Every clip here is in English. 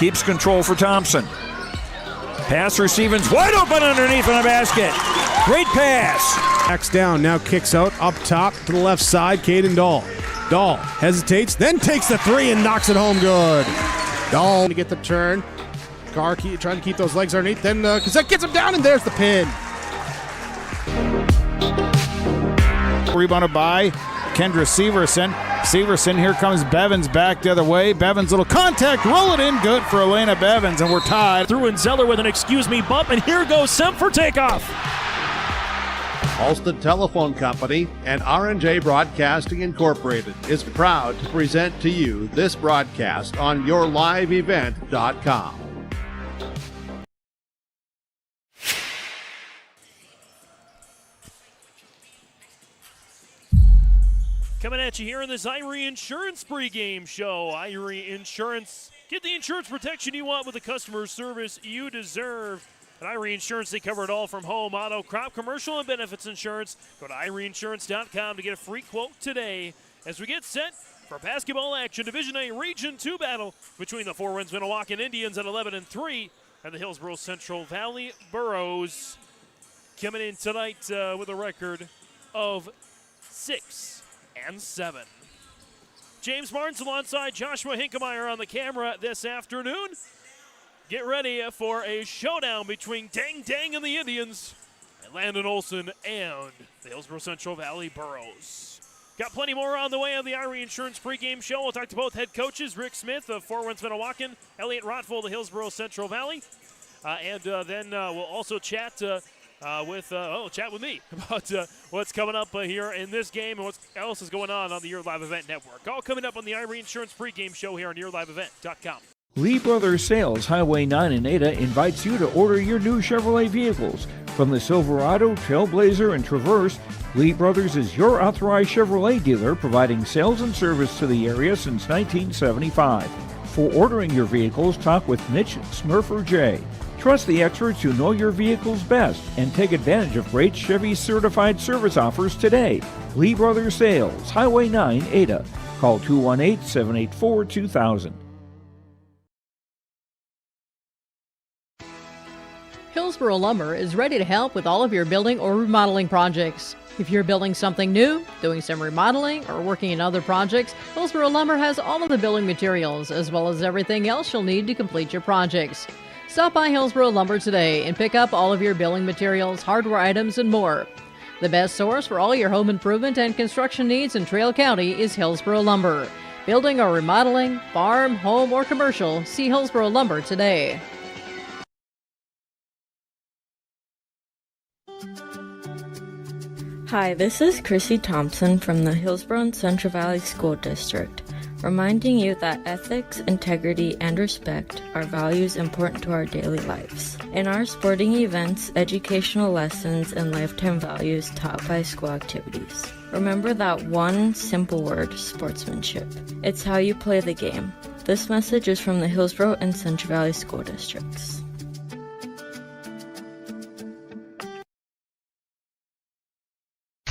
Keeps control for Thompson. Pass receiving's wide open underneath in the basket. Great pass. Backs down, now kicks out up top to the left side. Caden Dahl. Dahl hesitates, then takes the three and knocks it home good. Dahl to get the turn. Carr trying to keep those legs underneath. Then Cassette gets him down, and there's the pin. Rebounded by Kendra Severson. Severson, here comes Bevins back the other way. Bevins, little contact, roll it in, good for Elena Bevins, and we're tied. Through and Zeller with an excuse me bump, and here goes Semp for takeoff. Halsted Telephone Company and R&J Broadcasting Incorporated is proud to present to you this broadcast on yourliveevent.com. Coming at you here in this Irie Insurance pregame show. Irie Insurance. Get the insurance protection you want with the customer service you deserve. At Irie Insurance, they cover it all from home, auto, crop, commercial, and benefits insurance. Go to IrieInsurance.com to get a free quote today as we get set for basketball action. Division A Region 2 battle between the four Winds-Minnewaukan Indians at 11-3 and the Hillsboro-Central Valley Burros. Coming in tonight with a record of 6-7. James Barnes alongside Joshua Hinkemeyer on the camera this afternoon. Get ready for a showdown between Dang Dang and the Indians and Landon Olson and the Hillsboro-Central Valley Burros. Got plenty more on the way on the Irie Insurance pregame show. We'll talk to both head coaches, Rick Smith of Four Winds-Minnewaukan, Elliot Rotfold of Hillsboro-Central Valley. And then we'll also chat with me about what's coming up here in this game and what else is going on the Your Live Event Network. All coming up on the Irie Insurance pregame show here on YourLiveEvent.com. Lee Brothers Sales, Highway 9 in Ada, invites you to order your new Chevrolet vehicles. From the Silverado, Trailblazer, and Traverse, Lee Brothers is your authorized Chevrolet dealer, providing sales and service to the area since 1975. For ordering your vehicles, talk with Mitch Smurfer J. Trust the experts who know your vehicles best and take advantage of great Chevy certified service offers today. Lee Brothers Sales, Highway 9, Ada. Call 218-784-2000. Hillsboro Lumber is ready to help with all of your building or remodeling projects. If you're building something new, doing some remodeling, or working in other projects, Hillsboro Lumber has all of the building materials as well as everything else you'll need to complete your projects. Stop by Hillsboro Lumber today and pick up all of your building materials, hardware items, and more. The best source for all your home improvement and construction needs in Trail County is Hillsboro Lumber. Building or remodeling, farm, home, or commercial, see Hillsboro Lumber today. Hi, this is Chrissy Thompson from the Hillsboro-Central Valley School District, reminding you that ethics, integrity, and respect are values important to our daily lives. In our sporting events, educational lessons, and lifetime values taught by school activities. Remember that one simple word, sportsmanship. It's how you play the game. This message is from the Hillsboro and Central Valley School Districts.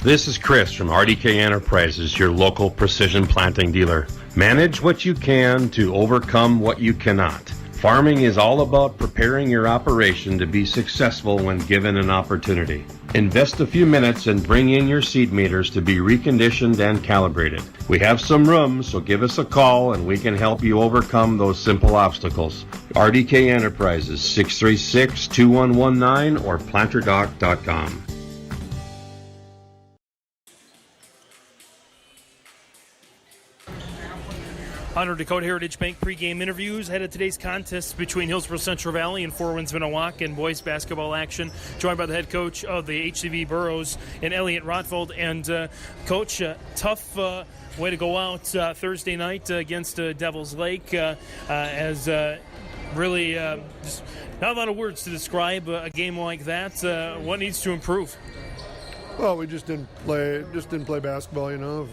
This is Chris from RDK Enterprises, your local precision planting dealer. Manage what you can to overcome what you cannot. Farming is all about preparing your operation to be successful when given an opportunity. Invest a few minutes and bring in your seed meters to be reconditioned and calibrated. We have some room, so give us a call and we can help you overcome those simple obstacles. RDK Enterprises, 636-2119 or planterdoc.com. Honor Dakota Heritage Bank pregame interviews ahead of today's contest between Hillsboro-Central Valley and Four Winds-Minnewaukan boys basketball action. Joined by the head coach of the HCV Burros and Elliot Rotfold. And Coach, tough way to go out Thursday night against Devil's Lake as really just not a lot of words to describe a game like that. What needs to improve? Well, we just didn't play basketball, you know.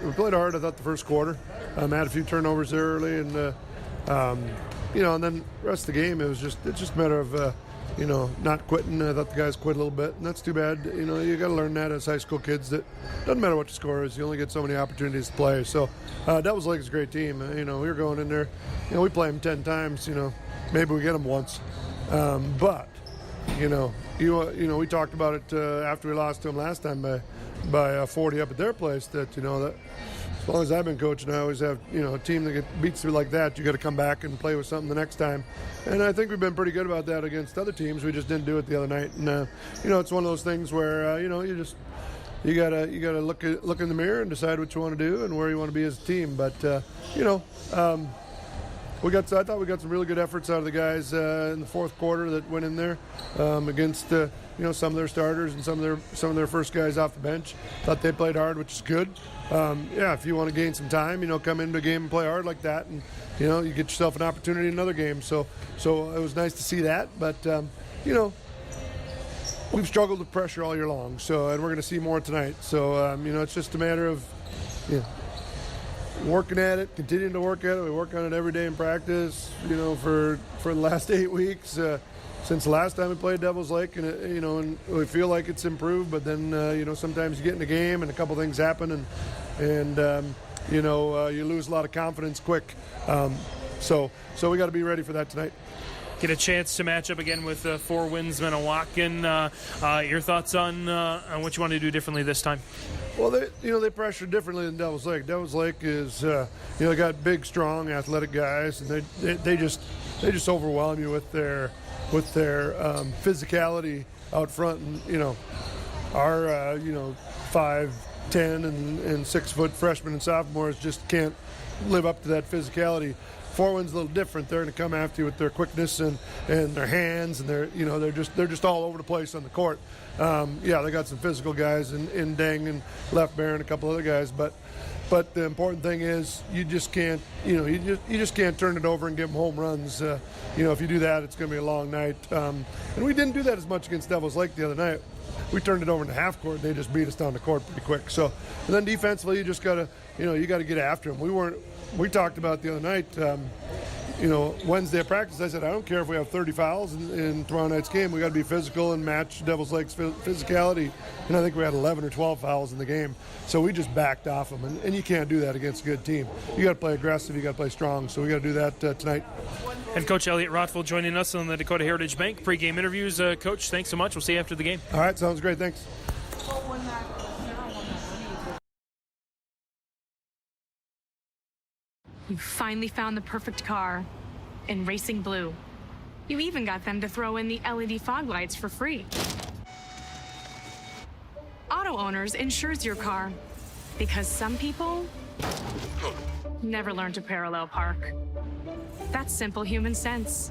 We played hard, I thought, the first quarter. Had a few turnovers there early, and and then the rest of the game, it's just a matter of, not quitting. I thought the guys quit a little bit, and that's too bad. You got to learn that as high school kids, that doesn't matter what the score is, you only get so many opportunities to play. So Devils Lake is a great team. We were going in there, we play them 10 times, maybe we get them once. But, we talked about it after we lost to them last time by 40 up at their place, that, that as long as I've been coaching, I always have, a team that beats you like that, you got to come back and play with something the next time. And I think we've been pretty good about that against other teams. We just didn't do it the other night. And, it's one of those things where, you gotta look in the mirror and decide what you want to do and where you want to be as a team. But, I thought we got some really good efforts out of the guys in the fourth quarter that went in there against some of their starters and some of their first guys off the bench. Thought they played hard, which is good. If you want to gain some time, come into a game and play hard like that, and you get yourself an opportunity in another game. So it was nice to see that. But we've struggled with pressure all year long. So and we're going to see more tonight. So it's just a matter of working at it, continuing to work at it. We work on it every day in practice, for the last 8 weeks since the last time we played Devils Lake, and and we feel like it's improved. But then sometimes you get in a game and a couple things happen, and you lose a lot of confidence quick. So we got to be ready for that tonight. Get a chance to match up again with for Winds-Minnewaukan. Your thoughts on what you want to do differently this time? Well, they pressure differently than Devils Lake. Devils Lake is they got big, strong, athletic guys, and they just overwhelm you with their physicality out front. And our 5'10" and 6 foot freshmen and sophomores just can't live up to that physicality. Fort Wayne's a little different. They're going to come after you with their quickness and their hands, and they're just all over the place on the court. They got some physical guys in Deng and Left Bear and a couple other guys, but the important thing is you just can't you just can't turn it over and give them home runs. If you do that, it's going to be a long night. And we didn't do that as much against Devils Lake the other night. We turned it over in the half court, and they just beat us down the court pretty quick. So, and then defensively, you just got to get after them. We talked about the other night, Wednesday at practice, I said, I don't care if we have 30 fouls in tomorrow night's game. We got to be physical and match Devils Lake's physicality. And I think we had 11 or 12 fouls in the game. So we just backed off them. And you can't do that against a good team. You got to play aggressive. You got to play strong. So we got to do that tonight. Head Coach Elliot Rothfeld joining us on the Dakota Heritage Bank pregame interviews. Coach, thanks so much. We'll see you after the game. All right, sounds great. Thanks. You finally found the perfect car in racing blue. You even got them to throw in the LED fog lights for free. Auto Owners insures your car because some people never learn to parallel park. That's simple human sense.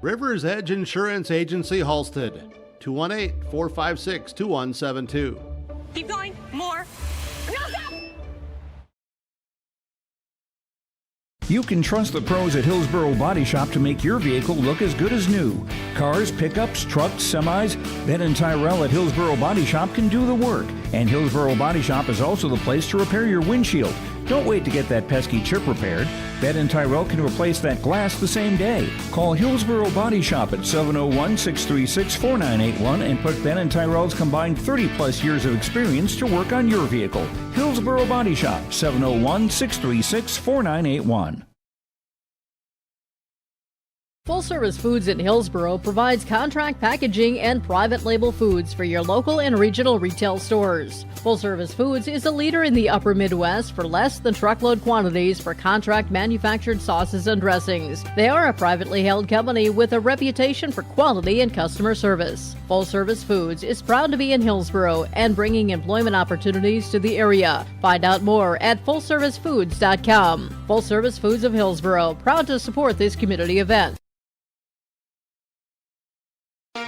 River's Edge Insurance Agency, Halstead, 218-456-2172. Keep going. More. No, stop! You can trust the pros at Hillsboro Body Shop to make your vehicle look as good as new. Cars, pickups, trucks, semis, Ben & Tyrell at Hillsboro Body Shop can do the work. And Hillsboro Body Shop is also the place to repair your windshield. Don't wait to get that pesky chip repaired. Ben & Tyrell can replace that glass the same day. Call Hillsboro Body Shop at 701-636-4981 and put Ben & Tyrell's combined 30-plus years of experience to work on your vehicle. Hillsboro Body Shop, 701-636-4981. Full Service Foods in Hillsboro provides contract packaging and private label foods for your local and regional retail stores. Full Service Foods is a leader in the upper Midwest for less than truckload quantities for contract manufactured sauces and dressings. They are a privately held company with a reputation for quality and customer service. Full Service Foods is proud to be in Hillsboro and bringing employment opportunities to the area. Find out more at FullServiceFoods.com. Full Service Foods of Hillsboro, proud to support this community event.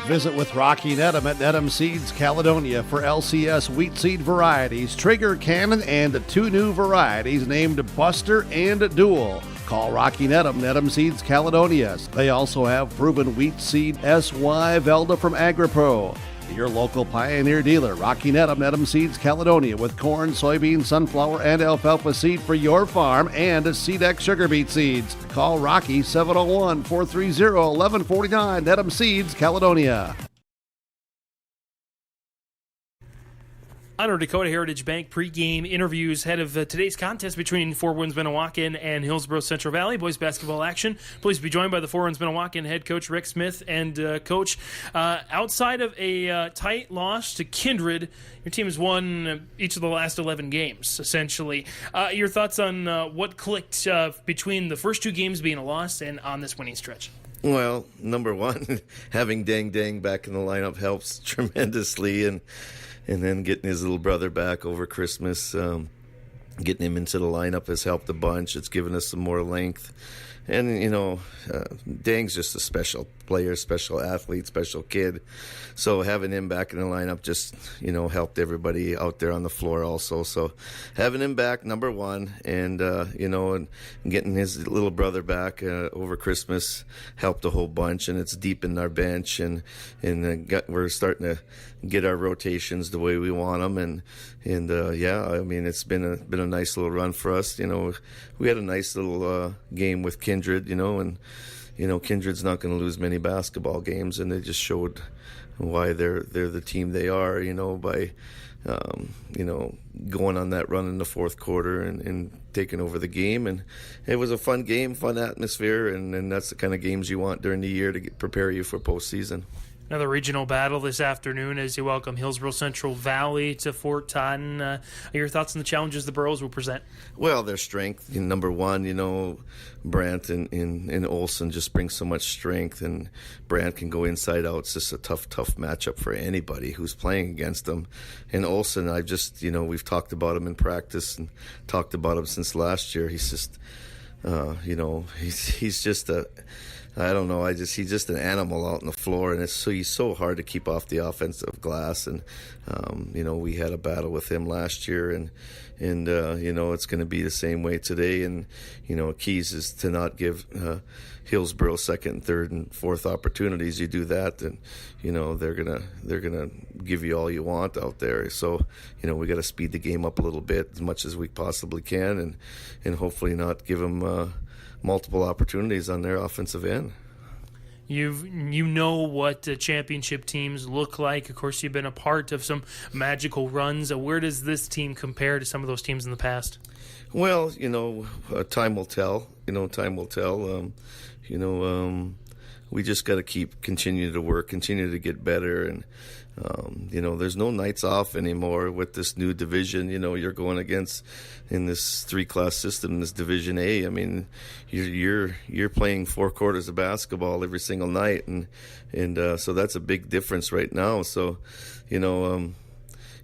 Visit with Rocky Nedham at Nedham Seeds Caledonia for LCS wheat seed varieties, Trigger Cannon, and 2 new varieties named Buster and Dual. Call Rocky Nedham, Nedham Seeds Caledonia. They also have proven wheat seed SY Velda from AgriPro. Your local Pioneer dealer, Rocky Needham, Needham Seeds, Caledonia, with corn, soybean, sunflower, and alfalfa seed for your farm and Seedex sugar beet seeds. Call Rocky 701-430-1149, Needham Seeds, Caledonia. On our Dakota Heritage Bank pregame interviews ahead of today's contest between Winds-Minnewaukan and Hillsboro-Central Valley boys basketball action. Pleased to be joined by the Winds-Minnewaukan head coach Rick Smith. And coach, outside of a tight loss to Kindred, your team has won each of the last 11 games, essentially. Your thoughts on what clicked between the first two games being a loss and on this winning stretch? Well, number one, having Dang Dang back in the lineup helps tremendously, and then getting his little brother back over Christmas, getting him into the lineup has helped a bunch. It's given us some more length. And, Dang's just a special player, special athlete, special kid. So having him back in the lineup just, helped everybody out there on the floor also. So having him back, number one, and, and getting his little brother back over Christmas helped a whole bunch. And it's deepened our bench, and we're starting to get our rotations the way we want them. And it's been a nice little run for us. We had a nice little game with Kindred, and Kindred's not going to lose many basketball games, and they just showed why they're the team they are, by going on that run in the fourth quarter and taking over the game. And it was a fun game, fun atmosphere, and that's the kind of games you want during the year to prepare you for postseason. Another regional battle this afternoon as you welcome Hillsboro-Central Valley to Fort Totten. Your thoughts on the challenges the Burros will present? Well, their strength. Number one, Brandt and Olsen just bring so much strength, and Brandt can go inside out. It's just a tough matchup for anybody who's playing against them. And Olsen, I've just, we've talked about him in practice and talked about him since last year. He's just, he's just a... I don't know. He's just an animal out on the floor, and he's so hard to keep off the offensive glass. And we had a battle with him last year, and it's going to be the same way today. And keys is to not give Hillsboro second, third, and fourth opportunities. You do that, then they're gonna give you all you want out there. So we got to speed the game up a little bit as much as we possibly can, and hopefully not give them multiple opportunities on their offensive end. You know what championship teams look like. Of course, you've been a part of some magical runs. Where does this team compare to some of those teams in the past? Well, time will tell. Time will tell. We just got to continue to work, continue to get better, and there's no nights off anymore with this new division. You're going against in this 3-class system, this Division A. I mean, you're playing 4 quarters of basketball every single night, and so that's a big difference right now. So,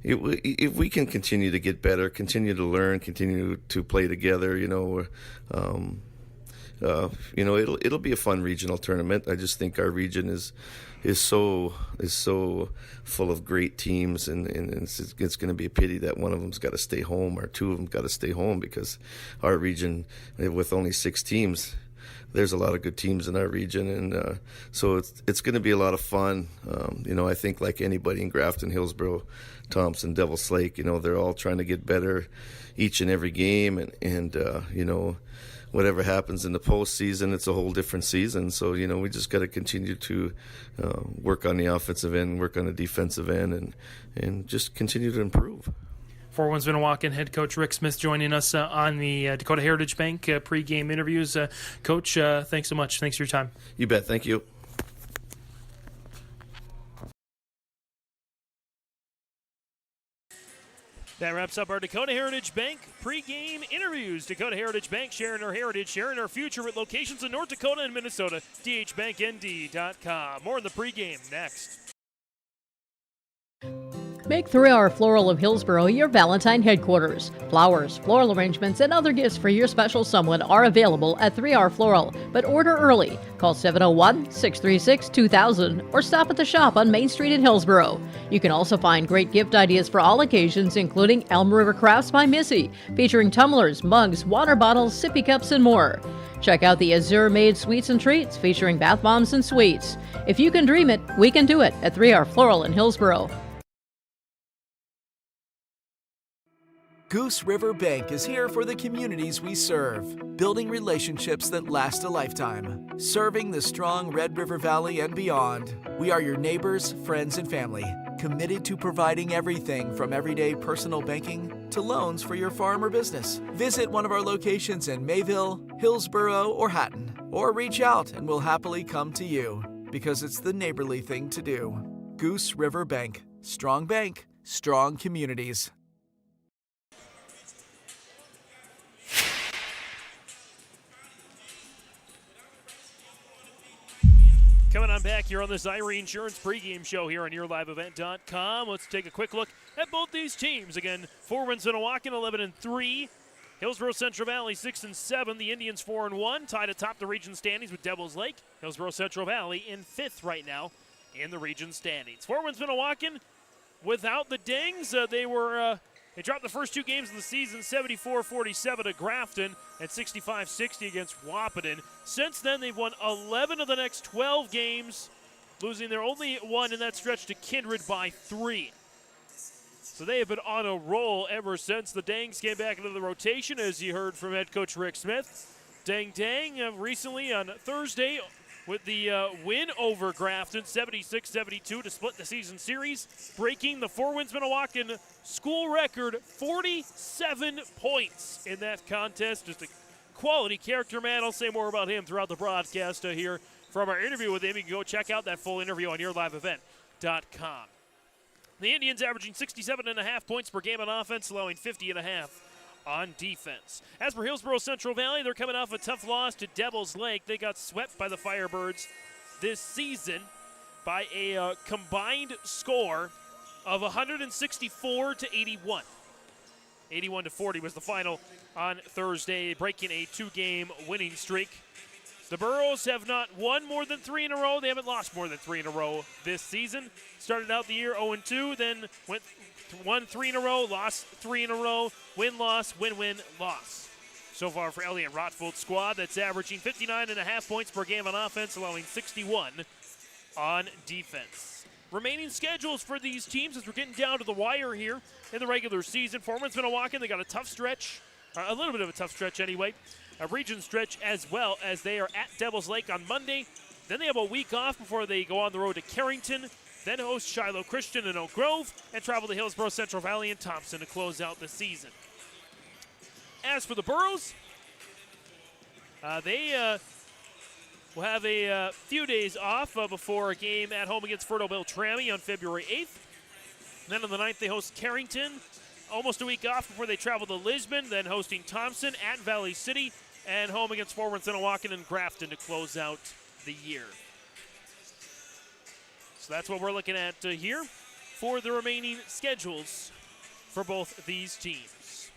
if we can continue to get better, continue to learn, continue to play together, it'll be a fun regional tournament. I just think our region is so full of great teams, and it's going to be a pity that one of them's got to stay home or two of them got to stay home, because our region, with only 6 teams, there's a lot of good teams in our region, and so it's going to be a lot of fun. I think like anybody in Grafton, Hillsboro, Thompson, Devil's Lake, they're all trying to get better each and every game, and whatever happens in the postseason, it's a whole different season. So, we just got to continue to work on the offensive end, work on the defensive end, and just continue to improve. For Winds-Minnewaukan head coach Rick Smith joining us on the Dakota Heritage Bank pregame interviews. Coach, thanks so much. Thanks for your time. You bet. Thank you. That wraps up our Dakota Heritage Bank pregame interviews. Dakota Heritage Bank, sharing our heritage, sharing our future with locations in North Dakota and Minnesota. DHBankND.com. More in the pregame next. Make 3 Hour Floral of Hillsboro your Valentine headquarters. Flowers, floral arrangements, and other gifts for your special someone are available at 3 Hour Floral, but order early. Call 701-636-2000 or stop at the shop on Main Street in Hillsboro. You can also find great gift ideas for all occasions, including Elm River Crafts by Missy, featuring tumblers, mugs, water bottles, sippy cups, and more. Check out the Azure Made Sweets and Treats, featuring bath bombs and sweets. If you can dream it, we can do it at 3 Hour Floral in Hillsboro. Goose River Bank is here for the communities we serve, building relationships that last a lifetime. Serving the strong Red River Valley and beyond, we are your neighbors, friends, and family, committed to providing everything from everyday personal banking to loans for your farm or business. Visit one of our locations in Mayville, Hillsboro, or Hatton, or reach out and we'll happily come to you, because it's the neighborly thing to do. Goose River Bank, strong communities. Coming on back here on this Irie Insurance pregame show here on YourLiveEvent.com. Let's take a quick look at both these teams. Again, for Winds-Minnewaukan, 11-3. Hillsboro-Central Valley, 6-7. The Indians, 4-1, tied atop the region standings with Devils Lake. Hillsboro-Central Valley in 5th right now in the region standings. For Winds-Minnewaukan, without the Dings, they dropped the first 2 games of the season, 74-47 to Grafton and 65-60 against Wahpeton. Since then, they've won 11 of the next 12 games, losing their only one in that stretch to Kindred by 3. So they have been on a roll ever since the Dangs came back into the rotation, as you heard from head coach Rick Smith. Dang recently on Thursday with the win over Grafton, 76-72 to split the season series, breaking the For Winds-Minnewaukan school record, 47 points in that contest. Just a quality character man. I'll say more about him throughout the broadcast here from our interview with him. You can go check out that full interview on YourLiveEvent.com. The Indians averaging 67.5 points per game on offense, allowing 50.5 on defense. As for Hillsboro-Central Valley, they're coming off a tough loss to Devils Lake. They got swept by the Firebirds this season by a combined score of 164-81. 81-40 was the final on Thursday, breaking a 2-game winning streak. The Burros have not won more than 3 in a row. They haven't lost more than 3 in a row this season. Started out the year 0-2, then won 3 in a row, lost 3 in a row, win-loss, win-win, loss. So far for Elliott Rotfold's squad, that's averaging 59.5 points per game on offense, allowing 61 on defense. Remaining schedules for these teams as we're getting down to the wire here in the regular season. For Winds-Minnewaukan, they got a tough stretch, a little bit of a tough stretch anyway, a region stretch as well, as they are at Devils Lake on Monday. Then they have a week off before they go on the road to Carrington, then host Shiloh Christian in Oak Grove, and travel to Hillsboro-Central Valley and Thompson to close out the season. As for the Burros, they will have a few days off before a game at home against Fertile-Beltrami on February 8th. Then on the 9th, they host Carrington. Almost a week off before they travel to Lisbon, then hosting Thompson at Valley City, and home against For Winds-Minnewaukan and Grafton to close out the year. So that's what we're looking at here for the remaining schedules for both these teams.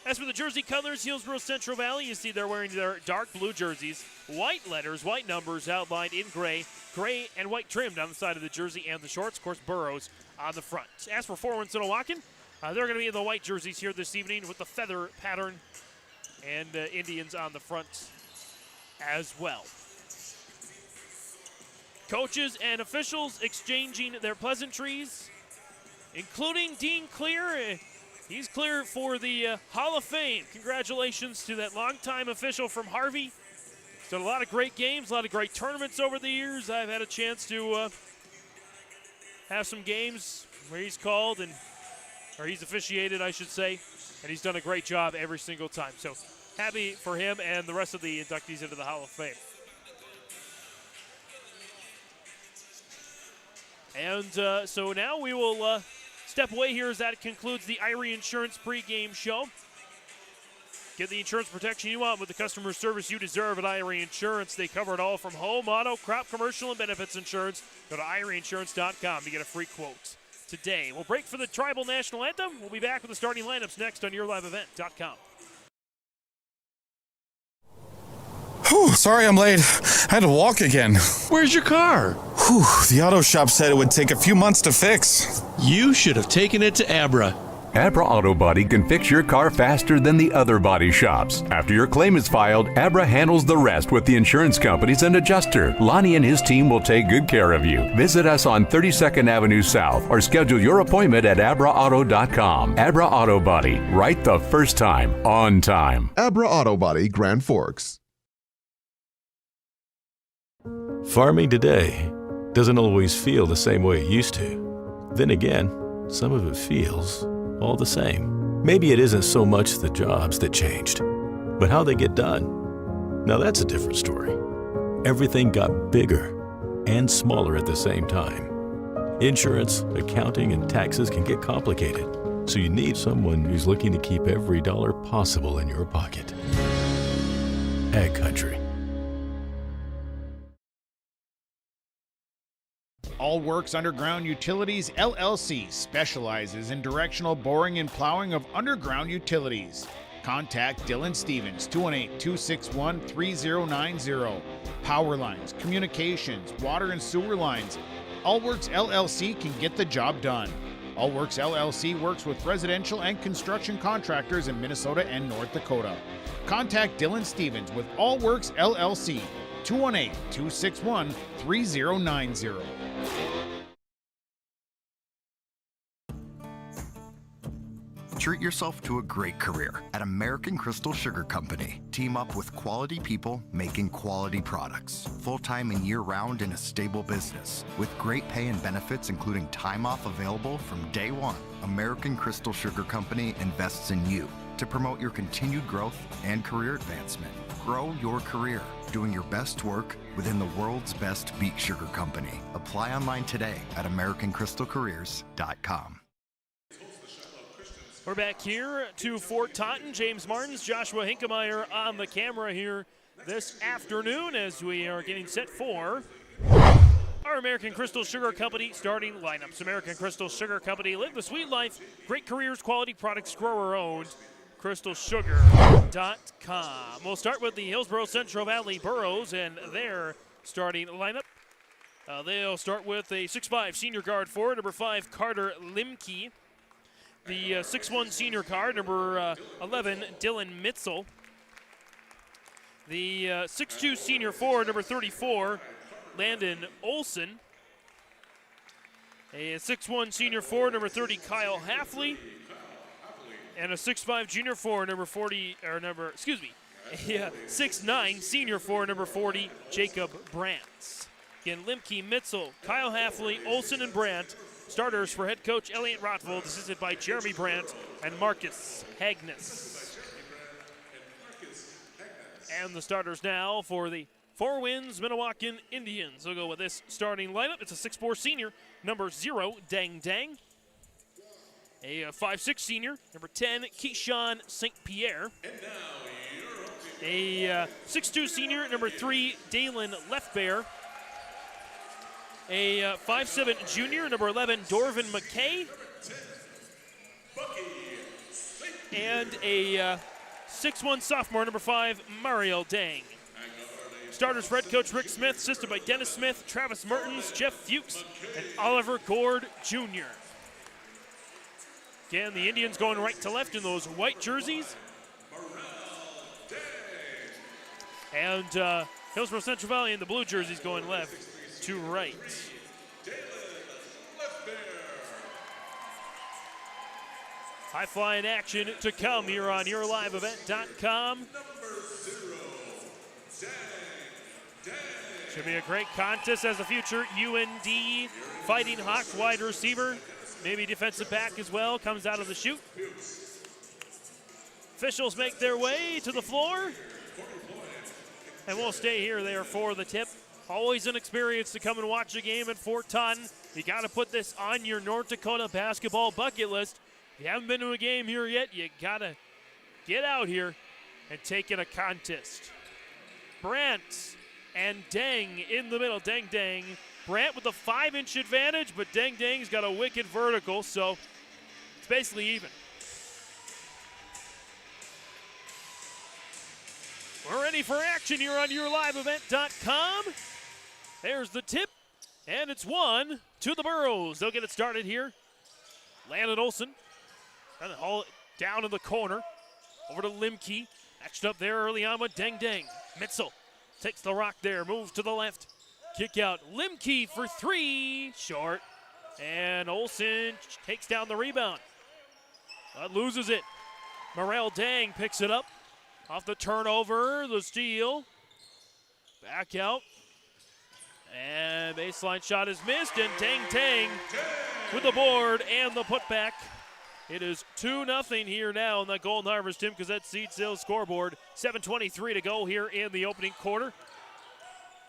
As for the jersey colors, Hillsboro-Central Valley, you see they're wearing their dark blue jerseys, white letters, white numbers outlined in gray and white trim down the side of the jersey and the shorts. Of course, Burros on the front. As for For Winds-Minnewaukan, they're going to be in the white jerseys here this evening with the feather pattern and Indians on the front as well. Coaches and officials exchanging their pleasantries, including Dean Clear. He's clear for the Hall of Fame. Congratulations to that longtime official from Harvey. He's done a lot of great games, a lot of great tournaments over the years. I've had a chance to have some games where he's called, or he's officiated, I should say, and he's done a great job every single time. So happy for him and the rest of the inductees into the Hall of Fame. And so now we will step away here as that concludes the Irie Insurance pregame show. Get the insurance protection you want with the customer service you deserve at IRA Insurance. They cover it all from home, auto, crop, commercial, and benefits insurance. Go to IRAinsurance.com to get a free quote today. We'll break for the Tribal National Anthem. We'll be back with the starting lineups next on YourLiveEvent.com. Whew, sorry I'm late. I had to walk again. Where's your car? Whew, the auto shop said it would take a few months to fix. You should have taken it to Abra. Abra Auto Body can fix your car faster than the other body shops. After your claim is filed, Abra handles the rest with the insurance companies and adjuster. Lonnie and his team will take good care of you. Visit us on 32nd Avenue South or schedule your appointment at abraauto.com. Abra Auto Body, right the first time, on time. Abra Auto Body, Grand Forks. Farming today doesn't always feel the same way it used to. Then again, some of it feels all the same. Maybe it isn't so much the jobs that changed, but how they get done. Now that's a different story. Everything got bigger and smaller at the same time. Insurance, accounting, and taxes can get complicated, so you need someone who's looking to keep every dollar possible in your pocket. Ag Country. All Works Underground Utilities, LLC specializes in directional boring and plowing of underground utilities. Contact Dylan Stevens, 218-261-3090. Power lines, communications, water and sewer lines. All Works LLC can get the job done. All Works LLC works with residential and construction contractors in Minnesota and North Dakota. Contact Dylan Stevens with All Works LLC, 218-261-3090. Treat yourself to a great career at American Crystal Sugar Company. Team up with quality people making quality products. Full-time and year-round in a stable business. With great pay and benefits including time off available from day one. American Crystal Sugar Company invests in you to promote your continued growth and career advancement. Grow your career, doing your best work within the world's best beet sugar company. Apply online today at AmericanCrystalCareers.com. We're back here to Fort Taunton. James Martins, Joshua Hinkemeyer on the camera here this afternoon as we are getting set for our American Crystal Sugar Company starting lineups. American Crystal Sugar Company, live the sweet life, great careers, quality products, grower owned. CrystalSugar.com. We'll start with the Hillsboro-Central Valley Burros and their starting lineup. They'll start with a 6'5 senior guard forward, number 5, Carter Limke. The 6'1 senior guard, number 11, Dylan Mitzel. The 6'2 senior forward, number 34, Landon Olson. A 6'1 senior forward, number 30, Kyle Halfley. And a 6'5 junior forward, number 6'9 senior forward, number 40, Jacob Brandt. Again, Limke, Mitzel, Kyle Halfley, Olson, and Brandt. Starters for head coach Elliot Rothvold, assisted by Jeremy Brandt and Marcus Hagnes. And the starters now for the Four Winds-Minnewaukan Indians. We'll go with this starting lineup. It's a 6'4 senior, number 0, Dang Dang. A 5'6 senior, number 10, Keyshawn St. Pierre. A 6'2 senior, number 3, Dalen Leftbear. A 5'7 junior, number 11, Dorvin McKay. And a 6'1 sophomore, number 5, Mario Dang. Starters for head coach Rick Smith, assisted by Dennis Smith, Travis Mertens, Jeff Fuchs, and Oliver Gord Jr. Again, the Indians going right to left in those white jerseys. And Hillsboro-Central Valley in the blue jerseys going left to right. High-flying action to come here on YourLiveEvent.com. Should be a great contest as a future UND Fighting Hawks wide receiver. Maybe defensive back as well, comes out of the chute. Officials make their way to the floor. And we'll stay here there for the tip. Always an experience to come and watch a game at Fort Taunton. You got to put this on your North Dakota basketball bucket list. If you haven't been to a game here yet, you got to get out here. and taking a contest. Brandt and Dang in the middle. Dang. Brandt with a 5-inch advantage, but Dang's got a wicked vertical, so it's basically even. We're ready for action here on YourLiveEvent.com. There's the tip, and it's 1 to the Burros. They'll get it started here. Landon Olson trying to haul it down in the corner. Over to Limke. Matched up there early on with Dang. Mitzel takes the rock there, moves to the left. Kick out. Limke for 3. Short. And Olson takes down the rebound. But loses it. Morel Dang picks it up. Off the turnover, the steal. Back out. And baseline shot is missed, and Dang with the board and the putback. It is 2-0 here now on the Golden Harvest Tim Cassette Seed Sales scoreboard. 7:23 to go here in the opening quarter.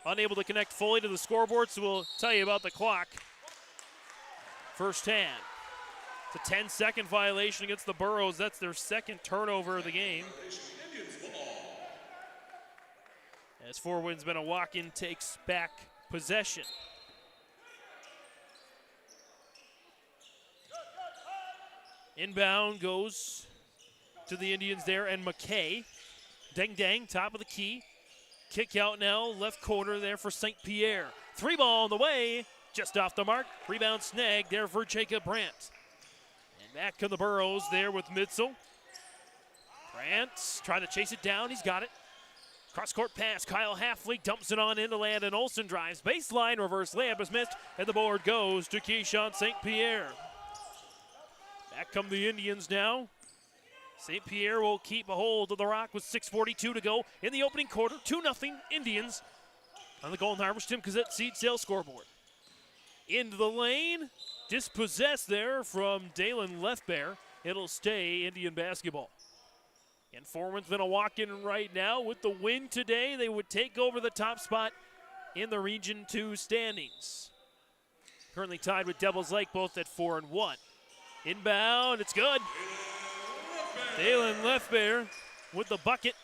Unable to connect fully to the scoreboard, so we'll tell you about the clock. First hand. It's a 10-second violation against the Burros. That's their second turnover of the game. As Winds-Minnewaukan takes back possession. Inbound goes to the Indians there, and McKay. Dang, top of the key. Kick out now, left corner there for St. Pierre. 3-ball on the way, just off the mark. Rebound snag there for Jacob Brandt. And back to the Burros there with Mitzel. Brandt trying to chase it down, he's got it. Cross-court pass, Kyle Halfley dumps it on into Landon Olson, drives baseline, reverse layup is missed, and the board goes to Keyshawn St. Pierre. Back come the Indians now. St. Pierre will keep a hold of the rock with 6:42 to go in the opening quarter. 2-0 Indians on the Golden Harvest Tim Cassette Seed Sales scoreboard. Into the lane, dispossessed there from Dalen Lefbear. It'll stay Indian basketball. And Winds-Minnewaukan right now with the win today, they would take over the top spot in the Region 2 standings. Currently tied with Devils Lake, both at 4-1. Inbound, it's good. Dalen Lefbear with the bucket.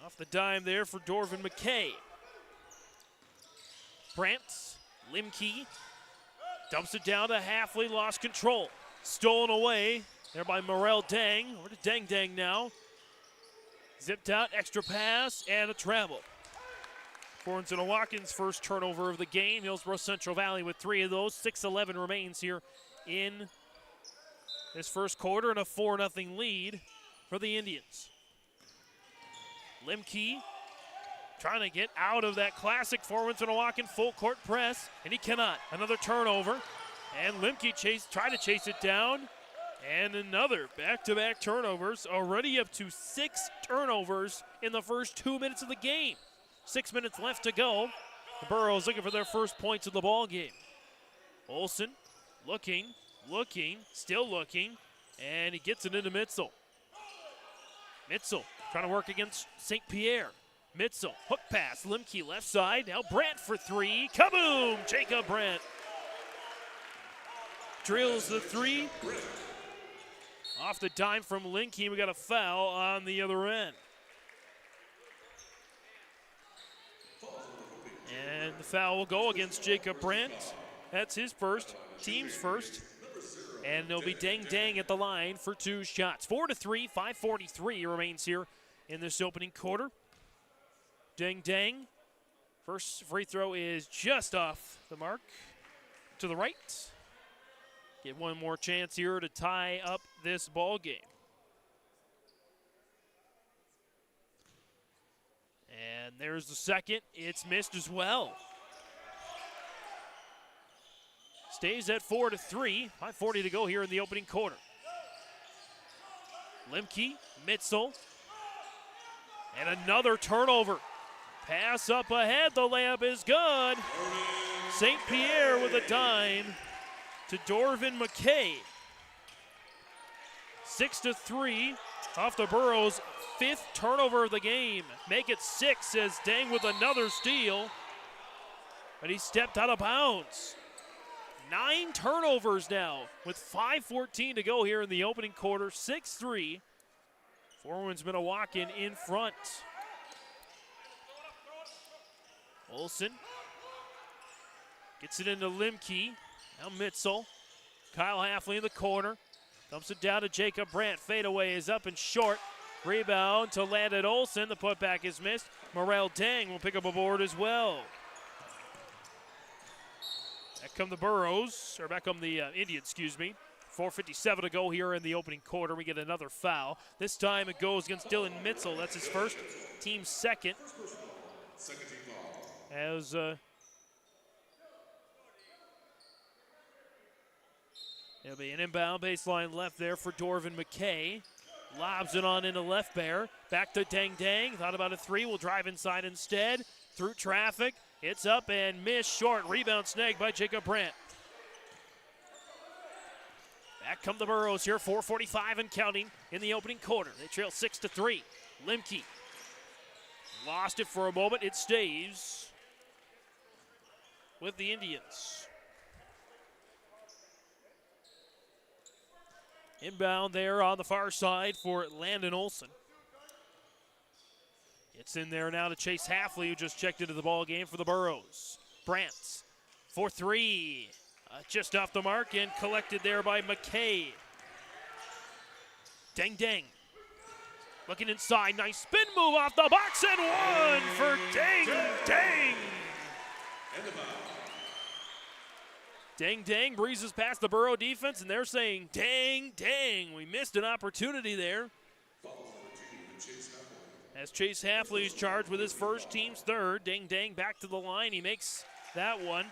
Off the dime there for Dorvin McKay. Brandt, Limke, dumps it down to Halfley, lost control. Stolen away there by Morel Dang. Over to Dang now. Zipped out, extra pass, and a travel. Winds-Minnewaukan's first turnover of the game. Hillsboro-Central Valley with 3 of those. 6:11 remains here in this first quarter, and a 4-0 lead for the Indians. Limke trying to get out of that classic Winds-Minnewaukan full court press, and he cannot. Another turnover, and Limke tried to chase it down, and another back-to-back turnovers, already up to 6 turnovers in the first 2 minutes of the game. 6 minutes left to go. The Burros looking for their first points of the ball game. Olson looking, still looking, and he gets it into Mitzel. Mitzel trying to work against St. Pierre. Mitzel, hook pass, Limke left side, now Brandt for 3, kaboom! Jacob Brandt drills the 3. Off the dime from Limke, we got a foul on the other end. And the foul will go against Jacob Brandt. That's his first, team's first. And it'll be Dang at the line for 2 shots. 4-3, 5:43 remains here in this opening quarter. Dang. First free throw is just off the mark. To the right. Get one more chance here to tie up this ball game. And there's the second. It's missed as well. Stays at 4-3. 5:40 to go here in the opening quarter. Limke, Mitzel, and another turnover. Pass up ahead. The layup is good. St. Pierre with a dime to Dorvin McKay. 6-3 off the Burros' 5th turnover of the game. Make it 6 as Dang with another steal. But he stepped out of bounds. 9 turnovers now with 5:14 to go here in the opening quarter. 6-3 Winds-Minnewaukan in front. Olsen gets it into Limke. Now Mitzel. Kyle Halfley in the corner. Dumps it down to Jacob Brandt. Fadeaway is up and short. Rebound to Landon Olsen. The putback is missed. Morel Dang will pick up a board as well. Back come the Burros, or back come the Indians, excuse me. 4:57 to go here in the opening quarter. We get another foul. This time it goes against Dylan Mitzel. That's his first, team's second. As it'll be an inbound baseline left there for Dorvin McKay. Lobs it on into left bear. Back to Dang Dang. Thought about a three. Will drive inside instead. Through traffic. It's up and missed short. Rebound snagged by Jacob Brandt. Back come the Burros here. 4:45 and counting in the opening quarter. They trail 6-3. Limke lost it for a moment. It stays with the Indians. Inbound there on the far side for Landon Olsen. It's in there now to Chase Halfley, who just checked into the ball game for the Burros. Brandt for three. Just off the mark and collected there by McKay. Dang Dang. Looking inside. Nice spin move off the box and one for Dang Dang. Dang Dang breezes past the Burrow defense, and they're saying, dang, dang. We missed an opportunity there. As Chase Halfley is charged with his first, team's third. Dang Dang back to the line. He makes that one.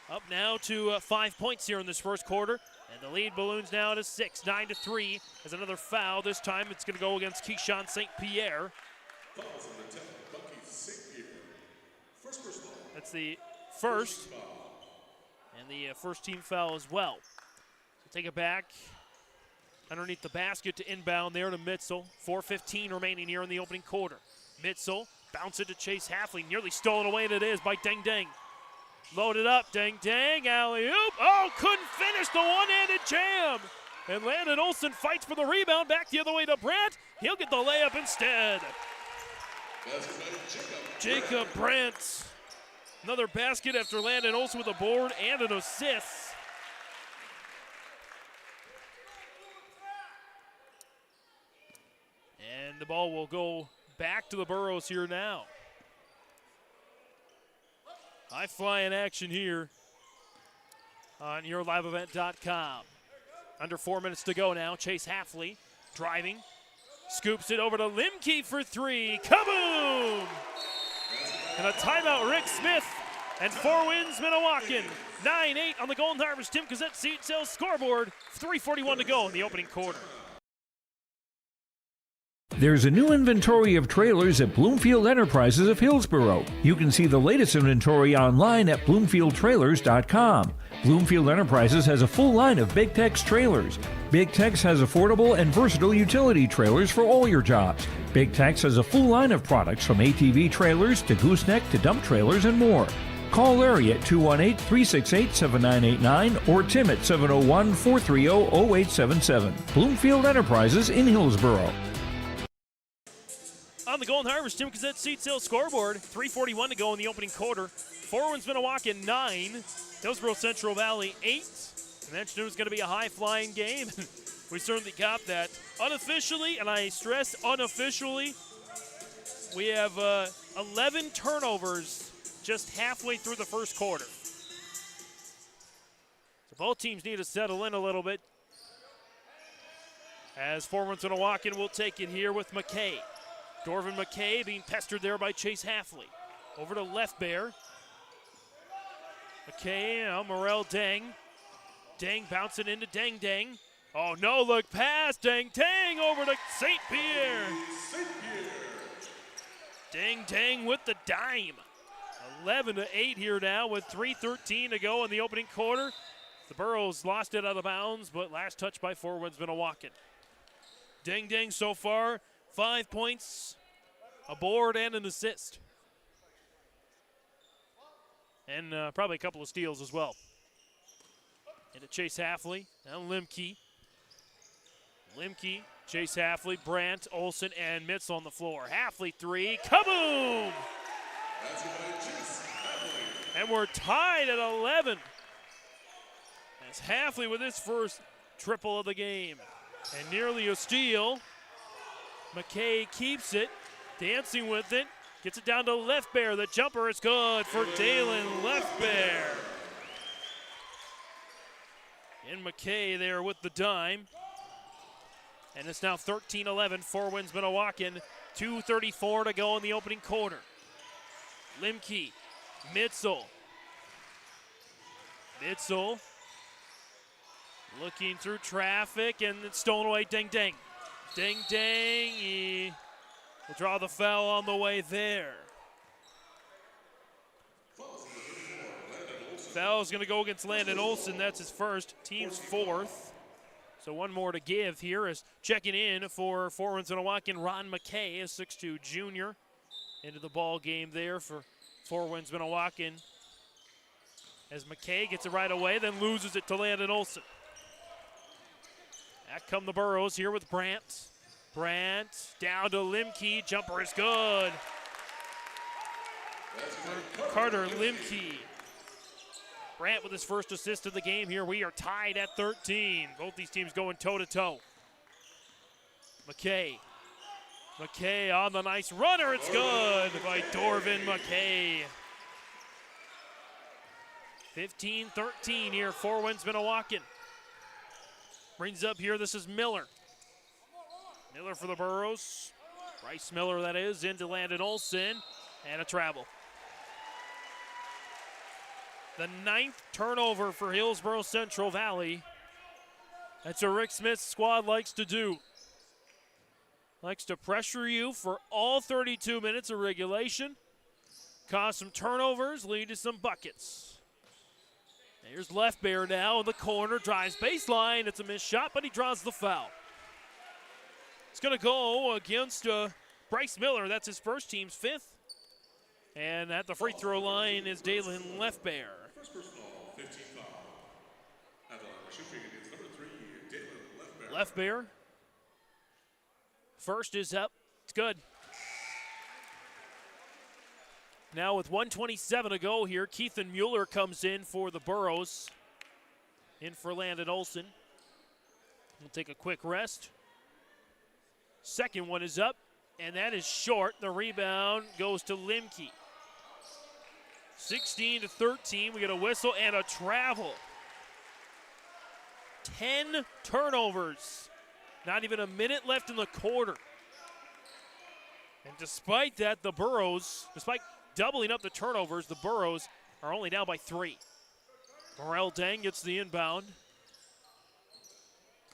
Up now to 5 points here in this first quarter. And the lead balloons now to 6, 9-3. As another foul. This time it's going to go against Keyshawn St. Pierre. That's the first. And the first team foul as well. So take it back underneath the basket to inbound there to Mitzel. 4:15 remaining here in the opening quarter. Mitzel bounce it to Chase Halfley. Nearly stolen away, and it is by Dang Dang. Loaded up, Dang Dang, alley-oop. Oh, couldn't finish the one-handed jam. And Landon Olsen fights for the rebound. Back the other way to Brandt. He'll get the layup instead. Jacob Brandt. Another basket after Landon Olsen with a board and an assist. And the ball will go back to the Burros here now. High-flying action here on YourLiveEvent.com. Under 4 minutes to go now. Chase Halfley driving. Scoops it over to Limke for three. Kaboom! And a timeout, Rick Smith. And 4 Winds-Minnewaukan. 9-8 on the Golden Harvest Tim Cassette seat sales scoreboard. 3:41 to go in the opening quarter. There's a new inventory of trailers at Bloomfield Enterprises of Hillsboro. You can see the latest inventory online at BloomfieldTrailers.com. Bloomfield Enterprises has a full line of Big Tex trailers. Big Tex has affordable and versatile utility trailers for all your jobs. Big Tex has a full line of products from ATV trailers to gooseneck to dump trailers and more. Call Larry at 218-368-7989 or Tim at 701-430-0877. Bloomfield Enterprises in Hillsboro. On the Golden Harvest Tim Cassette seat sales scoreboard, 3:41 to go in the opening quarter. 4 Winds-Minnewaukan 9, Hillsboro-Central Valley 8. I mentioned it was going to be a high-flying game. We certainly got that. Unofficially, and I stress unofficially, we have 11 turnovers just halfway through the first quarter. So both teams need to settle in a little bit. As 4 Winds-Minnewaukan will take it here with McKay. Dorvin McKay being pestered there by Chase Halfley. Over to left bear. McKay, Morel Dang. Dang bouncing into Dang Dang. Oh, no look pass. Dang Dang over to St. Pierre. Dang Dang with the dime. 11-8 here now with 3:13 to go in the opening quarter. The Burros lost it out of bounds, but last touch by 4 Winds-Minnewaukan. Dang Dang so far, 5 points, a board, and an assist. And probably a couple of steals as well. Into Chase Halfley, now Limke. Limke Chase Halfley, Brandt, Olsen, and Mitzel on the floor. Halfley three, kaboom! And we're tied at 11. As Halfley with his first triple of the game. And nearly a steal. McKay keeps it, dancing with it. Gets it down to Lefbear. The jumper is good for Dalen Lefbear. And McKay there with the dime. And it's now 13-11 for Winds-Minnewaukan. 2:34 to go in the opening quarter. Limke, Mitzel. Mitzel looking through traffic, and it's stolen away. Deng Deng. Deng Deng, he will draw the foul on the way there. Foul is going to go against Landon Olsen. That's his first, team's fourth. So one more to give here as checking in for Winds-Minnewaukan, Ron McKay, a 6'2 junior, into the ball game there for Winds-Minnewaukan. As McKay gets it right away, then loses it to Landon Olsen. Back come the Burrows here with Brandt. Brandt down to Limke. Jumper is good. Carter Limke. Brandt with his first assist of the game here. We are tied at 13. Both these teams going toe-to-toe. McKay. McKay on the nice runner. It's good by Dorvin McKay. 15-13 here for Winds-Minnewaukan. Brings up here, this is Miller. Miller for the Burrows. Bryce Miller, that is, into Landon Olsen, and a travel. The 9th turnover for Hillsboro-Central Valley. That's what Rick Smith's squad likes to do. Likes to pressure you for all 32 minutes of regulation, cause some turnovers, lead to some buckets. Here's Lefbear now in the corner, drives baseline. It's a missed shot, but he draws the foul. It's going to go against Bryce Miller. That's his first, team's 5th. And at the free throw line is Dalen Lefbear. First personal, 15 foul. At the line of shooting against number 3, Dalen Lefbear. First is up. It's good. Now with 1:27 to go here, Keithan Mueller comes in for the Burrows. In for Landon Olsen. We'll take a quick rest. Second one is up, and that is short. The rebound goes to Limke. 16-13, we get a whistle and a travel. 10 turnovers. Not even a minute left in the quarter. And despite that, the Burrows, despite doubling up the turnovers, the Burrows are only down by 3. Morel Deng gets the inbound.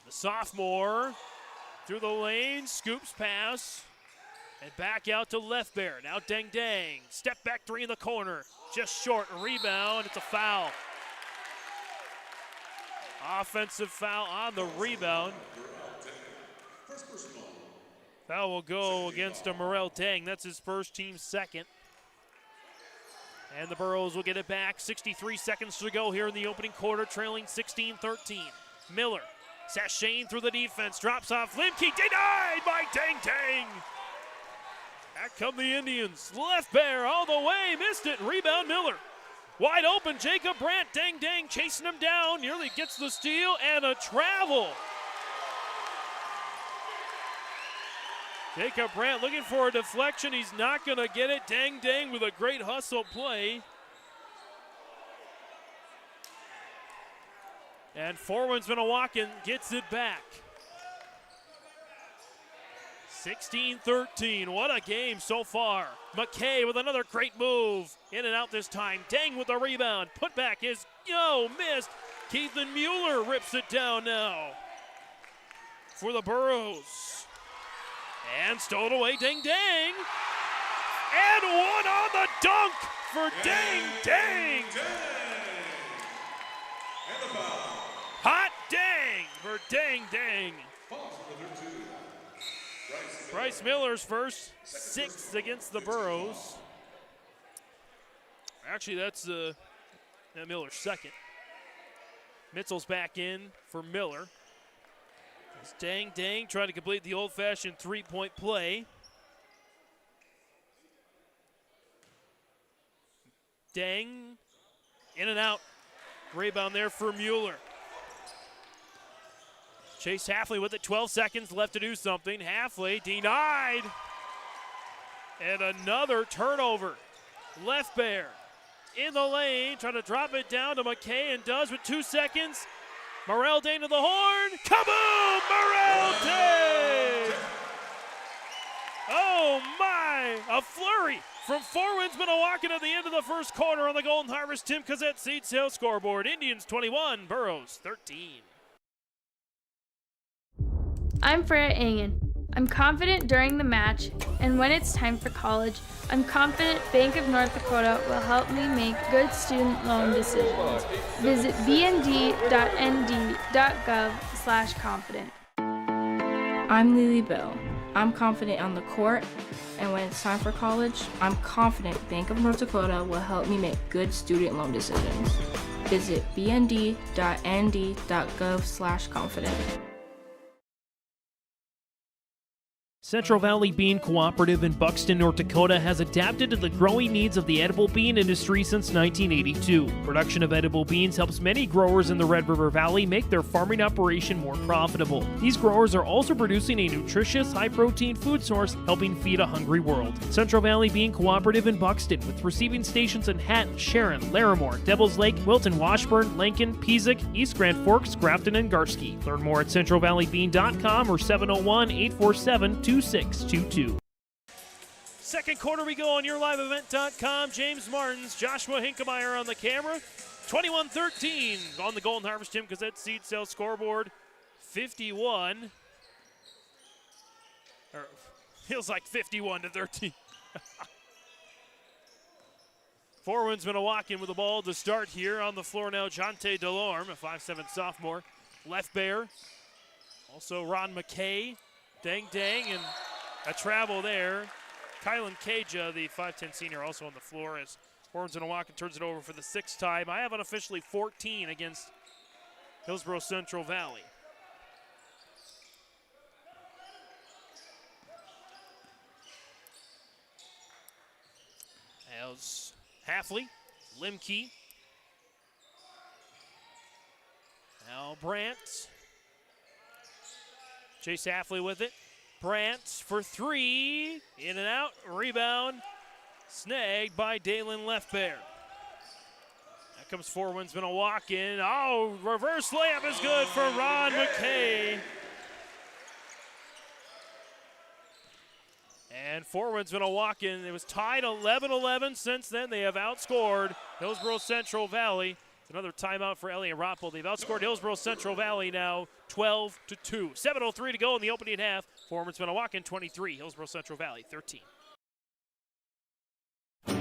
The sophomore through the lane, scoops pass, and back out to Lefbear. Now Deng Deng, step back 3 in the corner, just short, rebound, it's a foul. Offensive foul on the rebound. Foul will go against Morel Deng. That's his first, team second. And the Burrows will get it back. 63 seconds to go here in the opening quarter, trailing 16-13. Miller sashaying through the defense, drops off Limke, denied by Deng Deng. Back come the Indians. Lefbear all the way, missed it. Rebound Miller. Wide open, Jacob Brandt. Deng Deng chasing him down, nearly gets the steal and a travel. Jacob Brandt looking for a deflection. He's not going to get it. Deng Deng with a great hustle play. And Winds-Minnewaukan gets it back. 16-13. What a game so far. McKay with another great move. In and out this time. Deng with the rebound. Put back is, missed. Keithan Mueller rips it down now for the Burrows. And stole away, Deng Deng. And one on the dunk for Deng Deng. Hot dang for Deng Deng. Bryce Miller's first, 6th against the Burrows. Actually, that's Miller's second. Mitzel's back in for Miller. Dang trying to complete the old-fashioned three-point play. Dang, in and out. Rebound there for Mueller. Chase Halfley with it, 12 seconds left to do something. Halfley denied. And another turnover. Left Bear in the lane, trying to drop it down to McKay, and does with 2 seconds. Morel Dane to the horn. Kaboom! Morel Dane! Oh my! A flurry from Four Winds-Minnewaukan at the end of the first quarter on the Golden Harvest Tim Cozette Seed Sales scoreboard. Indians 21, Burros 13. I'm Freya Engen. I'm confident during the match, and when it's time for college, I'm confident Bank of North Dakota will help me make good student loan decisions. Visit bnd.nd.gov/confident. I'm Lily Bell. I'm confident on the court, and when it's time for college, I'm confident Bank of North Dakota will help me make good student loan decisions. Visit bnd.nd.gov/confident. Central Valley Bean Cooperative in Buxton, North Dakota has adapted to the growing needs of the edible bean industry since 1982. Production of edible beans helps many growers in the Red River Valley make their farming operation more profitable. These growers are also producing a nutritious, high-protein food source, helping feed a hungry world. Central Valley Bean Cooperative in Buxton, with receiving stations in Hatton, Sharon, Larimore, Devils Lake, Wilton, Washburn, Lincoln, Peasic, East Grand Forks, Grafton, and Garski. Learn more at centralvalleybean.com or 701-847-2622. Second quarter we go on yourliveevent.com. James Martins, Joshua Hinkemeyer on the camera. 21-13 on the Golden Harvest Tim Cozette Seed Sales scoreboard. 51. Or feels like 51-13. Four Winds-Minnewaukan with the ball to start here on the floor now. Jonte Delorme, a 5'7" sophomore. Left Bear. Also Ron McKay. Dang, and a travel there. Kylan Caja, the 5'10" senior, also on the floor as Four Winds-Minnewaukan turns it over for the sixth time. I have unofficially 14 against Hillsboro-Central Valley. As Halfley, Limke, now Brandt. Chase Halfley with it. Brandt for three. In and out. Rebound. Snagged by Dalen Leftbear. That comes Four Winds-Minnewaukan. Oh, reverse layup is good for Ron McKay. And Four Winds-Minnewaukan, it was tied 11-11 since then. They have outscored Hillsboro-Central Valley. It's another timeout for Elliot Roppel. They've outscored Hillsboro-Central Valley now 12-2. 7:03 to go in the opening half. Four Winds-Minnewaukan 23, Hillsboro-Central Valley 13.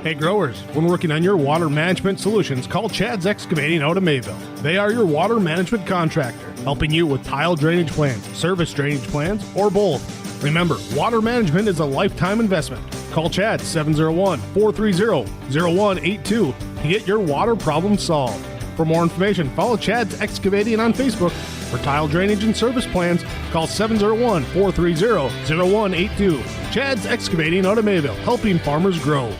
Hey growers, when working on your water management solutions, call Chad's Excavating out of Mayville. They are your water management contractor, helping you with tile drainage plans, service drainage plans, or both. Remember, water management is a lifetime investment. Call Chad 701-430-0182 to get your water problem solved. For more information, follow Chad's Excavating on Facebook. For tile drainage and service plans, call 701-430-0182. Chad's Excavating out of Mayville, helping farmers grow.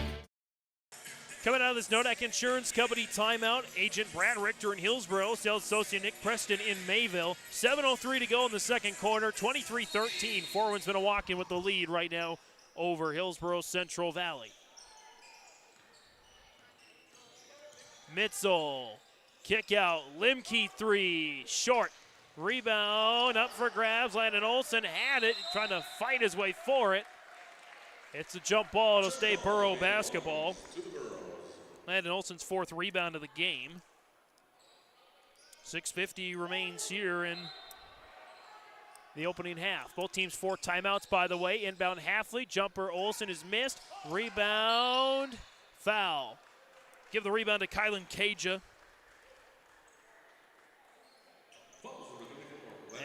Coming out of this Nodak Insurance Company timeout, Agent Brad Richter in Hillsboro, sales associate Nick Preston in Mayville. 7:03 to go in the second quarter, 23-13. Four Winds-Minnewaukan with the lead right now over Hillsboro-Central Valley. Mitzel, kick out, Limke three, short. Rebound, up for grabs. Landon Olson had it, trying to fight his way for it. It's a jump ball, it'll stay Burrow basketball. Landon Olson's fourth rebound of the game. 6:50 remains here in the opening half. Both teams 4 timeouts, by the way. Inbound Halfley, jumper Olson is missed. Rebound, foul. Give the rebound to Kylan Caja.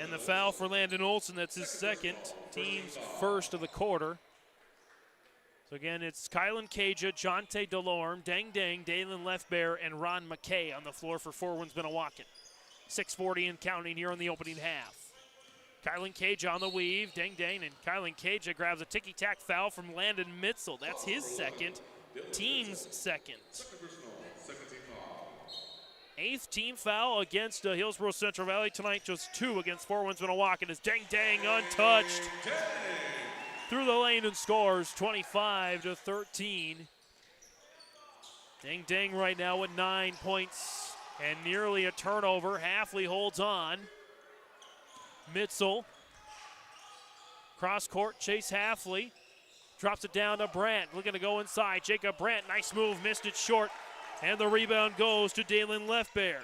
And the foul for Landon Olson, that's his second, team's first of the quarter. So again, it's Kylan Caja, Jonte Delorme, Dang, Dalen Leftbear, and Ron McKay on the floor for Four Winds-Minnewaukan. 6:40 and counting here in the opening half. Kylan Cage on the weave. Dang, and Kylan Cage grabs a ticky-tack foul from Landon Mitzel. That's his second, team's second. 8th team foul against Hillsboro-Central Valley tonight, just 2 against Four Winds-Minnewaukan as Dang untouched. Through the lane and scores 25-13. Dang right now with 9 points and nearly a turnover. Halfley holds on. Mitzel. Cross court, Chase Halfley. Drops it down to Brandt. Looking to go inside. Jacob Brandt, nice move, missed it short. And the rebound goes to Dalen Lefbear.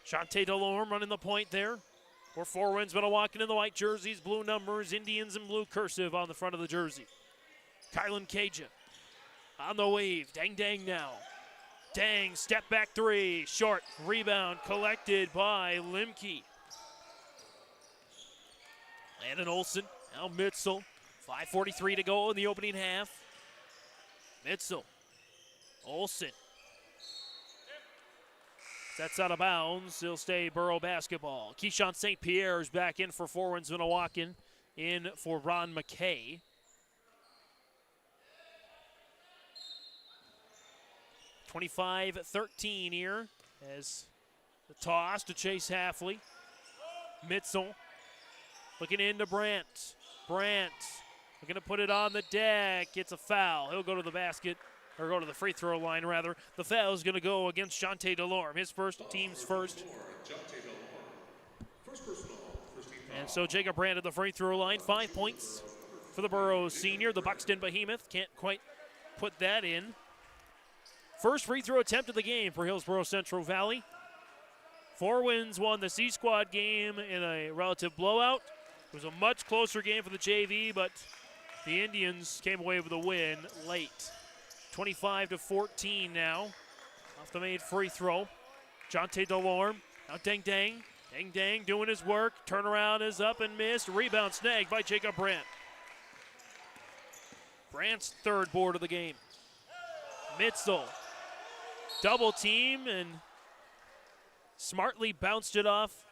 Shantae Delorme running the point there. For Four Winds-Minnewaukan in the white jerseys, blue numbers, Indians in blue cursive on the front of the jersey. Kylan Cage on the wave. Dang now. Dang, step back 3. Short rebound collected by Limke. Landon Olson, now Mitzel. 5:43 to go in the opening half. Mitzel. Olson. That's out of bounds. He'll stay Borough basketball. Keyshawn St. Pierre is back in for Four Winds-Minnewaukan, in for Ron McKay. (25-13) here as the toss to Chase Halfley. Mitzel looking into Brandt. Brandt looking to put it on the deck. It's a foul. He'll go to the basket. Or go to the free throw line, rather. The foul is going to go against Shantae Delorme, his first, team's first. And so Jacob Brandt at the free throw line. 5 points for the Borough senior. The Buxton Behemoth can't quite put that in. First free throw attempt of the game for Hillsboro-Central Valley. Four Winds won the C-Squad game in a relative blowout. It was a much closer game for the JV, but the Indians came away with a win late. 25-14 now. Off the made free throw. Jonte Delorme. Now Dang doing his work. Turnaround is up and missed. Rebound snagged by Jacob Brandt. Brandt's third board of the game. Mitzel. Double team and smartly bounced it off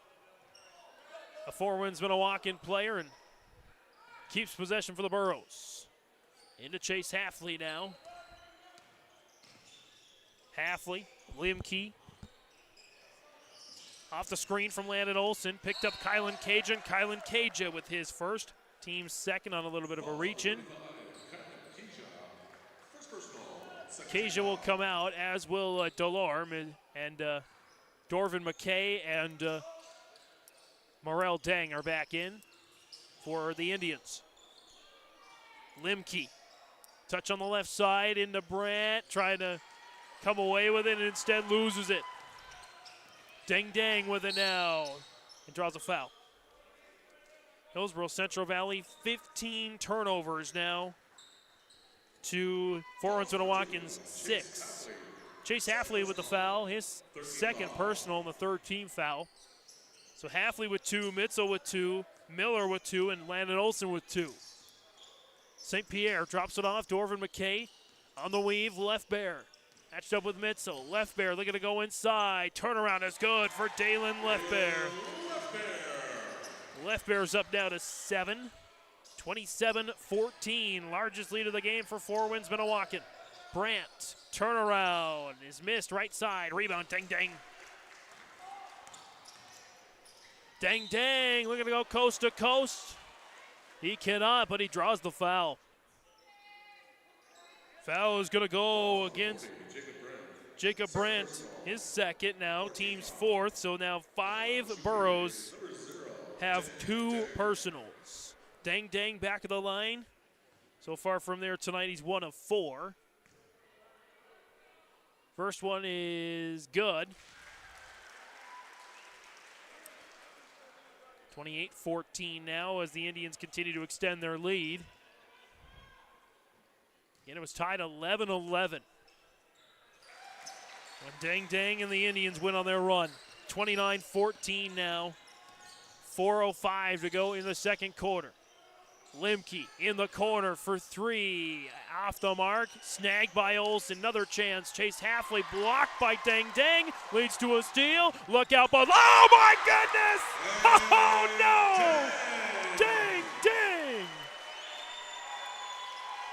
a Four Winds-Minnewaukan player and keeps possession for the Burros. Into Chase Halfley now. Halfley, Limke. Off the screen from Landon Olson. Picked up Kylan Cage, and Kylan Cage with his first. Team's second on a little bit of a reach-in. Cage will come out, as will Delorme and Dorvin McKay and Morel Dang are back in for the Indians. Limke. Touch on the left side into Brandt, trying to come away with it and instead loses it. Dang with it now and draws a foul. Hillsboro-Central Valley, 15 turnovers now to Four Winds-Minnewaukan's 6. Chase Halfley with the foul, his second personal and the third team foul. So Halfley with 2, Mitzel with 2, Miller with 2, and Landon Olson with 2. St. Pierre drops it off. Dorvin McKay on the weave, Lefbear. Matched up with Mitzel. Lefbear looking to go inside. Turnaround is good for Dalen Lefbear. Lefbear's up now to 7. 27-14. Largest lead of the game for Four Winds-Minnewaukan. Brandt. Turnaround is missed. Right side. Rebound. Dang. Dang. Looking to go coast to coast. He cannot, but he draws the foul. Foul is going to go against Jacob Brandt, his second now, team's fourth. So now 5 Burros have 2 personals. Dang back of the line. So far from there tonight, he's 1 of 4. First one is good. 28-14 now as the Indians continue to extend their lead. Again, it was tied 11-11. When Dang and the Indians win on their run. 29-14 now. 4:05 to go in the second quarter. Limke in the corner for three. Off the mark. Snagged by Olsen. Another chance. Chase Halfley blocked by Dang Dang. Leads to a steal. Look out. Oh, my goodness! Oh, no! Dang Dang!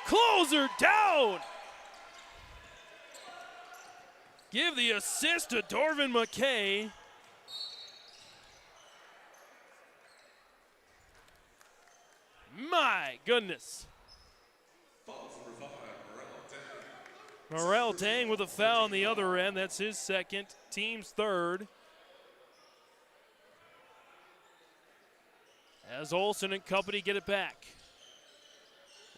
Closer down! Give the assist to Dorvin McKay. My goodness. Morel Dang with a foul on the other end. That's his second, team's third. As Olsen and company get it back.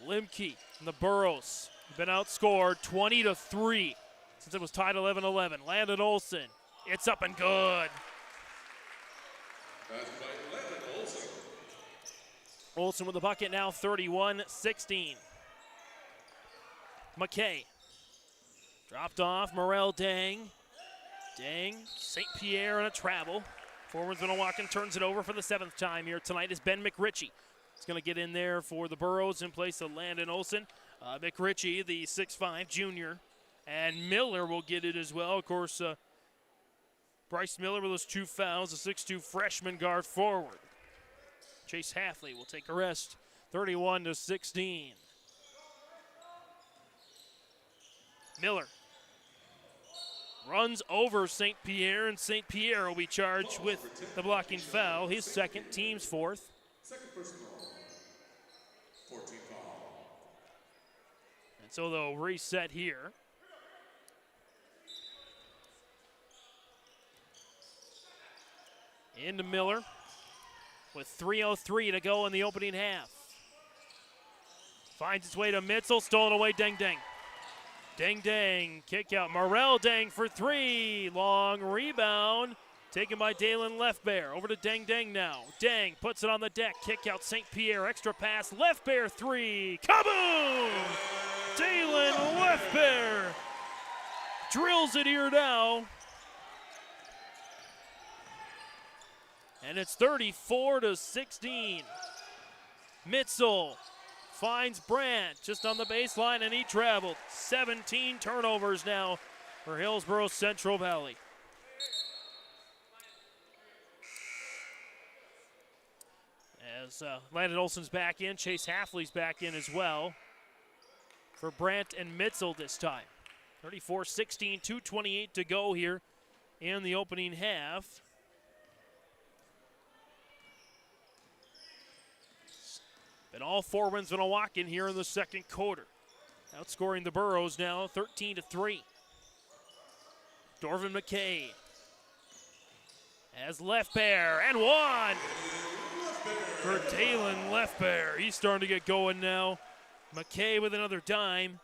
Limke and the Burros have been outscored 20-3 since it was tied 11-11. Landon Olsen, it's up and good. Olsen with the bucket now, 31-16. McKay. Dropped off, Morel Dang. Dang, St. Pierre on a travel. Winds-Minnewaukan turns it over for the seventh time here tonight is Ben McRitchie. He's going to get in there for the Burros in place of Landon Olsen. McRitchie, the 6'5 junior. And Miller will get it as well. Of course, Bryce Miller with those two fouls, a 6'2 freshman guard forward. Chase Halfley will take a rest, 31-16. Miller runs over St. Pierre, and St. Pierre will be charged with the blocking foul. His second, team's fourth. Second personal. 14 foul. And so they'll reset here. Into Miller with 3:03 to go in the opening half. Finds its way to Mitzel, stolen away, Dang Dang. Dang Dang, kick out, Morel Dang for three. Long rebound, taken by Dalen Leftbear. Over to Dang Dang now. Dang puts it on the deck, kick out St. Pierre, extra pass, Leftbear three. Kaboom! Dalen Leftbear drills it here now. And it's 34-16. Mitzel finds Brandt just on the baseline, and he traveled. 17 turnovers now for Hillsboro-Central Valley. As Landon Olsen's back in, Chase Halfley's back in as well for Brandt and Mitzel this time. 34-16, 2:28 to go here in the opening half. And all four Winds-Minnewaukan here in the second quarter. Outscoring the Burros now 13-3. Dorvin McKay has Leftbear and one for Dalen Leftbear. He's starting to get going now. McKay with another dime.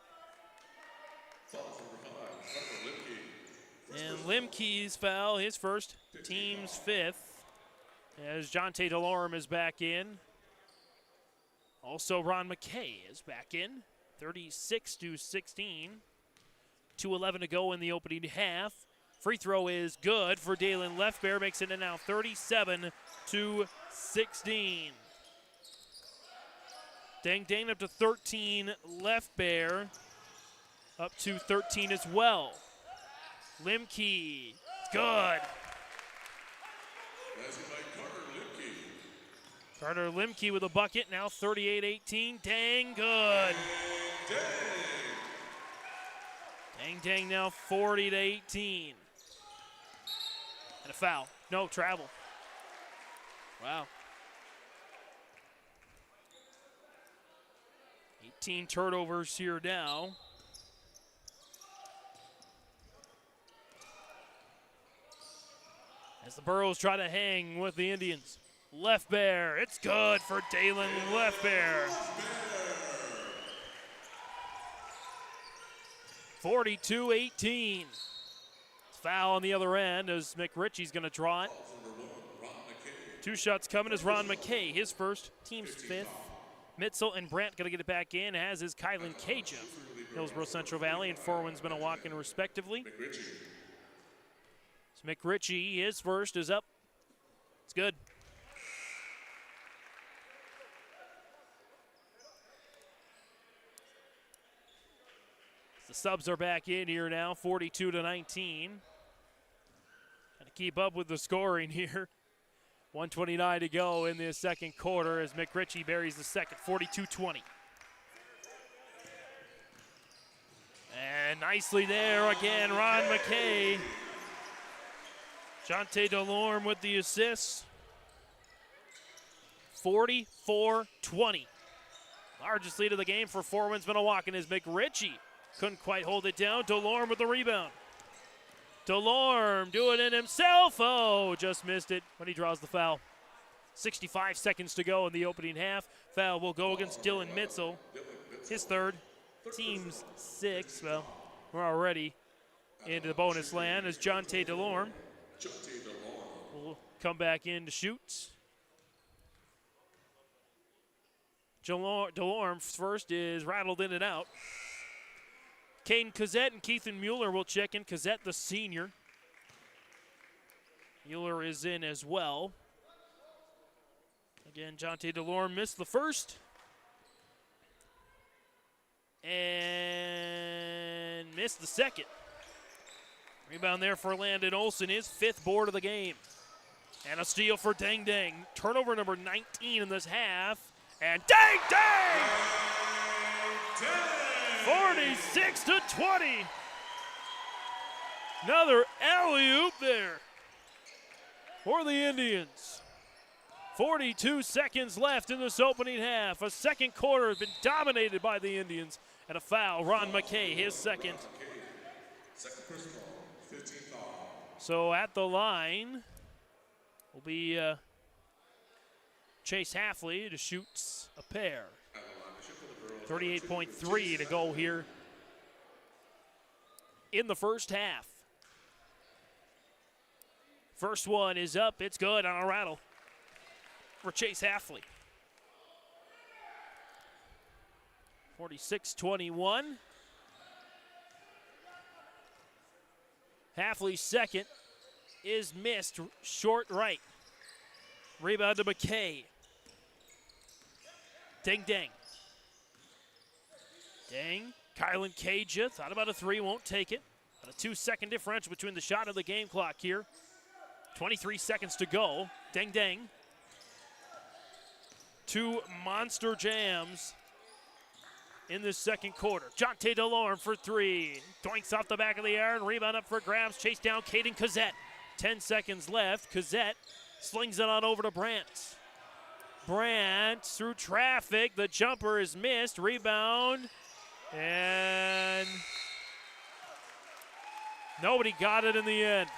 And Limke's foul, his first, team's fifth. As Jonte Delorme is back in. Also, Ron McKay is back in, 36-16. 2:11 to go in the opening half. Free throw is good for Dalen Leftbear, makes it now 37-16. Dang Dang up to 13, Leftbear up to 13 as well. Limke, good. Carter Limke with a bucket, now 38-18. Dang good. Dang Dang now 40-18. And a foul. No, travel. Wow. 18 turnovers here now. As the Burros try to hang with the Indians. Leftbear, it's good for Dalen Leftbear. 42-18. Foul on the other end as McRitchie's going to draw it. Two shots coming as Ron McKay, his first, team's fifth. Mitzel and Brandt going to get it back in, as is Kylan Caja from Hillsboro-Central Valley and Winds-Minnewaukan respectively. So McRitchie, his first, is up. It's good. The subs are back in here now, 42-19. Got to keep up with the scoring here. 1:29 to go in the second quarter as McRitchie buries the second, 42-20. And nicely there again, Ron McKay. Jonte Delorme with the assist. 44-20. Largest lead of the game for Four Winds-Minnewaukan is McRitchie. Couldn't quite hold it down. Delorme with the rebound. Delorme doing it himself. Oh, just missed it when he draws the foul. 65 seconds to go in the opening half. Foul will go against Dylan Mitzel. His third. Team's sixth. Well, we're already into the bonus land as Jonte Delorme will come back in to shoot. Delorme first is rattled in and out. Caden Cozzette and Keithan Mueller will check in. Cozzette, the senior. Mueller is in as well. Again, Jonte Delorme missed the first. And missed the second. Rebound there for Landon Olson, his fifth board of the game. And a steal for Dang Dang. Turnover number 19 in this half. And Dang Dang! 46-20. Another alley-oop there for the Indians. 42 seconds left in this opening half. A second quarter has been dominated by the Indians. And a foul, Ron McKay, his second. So at the line will be Chase Halfley to shoot a pair. 38.3 to go here in the first half. First one is up. It's good on a rattle for Chase Halfley. 46-21. Halfley's second is missed short right. Rebound to McKay. Dang Dang. Dang. Kylan Caja thought about a three, won't take it. But a 2-second differential between the shot and the game clock here. 23 seconds to go. Dang Dang. Two monster jams in this second quarter. Jonte Delorme for three. Doinks off the back of the iron. Rebound up for grabs. Chase down Caden Cozzette. 10 seconds left. Cozzette slings it on over to Brandt. Brandt through traffic. The jumper is missed. Rebound. And nobody got it in the end.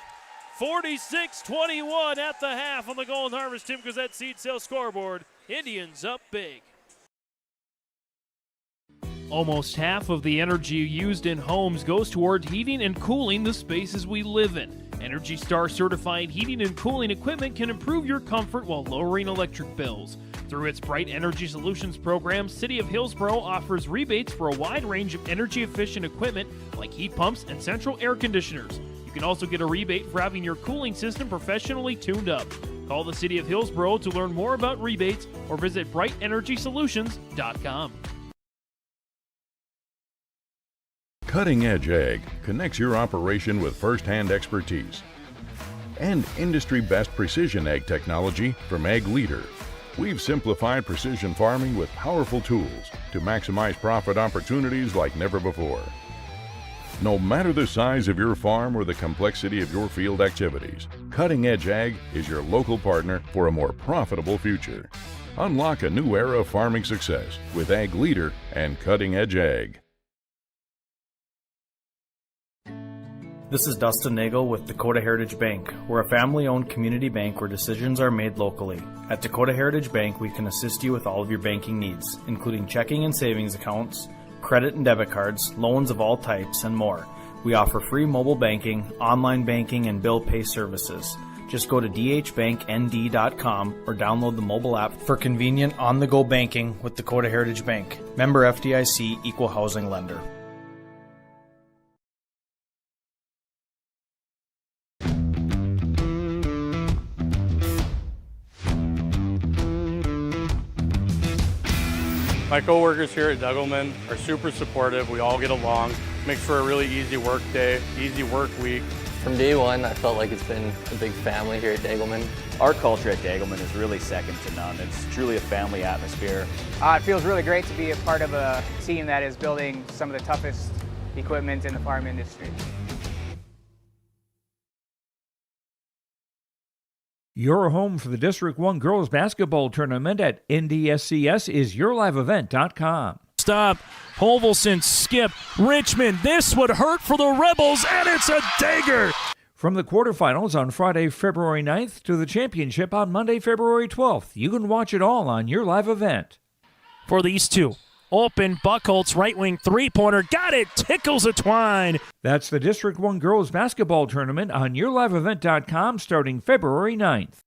46-21 at the half on the Golden Harvest Tim Cozzette Seed Sale scoreboard. Indians up big. Almost half of the energy used in homes goes toward heating and cooling the spaces we live in. Energy Star certified heating and cooling equipment can improve your comfort while lowering electric bills. Through its Bright Energy Solutions program, City of Hillsboro offers rebates for a wide range of energy-efficient equipment like heat pumps and central air conditioners. You can also get a rebate for having your cooling system professionally tuned up. Call the City of Hillsboro to learn more about rebates or visit brightenergysolutions.com. Cutting Edge Ag connects your operation with first-hand expertise and industry-best precision ag technology from Ag Leader. We've simplified precision farming with powerful tools to maximize profit opportunities like never before. No matter the size of your farm or the complexity of your field activities, Cutting Edge Ag is your local partner for a more profitable future. Unlock a new era of farming success with Ag Leader and Cutting Edge Ag. This is Dustin Nagel with Dakota Heritage Bank. We're a family-owned community bank where decisions are made locally. At Dakota Heritage Bank, we can assist you with all of your banking needs, including checking and savings accounts, credit and debit cards, loans of all types, and more. We offer free mobile banking, online banking, and bill pay services. Just go to dhbanknd.com or download the mobile app for convenient on-the-go banking with Dakota Heritage Bank. Member FDIC, Equal Housing Lender. My coworkers here at Duggleman are super supportive. We all get along. Makes for a really easy work day, easy work week. From day one, I felt like it's been a big family here at Dagelman. Our culture at Dagelman is really second to none. It's truly a family atmosphere. It feels really great to be a part of a team that is building some of the toughest equipment in the farm industry. Your home for the District 1 Girls Basketball Tournament at NDSCS is yourliveevent.com. Stop. Holvelson, skip. Richmond, this would hurt for the Rebels, and it's a dagger. From the quarterfinals on Friday, February 9th to the championship on Monday, February 12th. You can watch it all on your live event. For these two. Open, Buckholtz, right wing three-pointer. Got it. Tickles a twine. That's the District 1 Girls Basketball Tournament on yourliveevent.com starting February 9th.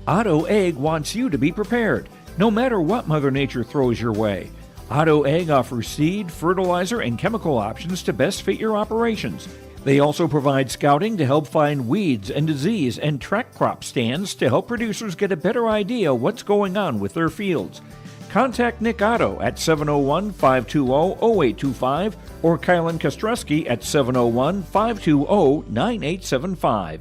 Otto Egg wants you to be prepared, no matter what Mother Nature throws your way. Otto Egg offers seed, fertilizer, and chemical options to best fit your operations. They also provide scouting to help find weeds and disease and track crop stands to help producers get a better idea what's going on with their fields. Contact Nick Otto at 701-520-0825 or Kylan Kostreski at 701-520-9875.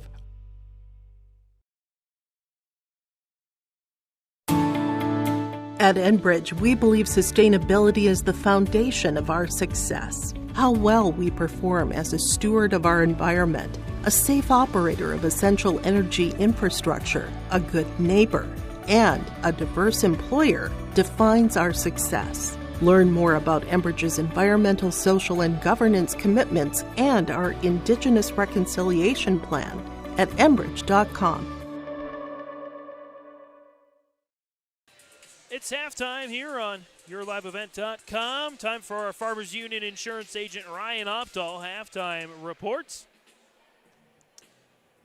At Enbridge, we believe sustainability is the foundation of our success. How well we perform as a steward of our environment, a safe operator of essential energy infrastructure, a good neighbor, and a diverse employer defines our success. Learn more about Enbridge's environmental, social, and governance commitments and our Indigenous Reconciliation Plan at enbridge.com. It's halftime here on yourliveevent.com. Time for our Farmers Union insurance agent Ryan Opdahl halftime reports.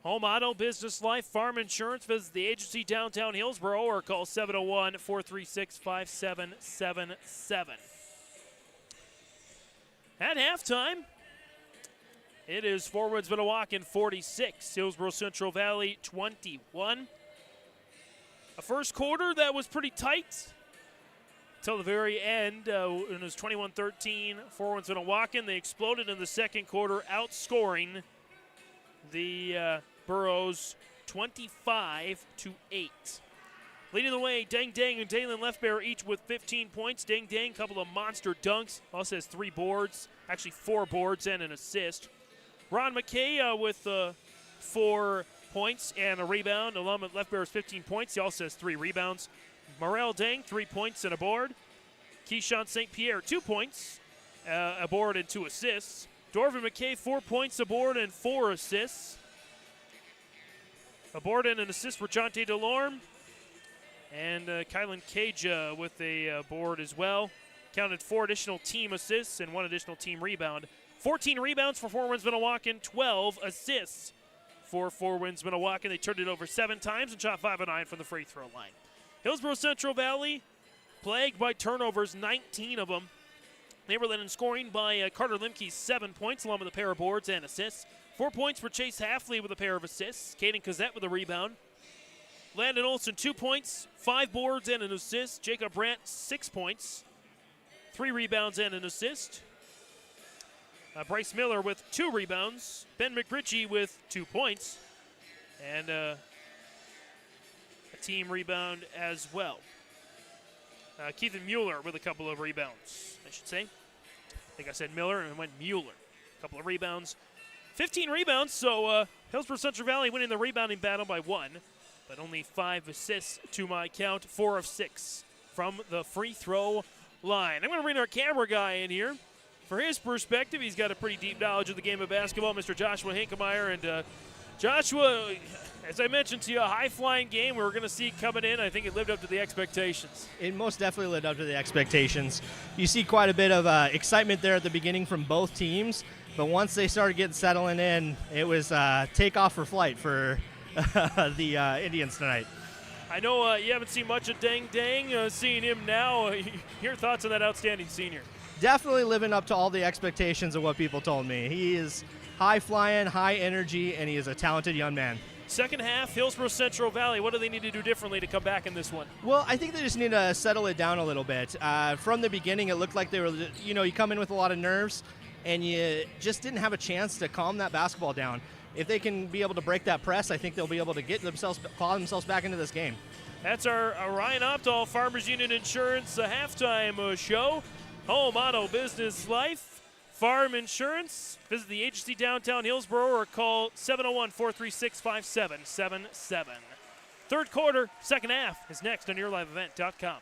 Home auto, business life, farm insurance. Visit the agency downtown Hillsboro or call 701-436-5777. At halftime, it is Winds-Minnewaukan 46, Hillsboro-Central Valley 21. A first quarter that was pretty tight until the very end. It was 21-13 for Winds-Minnewaukan. They exploded in the second quarter, outscoring the Burros 25-8. Leading the way, Dang Dang and Dalen Lefbear each with 15 points. Dang Dang, a couple of monster dunks. Also has 3 boards, actually 4 boards and an assist. Ron McKay with 4 points and a rebound. Alum at Left Bears 15 points. He also has 3 rebounds. Morel Dang, 3 points and a board. Keyshawn St. Pierre, 2 points, a board and 2 assists. Dorvin McKay, 4 points, a board and 4 assists. A board and an assist for Jonte Delorme. And Kylan Cage with a board as well. Counted 4 additional team assists and 1 additional team rebound. 14 rebounds for Winds-Minnewaukan, 12 assists for Winds-Minnewaukan. They turned it over 7 times and shot 5 of 9 from the free throw line. Hillsboro-Central Valley, plagued by turnovers, 19 of them. They were led in scoring by Carter Limke's 7 points, along with a pair of boards and assists. 4 points for Chase Halfley with a pair of assists. Caden Cozette with a rebound. Landon Olson, 2 points, 5 boards and an assist. Jacob Brandt, 6 points, 3 rebounds and an assist. Bryce Miller with 2 rebounds. Ben McRitchie with 2 points. And a team rebound as well. Keithan Mueller with a couple of rebounds, I should say. I think I said Miller and it went Mueller. A couple of rebounds. 15 rebounds, so Hillsboro-Central Valley winning the rebounding battle by 1. But only 5 assists to my count. 4 of 6 from the free throw line. I'm going to bring our camera guy in here. For his perspective, he's got a pretty deep knowledge of the game of basketball, Mr. Joshua Hinkemeyer. And Joshua, as I mentioned to you, a high-flying game we were going to see coming in. I think it lived up to the expectations. It most definitely lived up to the expectations. You see quite a bit of excitement there at the beginning from both teams, but once they started getting settling in, it was take off for flight for the Indians tonight. I know you haven't seen much of Dang Dang. Seeing him now, your thoughts on that outstanding senior? Definitely living up to all the expectations of what people told me. He is high-flying, high energy, and he is a talented young man. Second half, Hillsboro-Central Valley, what do they need to do differently to come back in this one? Well, I think they just need to settle it down a little bit. From the beginning, it looked like they were, you come in with a lot of nerves, and you just didn't have a chance to calm that basketball down. If they can be able to break that press, I think they'll be able to claw themselves back into this game. That's our Ryan Opdahl, Farmers Union Insurance halftime show. Home, auto, business, life, farm insurance. Visit the agency downtown Hillsboro or call 701-436-5777. Third quarter, second half is next on YourLiveEvent.com.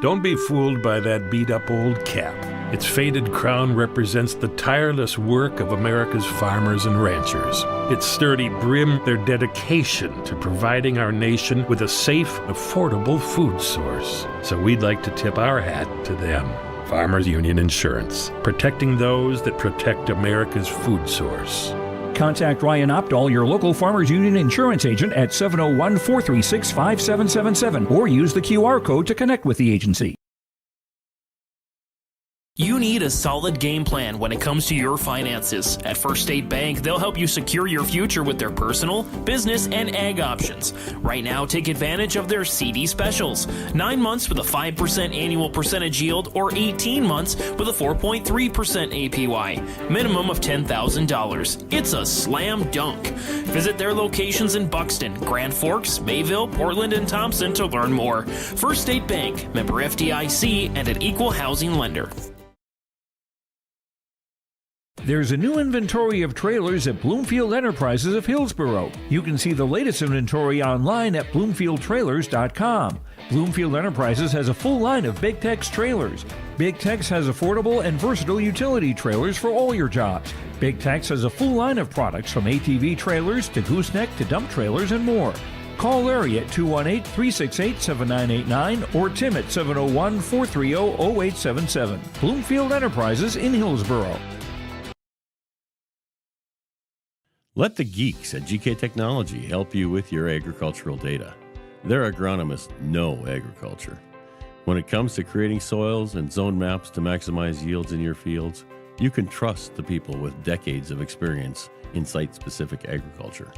Don't be fooled by that beat-up old cap. Its faded crown represents the tireless work of America's farmers and ranchers. Its sturdy brim, their dedication to providing our nation with a safe, affordable food source. So we'd like to tip our hat to them. Farmers Union Insurance, protecting those that protect America's food source. Contact Ryan Opdahl, your local Farmers Union insurance agent, at 701-436-5777 or use the QR code to connect with the agency. You need a solid game plan when it comes to your finances. At First State Bank, they'll help you secure your future with their personal, business, and ag options. Right now, take advantage of their CD specials. 9 months with a 5% annual percentage yield or 18 months with a 4.3% APY. Minimum of $10,000. It's a slam dunk. Visit their locations in Buxton, Grand Forks, Mayville, Portland, and Thompson to learn more. First State Bank, member FDIC, and an equal housing lender. There's a new inventory of trailers at Bloomfield Enterprises of Hillsboro. You can see the latest inventory online at BloomfieldTrailers.com. Bloomfield Enterprises has a full line of Big Tex trailers. Big Tex has affordable and versatile utility trailers for all your jobs. Big Tex has a full line of products from ATV trailers to gooseneck to dump trailers and more. Call Larry at 218-368-7989 or Tim at 701-430-0877. Bloomfield Enterprises in Hillsboro. Let the geeks at GK Technology help you with your agricultural data. Their agronomists know agriculture. When it comes to creating soils and zone maps to maximize yields in your fields, you can trust the people with decades of experience in site-specific agriculture.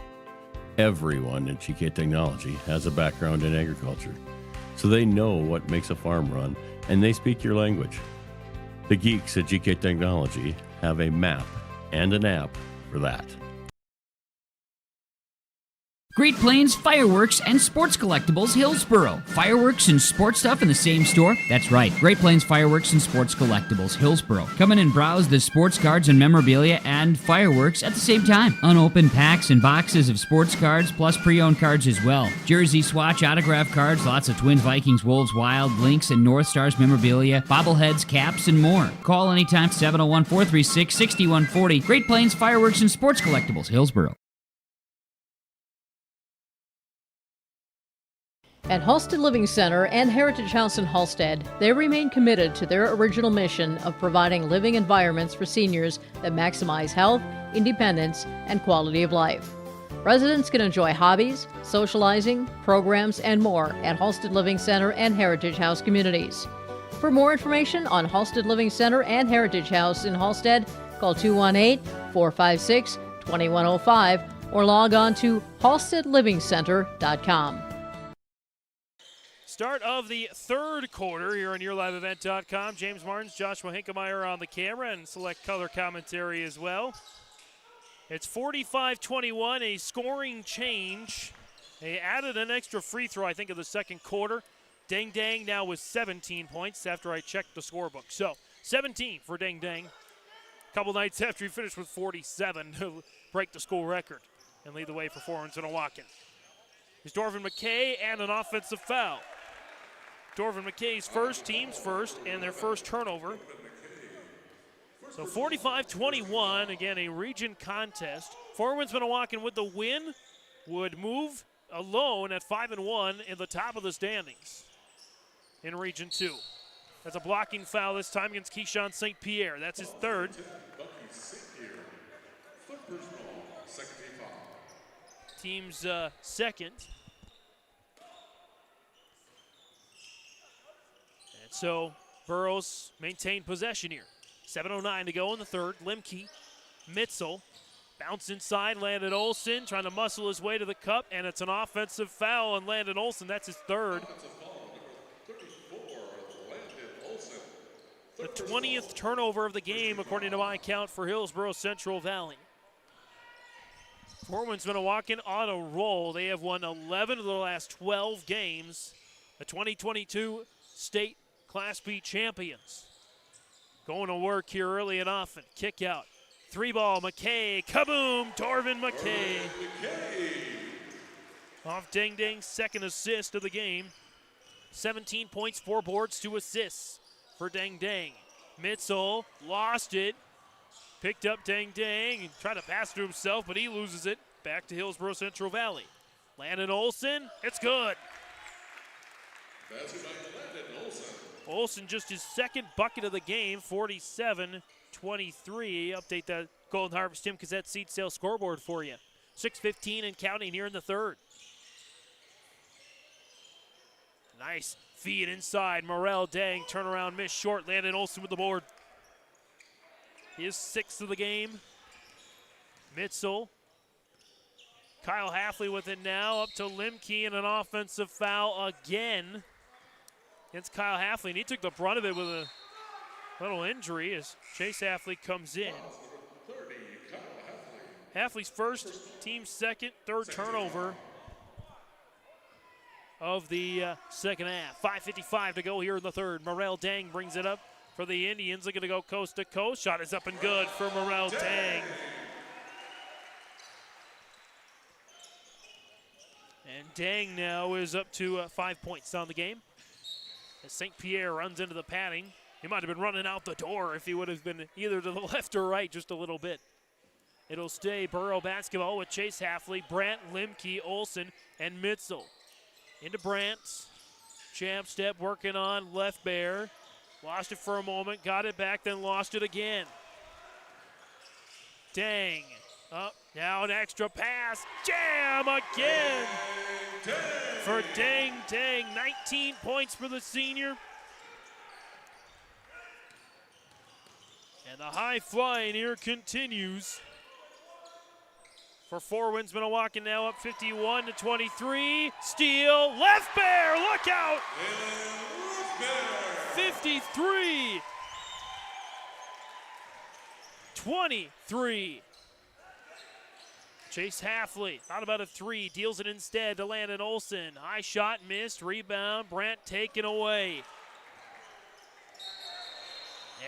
Everyone at GK Technology has a background in agriculture, so they know what makes a farm run, and they speak your language. The geeks at GK Technology have a map and an app for that. Great Plains Fireworks and Sports Collectibles, Hillsboro. Fireworks and sports stuff in the same store? That's right. Great Plains Fireworks and Sports Collectibles, Hillsboro. Come in and browse the sports cards and memorabilia and fireworks at the same time. Unopened packs and boxes of sports cards, plus pre-owned cards as well. Jersey, swatch, autograph cards, lots of Twins, Vikings, Wolves, Wild, Lynx, and North Stars memorabilia, bobbleheads, caps, and more. Call anytime, 701-436-6140. Great Plains Fireworks and Sports Collectibles, Hillsboro. At Halstead Living Center and Heritage House in Halstead, they remain committed to their original mission of providing living environments for seniors that maximize health, independence, and quality of life. Residents can enjoy hobbies, socializing, programs, and more at Halstead Living Center and Heritage House communities. For more information on Halstead Living Center and Heritage House in Halstead, call 218-456-2105 or log on to halsteadlivingcenter.com. Start of the third quarter here on YourLiveEvent.com. James Martins, Joshua Hinkemeyer on the camera, and select color commentary as well. It's 45-21, a scoring change. They added an extra free throw, I think, in the second quarter. Dang Dang now with 17 points after I checked the scorebook. So 17 for Dang Dang. A couple nights after he finished with 47 to break the school record and lead the way for Winds-Minnewaukan. Here's Dorvin McKay and an offensive foul. Dorvin McKay's first, team's first, and their first turnover. So 45-21, again, a region contest. Winds-Minnewaukan with the win would move alone at 5-1 in the top of the standings in Region 2. That's a blocking foul this time against Keyshawn St. Pierre. That's his third. Team's second. So Burroughs maintained possession here. 7:09 to go in the third. Limke, Mitzel, Bounce inside, Landon Olson trying to muscle his way to the cup, and it's an offensive foul on Landon Olson. That's his third. The 20th turnover of the game, according to my count, for Hillsboro-Central Valley. Fort Winds-Minnewaukan on a roll. They have won 11 of the last 12 games. The 2022 state Class B champions. Going to work here early and often. Kick out. 3-ball, McKay. Kaboom! Torvin McKay. Off Dang Dang's second assist of the game. 17 points, 4 boards, 2 assists for Dang Dang. Mitzel lost it. Picked up Dang Dang and tried to pass to himself, but he loses it. Back to Hillsboro-Central Valley. Landon Olson, it's good. Olson just his second bucket of the game, 47-23. Update that Golden Harvest Tim Cassette seed sale scoreboard for you. 6:15 and counting here in the third. Nice feed inside. Morel Dang, turnaround miss short. Landon Olson with the board. His 6th of the game. Mitzel. Kyle Halfley with it now. Up to Limke and an offensive foul again against Kyle Halfley. And he took the brunt of it with a little injury as Chase Halfley comes in. Halfley's first, team second, third turnover of the second half. 5:55 to go here in the third. Morel Dang brings it up for the Indians. They're going to go coast to coast. Shot is up and good for Morel Dang. And Dang now is up to 5 points on the game. As St. Pierre runs into the padding. He might have been running out the door if he would have been either to the left or right just a little bit. It'll stay Borough basketball with Chase Halfley, Brandt, Limke, Olson, and Mitzel. Into Brandt. Champ step working on left bear. Lost it for a moment, got it back, then lost it again. Dang. Up, now an extra pass. Jam again for Dang Dang. 19 points for the senior. And the high flying here continues for Four Winds-Minnewaukan, now up 51-23. Steal, left bear, look out! 53-23. Chase Halfley, thought about a 3, deals it instead to Landon Olson. High shot, missed, rebound, Brandt taken away.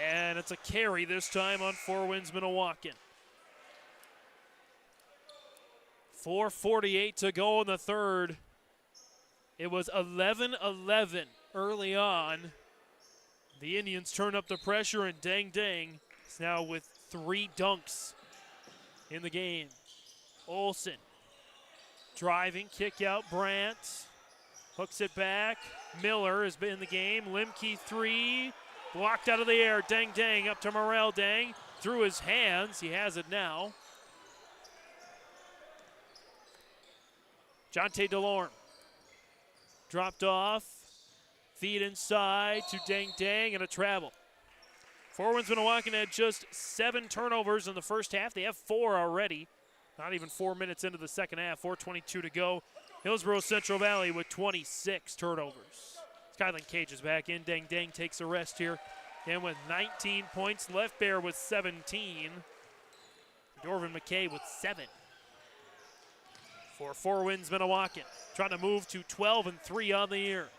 And it's a carry this time on Four Winds-Minnewaukan. 4:48 to go in the third. It was 11-11 early on. The Indians turn up the pressure, and Dang Dang is now with 3 dunks in the game. Olson driving, kick out, Brandt. Hooks it back. Miller has been in the game. Limke 3. Blocked out of the air. Dang Dang up to Morel Dang. Through his hands. He has it now. Jonte DeLorme. Dropped off. Feed inside to Dang Dang and a travel. Four Winds-Minnewaukan had just 7 turnovers in the first half. They have 4 already. Not even 4 minutes into the second half. 4:22 to go. Hillsboro-Central Valley with 26 turnovers. Skyline Cage is back in. Dang Dang takes a rest here. And with 19 points, Left Bear with 17. Dorvin McKay with 7. For Four Winds-Minnewaukan, trying to move to 12-3 on the year.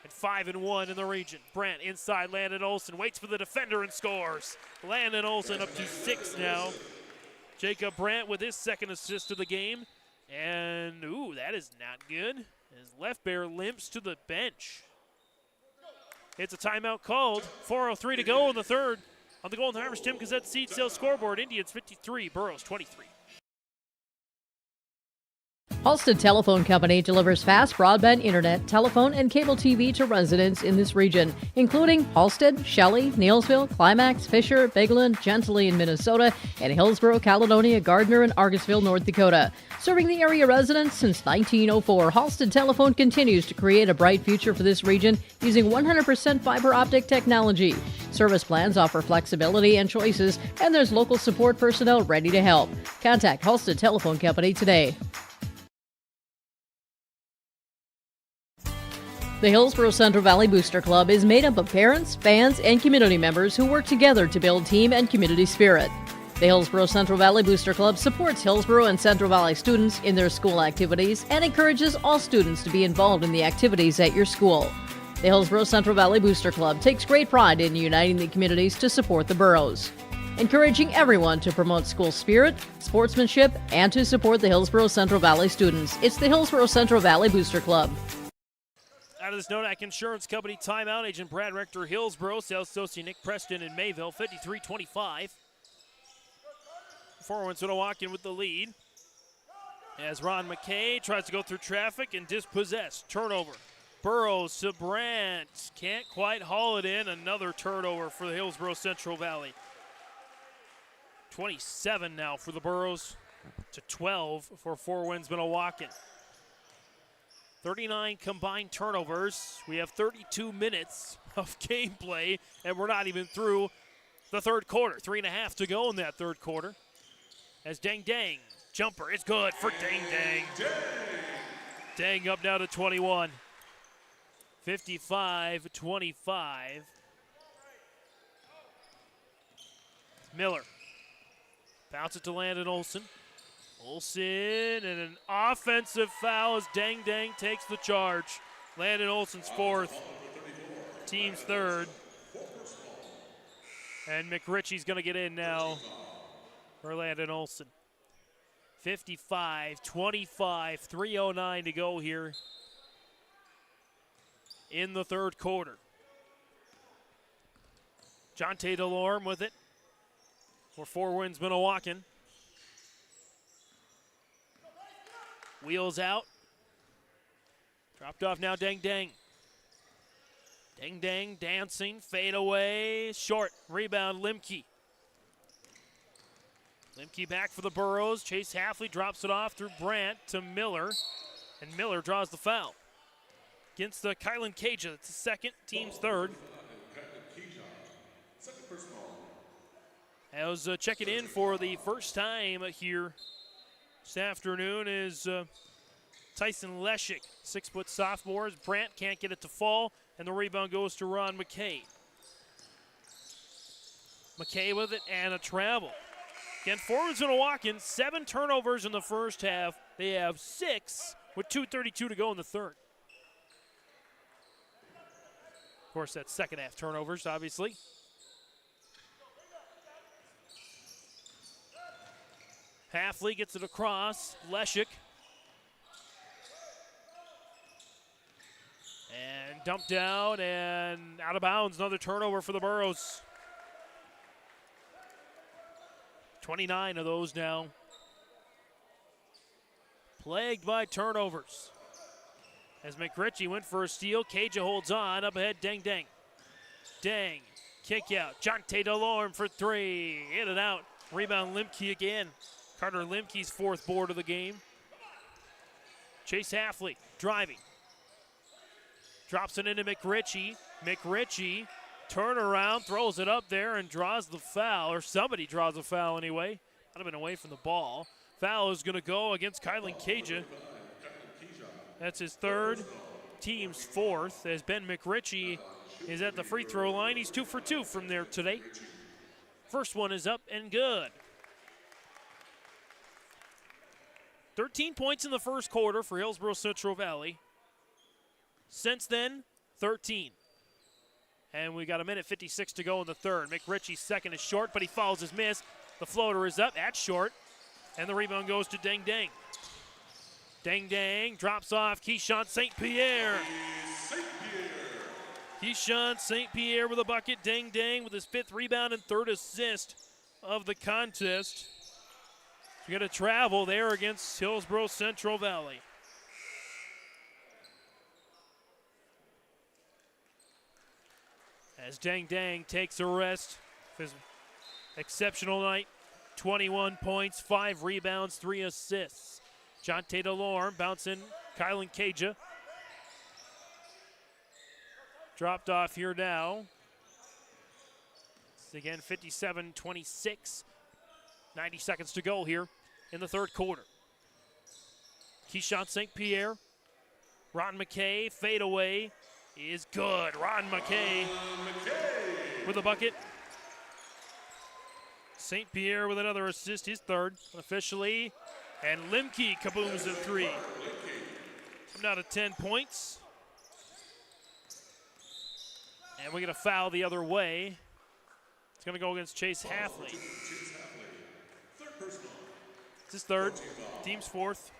And 5-1 in the region. Brandt inside, Landon Olson waits for the defender and scores. Landon Olson up to 6 now. Jacob Brandt with his second assist of the game. And, ooh, that is not good. As Left Bear limps to the bench. It's a timeout called. 4:03 to go in the third. On the Golden Harvest Tim Cassette seed sale scoreboard, Indians 53, Burrows 23. Halstead Telephone Company delivers fast broadband internet, telephone, and cable TV to residents in this region, including Halstead, Shelley, Neilsville, Climax, Fisher, Bigland, Gentilly in Minnesota, and Hillsboro, Caledonia, Gardner, and Argosville, North Dakota. Serving the area residents since 1904, Halstead Telephone continues to create a bright future for this region using 100% fiber optic technology. Service plans offer flexibility and choices, and there's local support personnel ready to help. Contact Halstead Telephone Company today. The Hillsboro-Central Valley Booster Club is made up of parents, fans, and community members who work together to build team and community spirit. The Hillsboro-Central Valley Booster Club supports Hillsboro and Central Valley students in their school activities and encourages all students to be involved in the activities at your school. The Hillsboro-Central Valley Booster Club takes great pride in uniting the communities to support the boroughs, encouraging everyone to promote school spirit, sportsmanship, and to support the Hillsboro-Central Valley students. It's the Hillsboro-Central Valley Booster Club. Out of this Nodak Insurance Company timeout, Agent Brad Rector, Hillsboro, sales associate Nick Preston in Mayville, 53-25. Four Winds-Minnewaukan with the lead. As Ron McKay tries to go through traffic and dispossess. Turnover. Burrows to Brandt. Can't quite haul it in. Another turnover for the Hillsboro-Central Valley. 27 now for the Burrows to 12 for Four Winds-Minnewaukan. 39 combined turnovers. We have 32 minutes of gameplay, and we're not even through the third quarter. 3.5 to go in that third quarter. As Dang Dang, jumper, it's good for Dang Dang. Dang up now to 21. 55-25. Miller. Bounce it to Landon Olson. Olson and an offensive foul as Dang Dang takes the charge. Landon Olson's fourth, team's third. And McRitchie's going to get in now for Landon Olson. 55-25, 3:09 to go here in the third quarter. Jonte Delorme with it for Four Winds-Minnewaukan. Wheels out. Dropped off now, Dang Dang. Dang Dang dancing, fade away, short. Rebound, Limke. Limke back for the Burrows. Chase Halfley drops it off through Brandt to Miller. And Miller draws the foul. Against the Kylan Caja. It's the second, team's third. As checking in for the first time here this afternoon is Tyson Leshik, 6-foot sophomore. Brandt can't get it to fall, and the rebound goes to Ron McKay. McKay with it and a travel. Again, Four Winds-Minnewaukan, 7 turnovers in the first half. They have 6 with 2:32 to go in the third. Of course, that's second half turnovers, obviously. Halfley gets it across. Leshik. And dumped down and out of bounds. Another turnover for the Burrows. 29 of those now. Plagued by turnovers. As McRitchie went for a steal, Caja holds on. Up ahead, Dang Dang. Dang. Kick out. Jonte Delorme for 3. In and out. Rebound Limke again. Carter Limke's fourth board of the game. Chase Halfley driving. Drops it into McRitchie. McRitchie, turnaround, throws it up there and draws the foul, or somebody draws a foul anyway. Might have been away from the ball. Foul is going to go against Kylan Caja. That's his third, team's fourth, as Ben McRitchie is at the free throw line. He's 2 for 2 from there today. First one is up and good. 13 points in the first quarter for Hillsboro-Central Valley. Since then, 13. And we got 1:56 to go in the third. McRitchie's second is short, but he follows his miss. The floater is up at short, and the rebound goes to Dang Dang. Dang Dang drops off Keyshawn St. Pierre. Keyshawn St. Pierre with a bucket. Dang Dang with his 5th rebound and 3rd assist of the contest. He's going to travel there against Hillsboro-Central Valley. As Dang Dang takes a rest. His exceptional night. 21 points, 5 rebounds, 3 assists. Jonte Delorme bouncing Kylan Caja. Dropped off here now. Again, 57-26. 90 seconds to go here in the third quarter. Keyshawn St. Pierre. Ron McKay, fadeaway is good. Ron McKay with a bucket. St. Pierre with another assist, his third officially. And Limke kabooms a three. Now to 10 points. And we get a foul the other way. It's going to go against Chase Halfley. It's his third, team's fourth.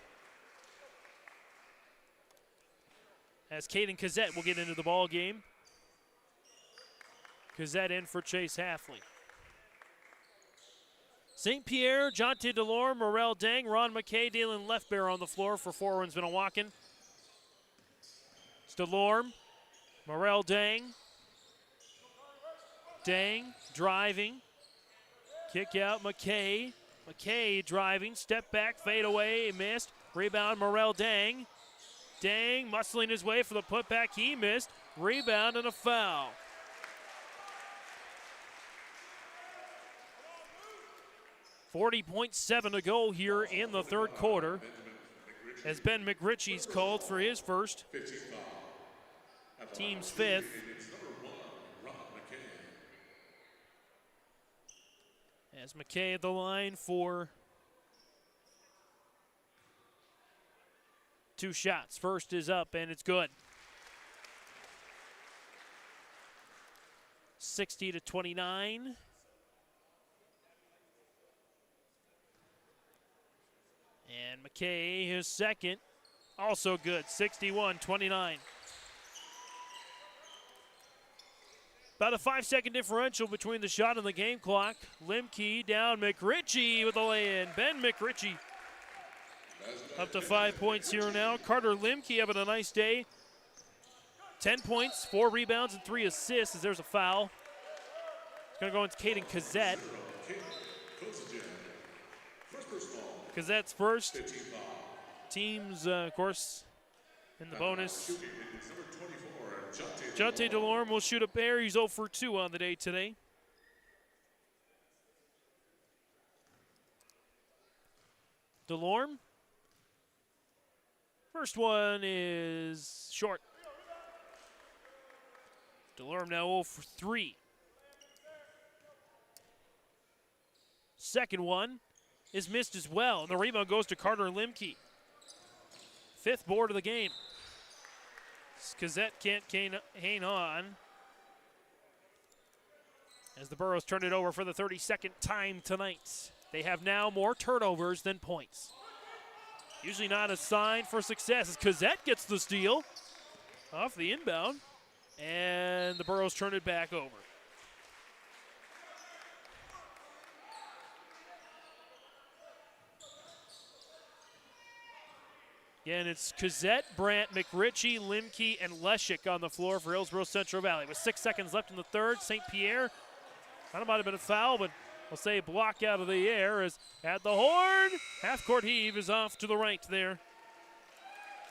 As Caden Cazzette will get into the ball game. Cazzette in for Chase Halfley. St. Pierre, Jonte Delorme, Morel Dang, Ron McKay, Dalen Leftbear on the floor for Four Winds-Minnewaukan. It's Delorme, Morel Dang. Dang driving. Kick out McKay. McKay driving, step back, fade away, missed. Rebound Morel Dang. Dang muscling his way for the putback, he missed. Rebound and a foul. .7 to go here in the third quarter as Ben McRitchie's called for his first. Team's fifth. As McKay at the line for two shots. First is up and it's good. 60-29. And McKay, his second, also good, 61-29. About a 5-second differential between the shot and the game clock. Limke down, McRitchie with the lay-in. Ben McRitchie up to 5 points here now. Carter Limke having a nice day. 10 points, 4 rebounds, and 3 assists as there's a foul. It's going to go into Caden Cazzette. Cazette's first. Teams, of course, in the bonus. Jonte Delorme will shoot a pair. He's 0 for 2 on the day today. Delorme. First one is short. Delorme now 0 for 3. Second one is missed as well. And the rebound goes to Carter Limke. Fifth board of the game. Cazzette can't hang on as the Burros turn it over for the 32nd time tonight. They have now more turnovers than points. Usually not a sign for success as Cazzette gets the steal off the inbound, and the Burros turn it back over. Again, it's Cazzette, Brandt, McRitchie, Limke, and Leshik on the floor for Hillsboro-Central Valley. With 6 seconds left in the third, St. Pierre, that might have been a foul, but I'll say block out of the air as at the horn. Half-court heave is off to the right there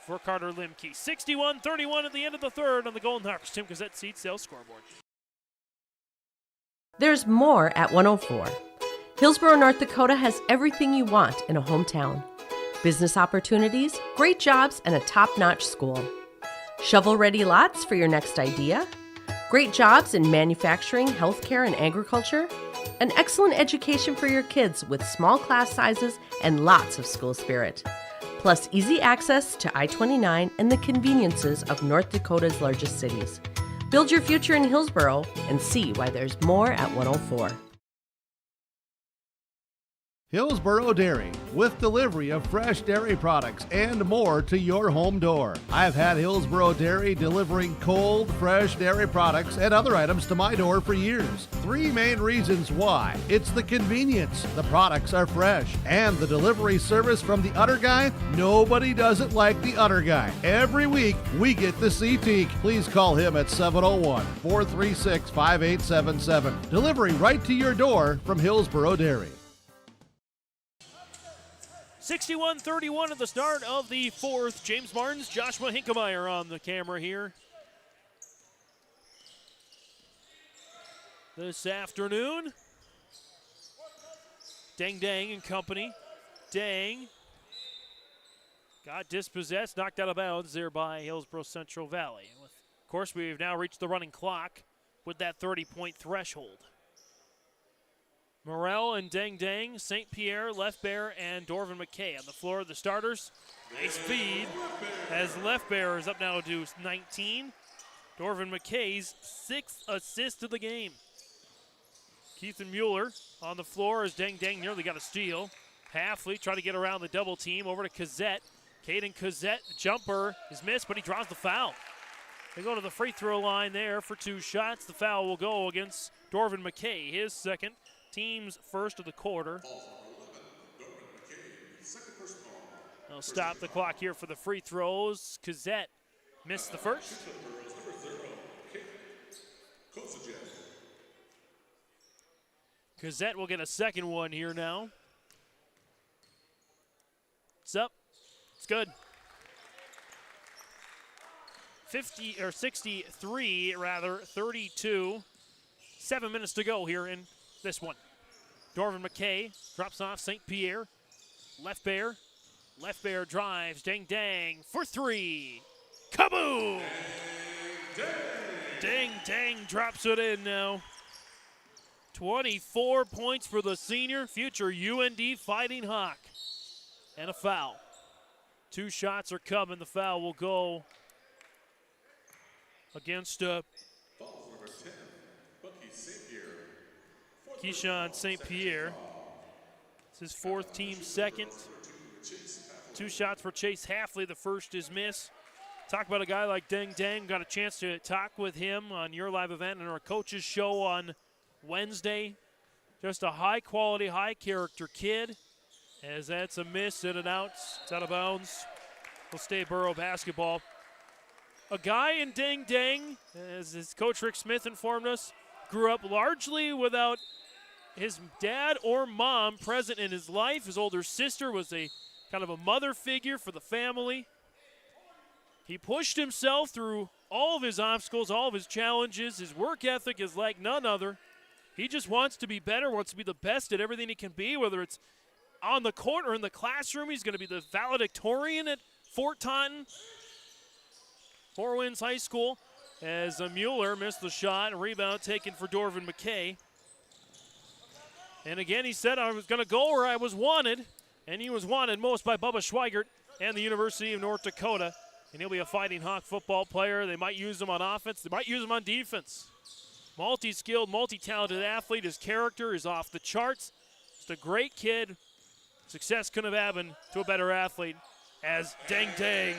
for Carter Limke. 61-31 at the end of the third on the Golden Hawks. Tim Cazzette, Seed Sales Scoreboard. There's more at 104. Hillsboro, North Dakota has everything you want in a hometown. Business opportunities, great jobs, and a top-notch school. Shovel-ready lots for your next idea. Great jobs in manufacturing, healthcare, and agriculture. An excellent education for your kids with small class sizes and lots of school spirit. Plus easy access to I-29 and the conveniences of North Dakota's largest cities. Build your future in Hillsboro and see why there's more at 104. Hillsboro Dairy, with delivery of fresh dairy products and more to your home door. I've had Hillsboro Dairy delivering cold, fresh dairy products and other items to my door for years. 3 main reasons why. It's the convenience, the products are fresh, and the delivery service from the Udder Guy. Nobody does it like the Udder Guy. Every week, we get the C-Teak. Please call him at 701-436-5877. Delivery right to your door from Hillsboro Dairy. 61-31 at the start of the fourth. James Martins, Joshua Hinkemeyer on the camera here. this afternoon. Dang Dang and company. Dang got dispossessed, knocked out of bounds there by Hillsboro-Central Valley. Of course, we've now reached the running clock with that 30-point threshold. Morrell and Dang Dang, St. Pierre, Left Bear, and Dorvin McKay on the floor of the starters. Nice feed as Left Bear is up now to 19. Dorvin McKay's 6th assist of the game. Keithan Mueller on the floor as Dang Dang nearly got a steal. Halfley trying to get around the double team over to Cazzette. Caden Cazzette, jumper is missed, but he draws the foul. They go to the free throw line there for 2 shots. The foul will go against Dorvin McKay, his second, team's first of the quarter. They'll stop the clock here for the free throws. Cazzette missed the first. Cazzette will get a second one here now. It's up. It's good. 32. 7 minutes to go here in this one. Dorvin McKay drops off St. Pierre. Left Bear. Left Bear drives. Dang Dang for 3. Kaboom! Dang Dang drops it in now. 24 points for the senior, future UND Fighting Hawk. And a foul. 2 shots are coming. The foul will go against Keyshawn St. Pierre. It's his 4th, team second. 2 shots for Chase Halfley. The first is missed. Talk about a guy like Dang Dang. Got a chance to talk with him on your live event and our coaches show on Wednesday. Just a high-quality, high-character kid. As that's a miss, in and out. It's out of bounds. Will stay Borough basketball. A guy in Dang Dang, as his coach Rick Smith informed us, grew up largely without his dad or mom present in his life. His older sister was a kind of a mother figure for the family. He pushed himself through all of his obstacles, all of his challenges. His work ethic is like none other. He just wants to be better, wants to be the best at everything he can be, whether it's on the court or in the classroom. He's going to be the valedictorian at Fort Taunton. Four Winds High School as Mueller missed the shot. A rebound taken for Dorvin McKay. And again, he said, I was going to go where I was wanted. And he was wanted most by Bubba Schweigert and the University of North Dakota. And he'll be a Fighting Hawk football player. They might use him on offense. They might use him on defense. Multi-skilled, multi-talented athlete. His character is off the charts. Just a great kid. Success couldn't have happened to a better athlete. As Dang Dang,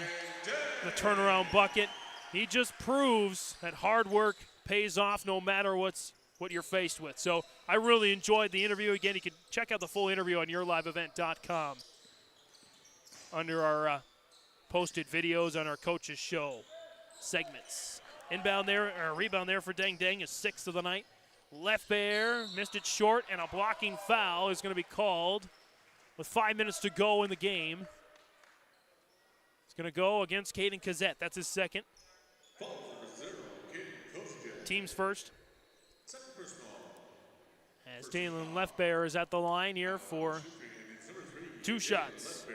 the turnaround bucket. He just proves that hard work pays off no matter what you're faced with. So I really enjoyed the interview. Again, you can check out the full interview on yourliveevent.com under our posted videos on our coaches show segments. Inbound there, or rebound there for Dang Dang, is 6th of the night. Left Bear missed it short, and a blocking foul is going to be called with 5 minutes to go in the game. It's going to go against Caden Cazzette. That's his second. Team's first. As Dalen Left Bear is at the line here for 2 shots.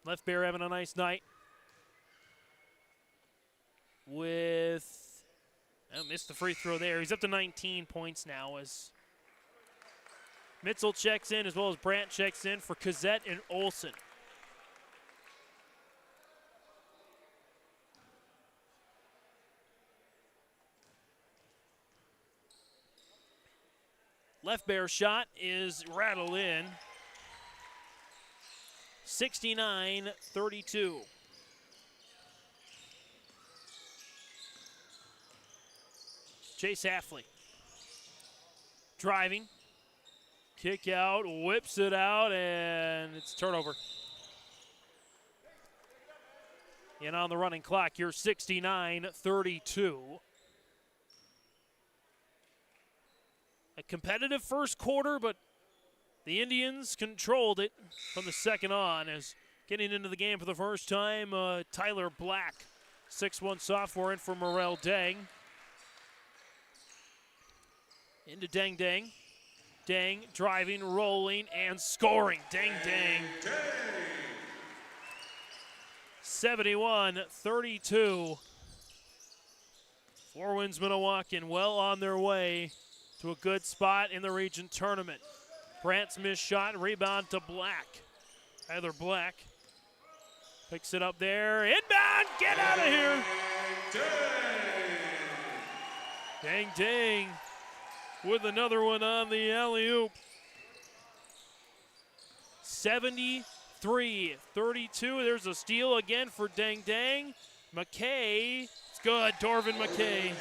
Left Bear having a nice night. Missed the free throw there. He's up to 19 points now as Mitzel checks in as well as Brandt checks in for Cazzette and Olsen. Left Bear shot is rattled in. 69-32. Chase Halfley. Driving. Kick out, whips it out, and it's turnover. And on the running clock, you're 69-32. A competitive first quarter, but the Indians controlled it from the second on. As getting into the game for the first time, Tyler Black, 6'1" sophomore in for Morrell Dang. Into Dang Dang. Dang driving, rolling, and scoring. Dang Dang. 71-32. Four Winds-Minnewaukan well on their way to a good spot in the region tournament. Brandt's missed shot, rebound to Black. Tyler Black picks it up there. Inbound, get out of here. Dang Dang with another one on the alley-oop. 73-32. There's a steal again for Dang Dang. McKay, it's good. Dorvin McKay.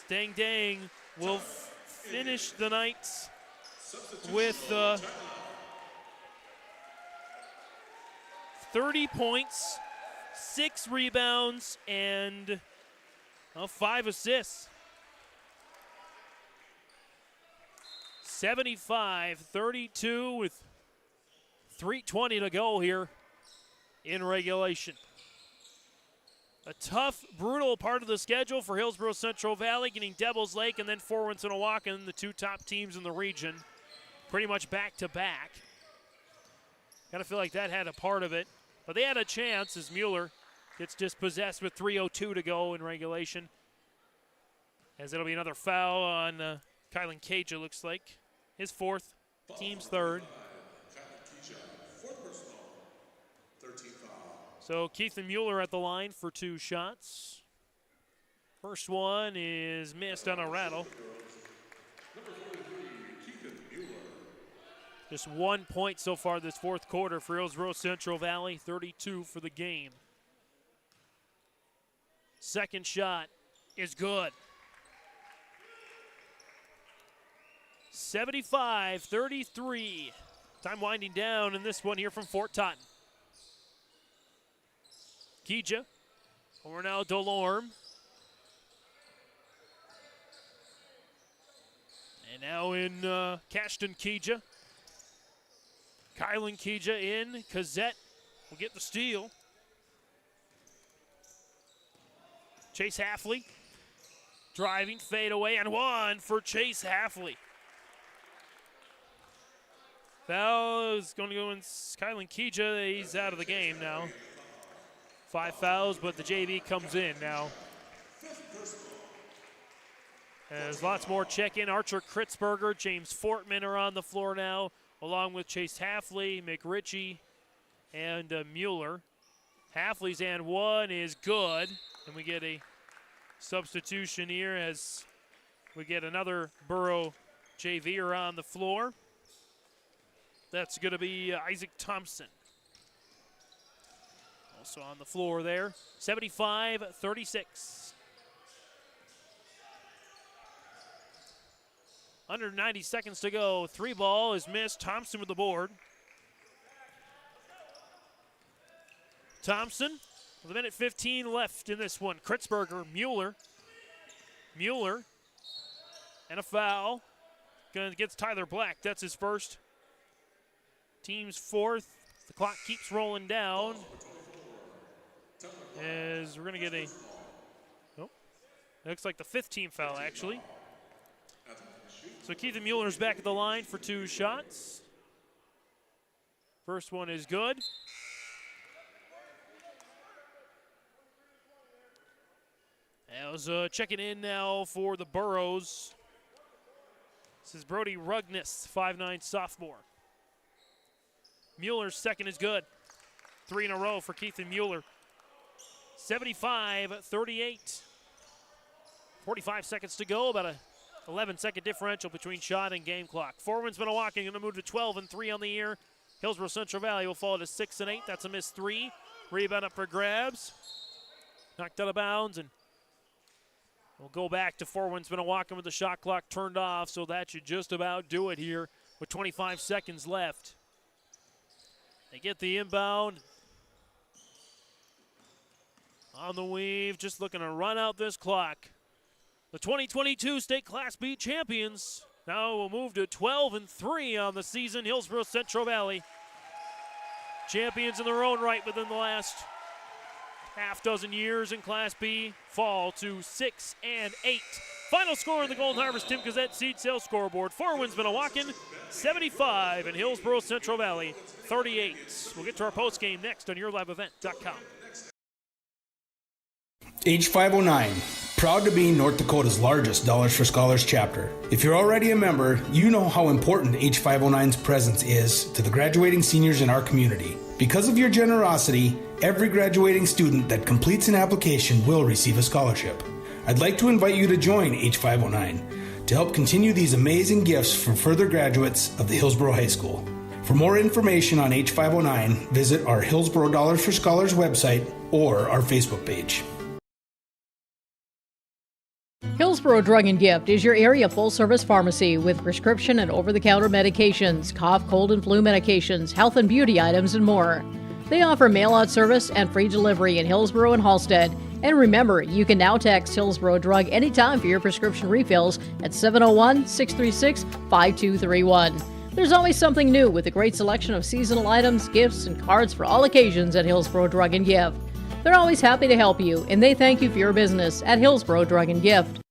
Dang Dang will finish the night with 30 points, 6 rebounds, and 5 assists. 75-32 with 3:20 to go here in regulation. A tough, brutal part of the schedule for Hillsboro-Central Valley, getting Devils Lake and then Four Winds-Minnewaukan, the two top teams in the region, pretty much back-to-back. Kind of feel like that had a part of it. But they had a chance as Mueller gets dispossessed with 3:02 to go in regulation. As it'll be another foul on Kylan Cage, it looks like. His fourth, team's third. So Keith and Mueller at the line for 2 shots. First one is missed on a rattle. Just 1 point so far this fourth quarter for Hillsboro-Central Valley, 32 for the game. Second shot is good. 75-33. Time winding down in this one here from Fort Totten. Kija over now Delorme. And now in Cashton Kija. Kylan Kija in. Kazette will get the steal. Chase Halfley driving, fade away, and one for Chase Halfley. Foul is going to go in Kylan Kija. He's out of the game now. 5 fouls, but the JV comes in now. There's lots more check-in. Archer Kritzberger, James Fortman are on the floor now, along with Chase Halfley, McRitchie, and Mueller. Halfley's and one is good, and we get a substitution here as we get another Borough JVer on the floor. That's going to be Isaac Thompson. Also on the floor there. 75-36. Under 90 seconds to go. 3 ball is missed. Thompson with the board. Thompson with 1:15 left in this one. Kritzberger, Mueller. Mueller. And a foul. Gets Tyler Black. That's his first. Team's fourth. The clock keeps rolling down. As we're going to get a, oh, looks like the 5th team foul actually. So Keith Mueller's back at the line for 2 shots. First one is good. As checking in now for the Burrows. This is Brody Rugness, 5'9" sophomore. Mueller's second is good. 3 in a row for Keith Mueller. 75-38. 45 seconds to go, about a 11-second differential between shot and game clock. Four Winds-Minnewaukan going to move to 12-3 on the year. Hillsboro-Central Valley will fall to 6-8. That's a missed 3. Rebound up for grabs. Knocked out of bounds, and we'll go back to Four Winds-Minnewaukan with the shot clock turned off, so that should just about do it here with 25 seconds left. They get the inbound. On the weave, just looking to run out this clock. The 2022 State Class B champions now will move to 12-3 on the season. Hillsboro-Central Valley. Champions in their own right within the last half dozen years in Class B fall to 6-8 Final score of the Golden Harvest Tim Gazette seed sales scoreboard for Winds-Minnewaukan, 75, and Hillsboro-Central Valley, 38. We'll get to our postgame next on YourLiveEvent.com. H509, proud to be North Dakota's largest Dollars for Scholars chapter. If you're already a member, you know how important H509's presence is to the graduating seniors in our community. Because of your generosity, every graduating student that completes an application will receive a scholarship. I'd like to invite you to join H509 to help continue these amazing gifts for further graduates of the Hillsboro High School. For more information on H509, visit our Hillsboro Dollars for Scholars website or our Facebook page. Hillsboro Drug and Gift is your area full-service pharmacy with prescription and over-the-counter medications, cough, cold, and flu medications, health and beauty items, and more. They offer mail-out service and free delivery in Hillsboro and Halstead. And remember, you can now text Hillsboro Drug anytime for your prescription refills at 701-636-5231. There's always something new with a great selection of seasonal items, gifts, and cards for all occasions at Hillsboro Drug and Gift. They're always happy to help you, and they thank you for your business at Hillsboro Drug and Gift.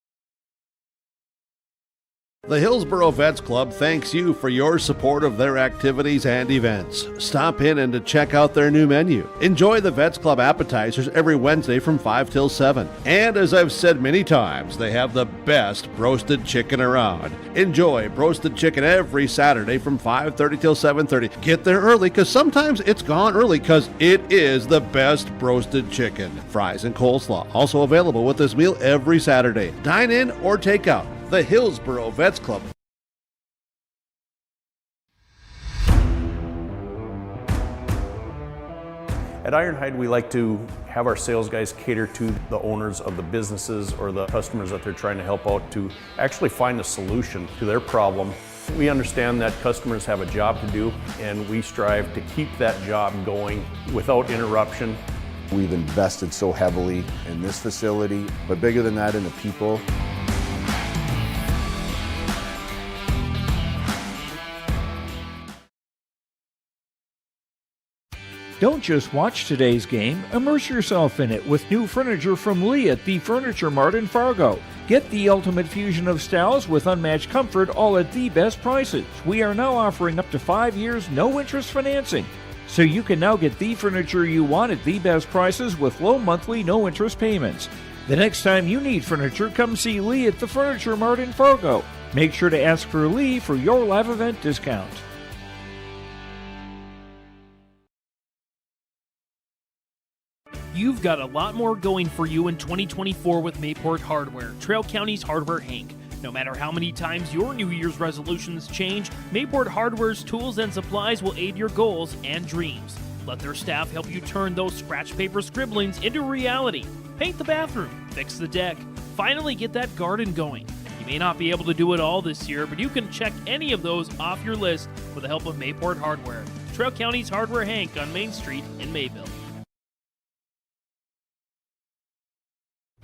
The Hillsboro Vets Club thanks you for your support of their activities and events. Stop in and to check out their new menu. Enjoy the Vets Club appetizers every Wednesday from 5 till 7. And as I've said many times, they have the best roasted chicken around. Enjoy roasted chicken every Saturday from 5:30 till 7:30. Get there early because sometimes it's gone early because it is the best roasted chicken. Fries and coleslaw also available with this meal every Saturday. Dine in or take out. The Hillsboro Vets Club. At Ironhide, we like to have our sales guys cater to the owners of the businesses or the customers that they're trying to help out to actually find a solution to their problem. We understand that customers have a job to do, and we strive to keep that job going without interruption. We've invested so heavily in this facility, but bigger than that, in the people. Don't just watch today's game, immerse yourself in it with new furniture from Lee at the Furniture Mart in Fargo. Get the ultimate fusion of styles with unmatched comfort, all at the best prices. We are now offering up to 5 years no-interest financing. So you can now get the furniture you want at the best prices with low monthly no-interest payments. The next time you need furniture, come see Lee at the Furniture Mart in Fargo. Make sure to ask for Lee for your live event discount. You've got a lot more going for you in 2024 with Mayport Hardware, Trail County's Hardware Hank. No matter how many times your New Year's resolutions change, Mayport Hardware's tools and supplies will aid your goals and dreams. Let their staff help you turn those scratch paper scribblings into reality. Paint the bathroom, fix the deck, finally get that garden going. You may not be able to do it all this year, but you can check any of those off your list with the help of Mayport Hardware, Trail County's Hardware Hank on Main Street in Mayville.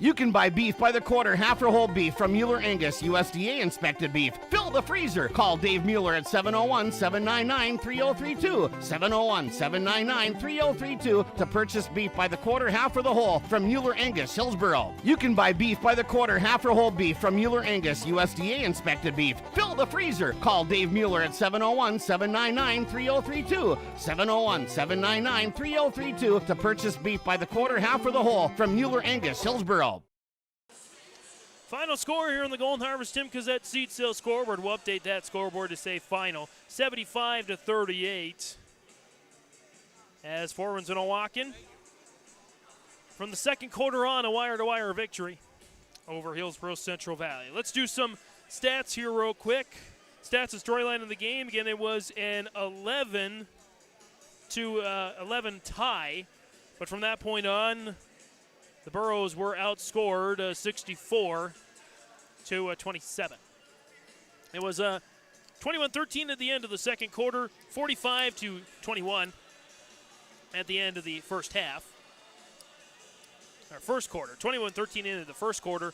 You can buy beef by the quarter, half or whole beef from Mueller Angus, USDA inspected beef. Fill the freezer. Call Dave Mueller at 701-799-3032. 701-799-3032 to purchase beef by the quarter, half or the whole from Mueller Angus, Hillsboro. You can buy beef by the quarter, half or whole beef from Mueller Angus, USDA inspected beef. Fill the freezer. Call Dave Mueller at 701-799-3032. 701-799-3032 to purchase beef by the quarter, half or the whole from Mueller Angus, Hillsboro. Final score here in the Golden Harvest Tim Gazette seat sale scoreboard. We'll update that scoreboard to say final, 75-38. As for Winds-Minnewaukan, from the second quarter on, a wire-to-wire victory over Hillsboro-Central Valley. Let's do some stats here real quick. Stats and storyline of the game. Again, it was an 11-11 tie, but from that point on, the Burros were outscored 64-27. It was 21-13 at the end of the second quarter, 45-21 at the end of the first half. Our first quarter, 21-13 into the first quarter,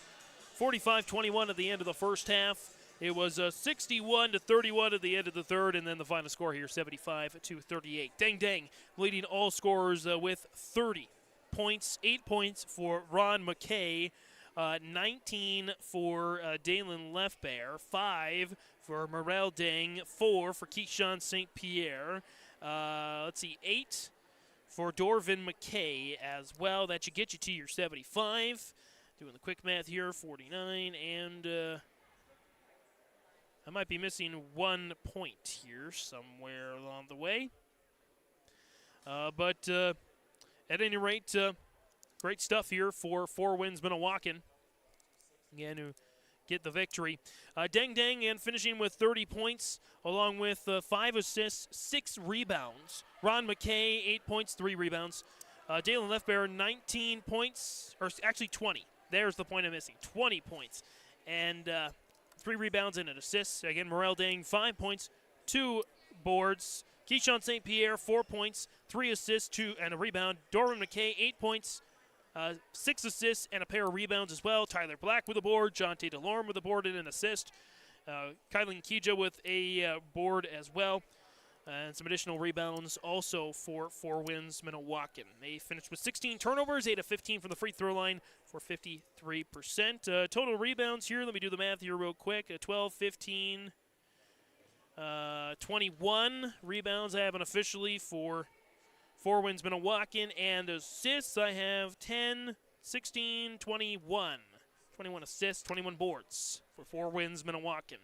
45-21 at the end of the first half. It was 61-31 at the end of the third, and then the final score here, 75-38. Dang Dang leading all scorers with 30 points, 8 points for Ron McKay 19 for Dalen Lefbear, 5 for Morel Dang, 4 for Keyshawn St. Pierre. 8 for Dorvin McKay as well. That should get you to your 75. Doing the quick math here, 49, and I might be missing 1 point here somewhere along the way. But at any rate, great stuff here for Winds-Minnewaukan. Again, who get the victory. Dang Dang and finishing with 30 points, along with 5 assists, 6 rebounds. Ron McKay, 8 points, 3 rebounds. Dalen Lefbear, 19 points, or actually 20. There's the point I'm missing. 20 points. And 3 rebounds and an assist. Again, Morel Dang, 5 points, 2 boards. Keyshawn St. Pierre, 4 points, 3 assists, 2 and a rebound. Dorvin McKay, 8 points, 6 assists and a pair of rebounds as well. Tyler Black with a board. Jonte DeLorme with a board and an assist. Kylan Kija with a board as well. And some additional rebounds also for Winds-Minnewaukan. They finished with 16 turnovers, 8 of 15 from the free throw line for 53%. Total rebounds here, let me do the math here real quick. 12, 15, 21 rebounds I have unofficially for Winds-Minnewaukan. And assists I have 10, 16, 21. 21 assists, 21 boards for Winds-Minnewaukan.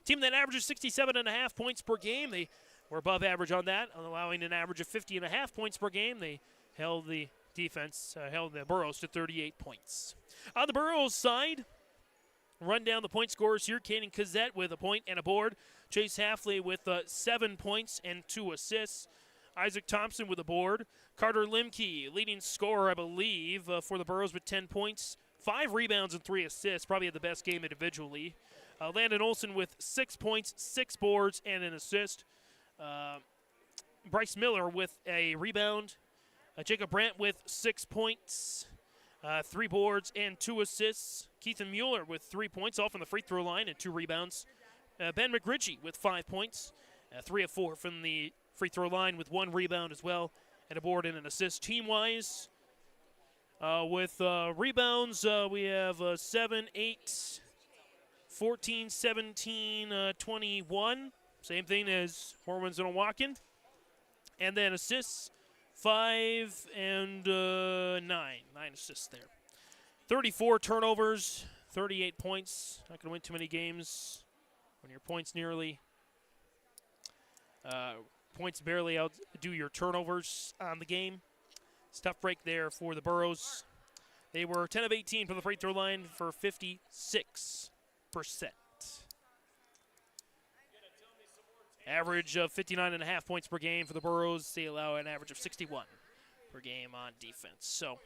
Team that averages 67.5 points per game. They were above average on that, allowing an average of 50.5 points per game. They held the defense, held the Burros to 38 points. On the Burros side, run down the point scorers here. Caden Cazzette with a point and a board. Chase Halfley with 7 points and 2 assists. Isaac Thompson with a board. Carter Limke, leading scorer, I believe, for the Burros with 10 points, 5 rebounds and 3 assists. Probably had the best game individually. Landon Olson with 6 points, 6 boards, and an assist. Bryce Miller with a rebound. Jacob Brandt with 6 points, 3 boards, and 2 assists. Keithan Mueller with 3 points, all from the free throw line, and 2 rebounds. Ben McRitchie with 5 points, 3 of 4 from the free throw line with 1 rebound as well, and a board and an assist. Team-wise, with rebounds, we have 7, 8, 14, 17, 21. Same thing as Winds-Minnewaukan. And then assists, 5 and 9. 9 assists there. 34 turnovers, 38 points. Not going to win too many games when your points nearly. Points barely outdo your turnovers on the game. It's a tough break there for the Burros. They were 10 of 18 from the free throw line for 56%. Average of 59.5 points per game for the Burros. They allow an average of 61 per game on defense. So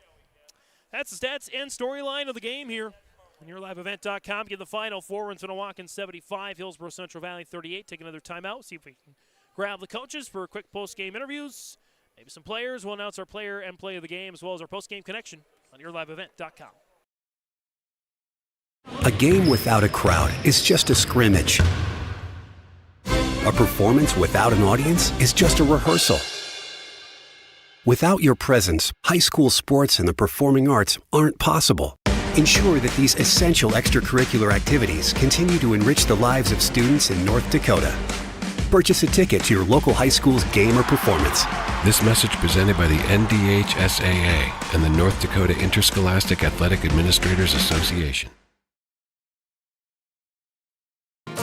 that's the stats and storyline of the game here on YourLiveEvent.com. Get the final for Winds-Minnewaukan 75, Hillsboro-Central Valley 38. Take another timeout. See if we can grab the coaches for quick post-game interviews. Maybe some players. We'll announce our player and play of the game as well as our post-game connection on YourLiveEvent.com. A game without a crowd is just a scrimmage. A performance without an audience is just a rehearsal. Without your presence, high school sports and the performing arts aren't possible. Ensure that these essential extracurricular activities continue to enrich the lives of students in North Dakota. Purchase a ticket to your local high school's game or performance. This message presented by the NDHSAA and the North Dakota Interscholastic Athletic Administrators Association.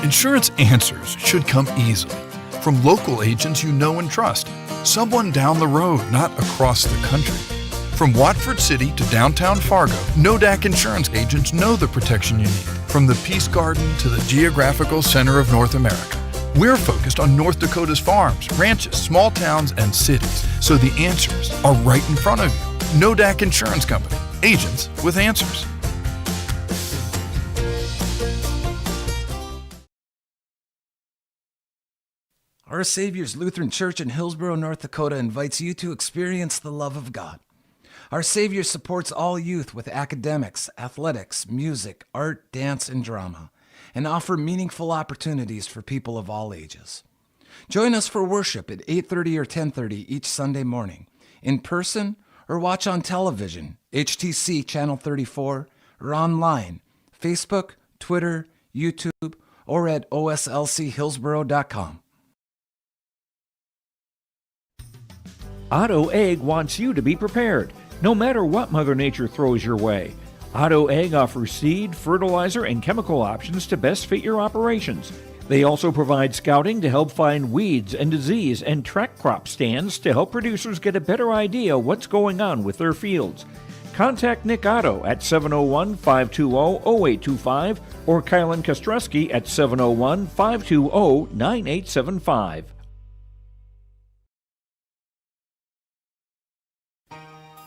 Insurance answers should come easily from local agents you know and trust. Someone down the road, not across the country. From Watford City to downtown Fargo, NODAC insurance agents know the protection you need. From the Peace Garden to the geographical center of North America. We're focused on North Dakota's farms, ranches, small towns, and cities, so the answers are right in front of you. NODAC Insurance Company. Agents with answers. Our Savior's Lutheran Church in Hillsboro, North Dakota invites you to experience the love of God. Our Savior supports all youth with academics, athletics, music, art, dance, and drama, and offer meaningful opportunities for people of all ages. Join us for worship at 8:30 or 10:30 each Sunday morning, in person or watch on television, HTC Channel 34, or online, Facebook, Twitter, YouTube, or at oslchillsboro.com. Otto Egg wants you to be prepared, no matter what Mother Nature throws your way. Otto Egg offers seed, fertilizer, and chemical options to best fit your operations. They also provide scouting to help find weeds and disease and track crop stands to help producers get a better idea what's going on with their fields. Contact Nick Otto at 701-520-0825 or Kylan Kostreski at 701-520-9875.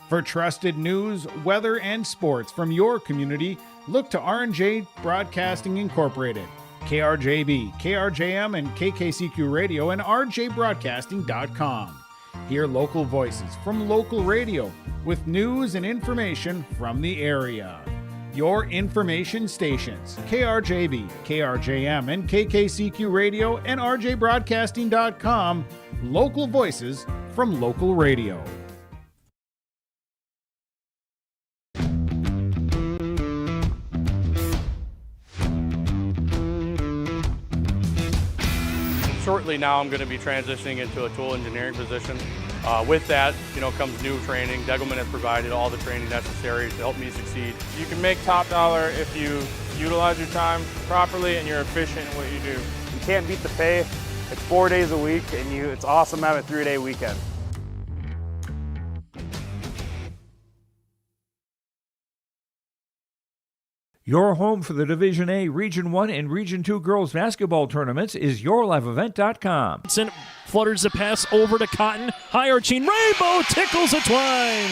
For trusted news, weather, and sports from your community, look to R&J Broadcasting Incorporated, KRJB, KRJM, and KKCQ Radio, and rjbroadcasting.com. Hear local voices from local radio with news and information from the area. Your information stations, KRJB, KRJM, and KKCQ Radio, and rjbroadcasting.com. Local voices from local radio. Shortly now, I'm going to be transitioning into a tool engineering position. With that, comes new training. Degelman has provided all the training necessary to help me succeed. You can make top dollar if you utilize your time properly and you're efficient in what you do. You can't beat the pay. It's 4 days a week, and it's awesome to have a 3-day weekend. Your home for the Division A, Region 1, and Region 2 girls basketball tournaments is yourliveevent.com. Flutters the pass over to Cotton. High arching rainbow tickles a twine.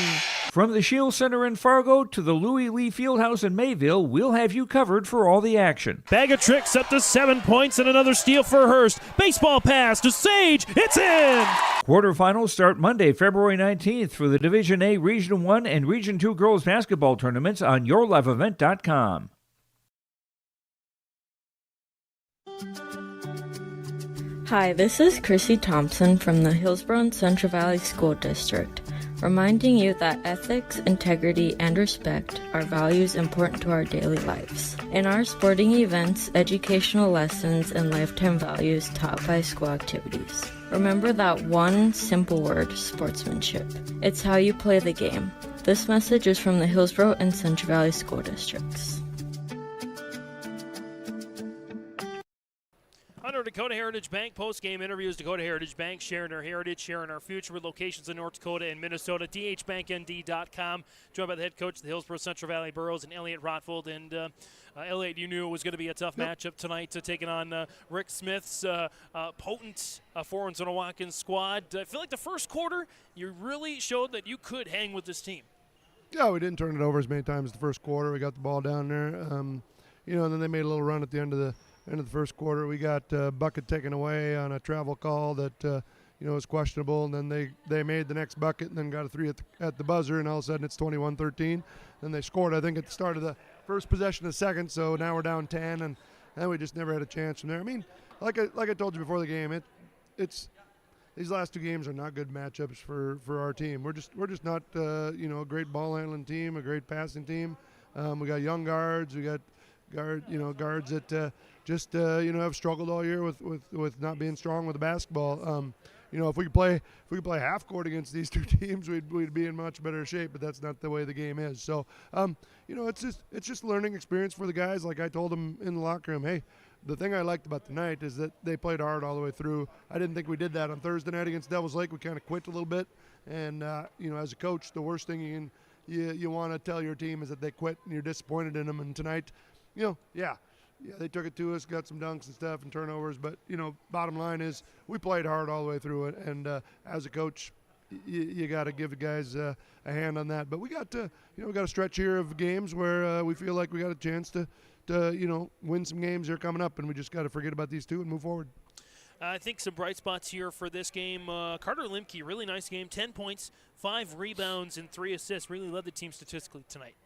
From the Shield Center in Fargo to the Louis Lee Fieldhouse in Mayville, we'll have you covered for all the action. Bag of tricks up to 7 points and another steal for Hurst. Baseball pass to Sage. It's in! Quarterfinals start Monday, February 19th for the Division A, Region 1, and Region 2 girls basketball tournaments on yourliveevent.com. Hi, this is Chrissy Thompson from the Hillsboro-Central Valley School District, reminding you that ethics, integrity, and respect are values important to our daily lives. In our sporting events, educational lessons, and lifetime values taught by school activities. Remember that one simple word, sportsmanship. It's how you play the game. This message is from the Hillsboro and Central Valley School Districts. Under Dakota Heritage Bank postgame interviews. Dakota Heritage Bank, sharing our heritage, sharing our future with locations in North Dakota and Minnesota. dhbanknd.com. Joined by the head coach of the Hillsboro-Central Valley Burros and Elliot Rotfold. And Elliot, you knew it was going to be a tough matchup tonight, taking on Rick Smith's potent Winds-Minnewaukan squad. I feel like the first quarter, you really showed that you could hang with this team. Yeah, we didn't turn it over as many times the first quarter. We got the ball down there. And then they made a little run at the end of the first quarter. We got bucket taken away on a travel call that was questionable, and then they made the next bucket and then got a three at the buzzer, and all of a sudden it's 21-13. And they scored, I think, at the start of the first possession of the second, so now we're down 10, and then we just never had a chance from there. I mean, like I told you before the game, it's these last two games are not good matchups for our team. We're just not a great ball handling team, a great passing team. We got young guards, we got guards that have struggled all year with not being strong with the basketball. If we could play half court against these two teams, we'd be in much better shape. But that's not the way the game is. So, it's just a learning experience for the guys. Like I told them in the locker room, hey, the thing I liked about tonight is that they played hard all the way through. I didn't think we did that on Thursday night against Devils Lake. We kind of quit a little bit. And as a coach, the worst thing you want to tell your team is that they quit and you're disappointed in them. And tonight, they took it to us, got some dunks and stuff and turnovers. But, bottom line is we played hard all the way through it. And as a coach, you got to give the guys a hand on that. But we got we got a stretch here of games where we feel like we got a chance to win some games here coming up. And we just got to forget about these two and move forward. I think some bright spots here for this game. Carter Limke, really nice game. 10 points, 5 rebounds, and 3 assists. Really led the team statistically tonight.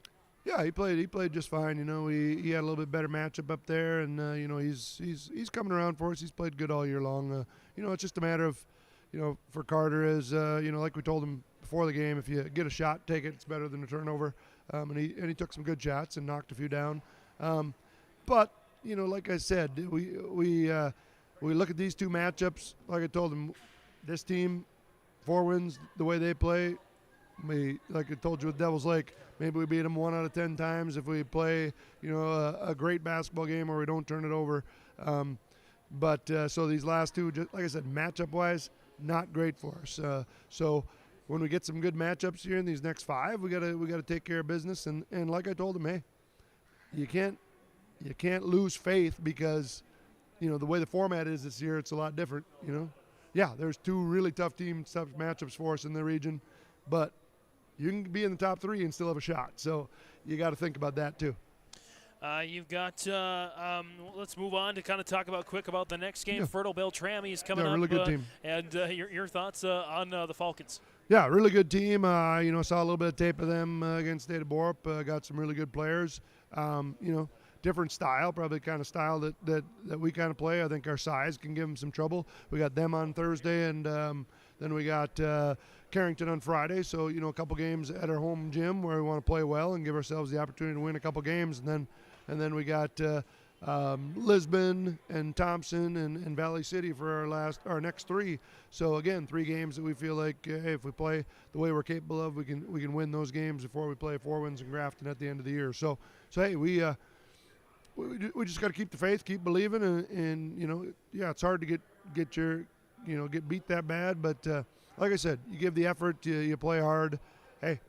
Yeah, he played just fine. He had a little bit better matchup up there, and he's coming around for us. He's played good all year long. It's just a matter of, for Carter is like we told him before the game, if you get a shot, take it. It's better than a turnover. and he took some good shots and knocked a few down. But like I said, we look at these two matchups. Like I told them, this team, 4 wins the way they play. Like I told you with Devils Lake, maybe we beat them 1 out of 10 times if we play, a great basketball game where we don't turn it over. So these last two, just like I said, matchup-wise, not great for us. So when we get some good matchups here in these next 5, we gotta take care of business. And like I told them, hey, you can't lose faith because, the way the format is this year, it's a lot different. Yeah, there's 2 really tough matchups for us in the region, but you can be in the top 3 and still have a shot. So you got to think about that too. You've got, let's move on to kind of talk about the next game. Yeah. Fertile Beltrami is coming up. Really good team. And your thoughts on the Falcons? Yeah, really good team. Saw a little bit of tape of them against State of Borup. Got some really good players. Different style, probably kind of style that we kind of play. I think our size can give them some trouble. We got them on Thursday, and then we got Carrington on Friday. So, a couple games at our home gym where we want to play well and give ourselves the opportunity to win a couple games. And then we got Lisbon and Thompson and Valley City for our next 3. So again, 3 games that we feel like hey, if we play the way we're capable of, we can win those games before we play 4 wins in Grafton at the end of the year. So hey, we just got to keep the faith, keep believing, and it's hard to get beat that bad, but like I said, you give the effort, you play hard. Hey,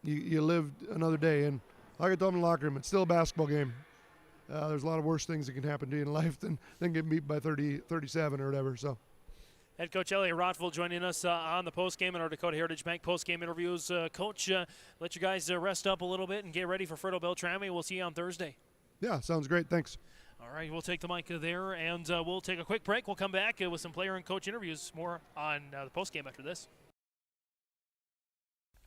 you live another day, and like I told them in the locker room, it's still a basketball game. There's a lot of worse things that can happen to you in life than getting beat by 37 or whatever. So. Head Coach Elliot Rothville joining us on the postgame and our Dakota Heritage Bank postgame interviews. Coach, let you guys rest up a little bit and get ready for Fertile Beltrami. We'll see you on Thursday. Yeah, sounds great. Thanks. All right, we'll take the mic there, and we'll take a quick break. We'll come back with some player and coach interviews. More on the postgame after this.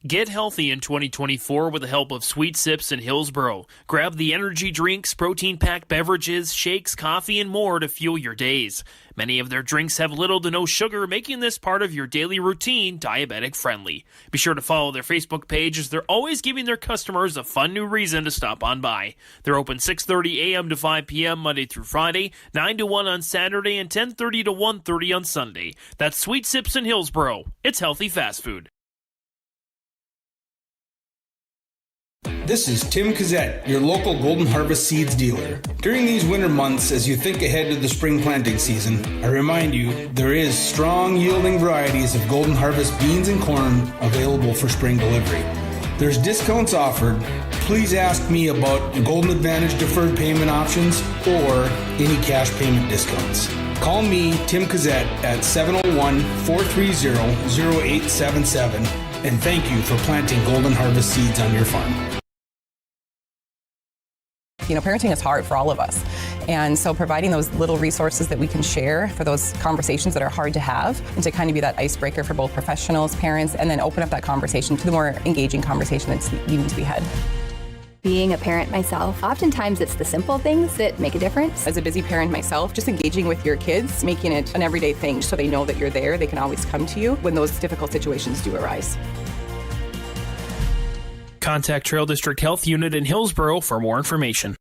Get healthy in 2024 with the help of Sweet Sips in Hillsboro. Grab the energy drinks, protein-packed beverages, shakes, coffee, and more to fuel your days. Many of their drinks have little to no sugar, making this part of your daily routine diabetic-friendly. Be sure to follow their Facebook page as they're always giving their customers a fun new reason to stop on by. They're open 6:30 a.m. to 5 p.m. Monday through Friday, 9 to 1 on Saturday, and 10:30 to 1:30 on Sunday. That's Sweet Sips in Hillsboro. It's healthy fast food. This is Tim Cazzette, your local Golden Harvest Seeds dealer. During these winter months, as you think ahead to the spring planting season, I remind you there is strong yielding varieties of Golden Harvest beans and corn available for spring delivery. There's discounts offered. Please ask me about Golden Advantage deferred payment options or any cash payment discounts. Call me, Tim Cazzette, at 701-430-0877, and thank you for planting Golden Harvest seeds on your farm. Parenting is hard for all of us. And so providing those little resources that we can share for those conversations that are hard to have and to kind of be that icebreaker for both professionals, parents, and then open up that conversation to the more engaging conversation that's needing to be had. Being a parent myself, oftentimes it's the simple things that make a difference. As a busy parent myself, just engaging with your kids, making it an everyday thing so they know that you're there, they can always come to you when those difficult situations do arise. Contact Trail District Health Unit in Hillsboro for more information.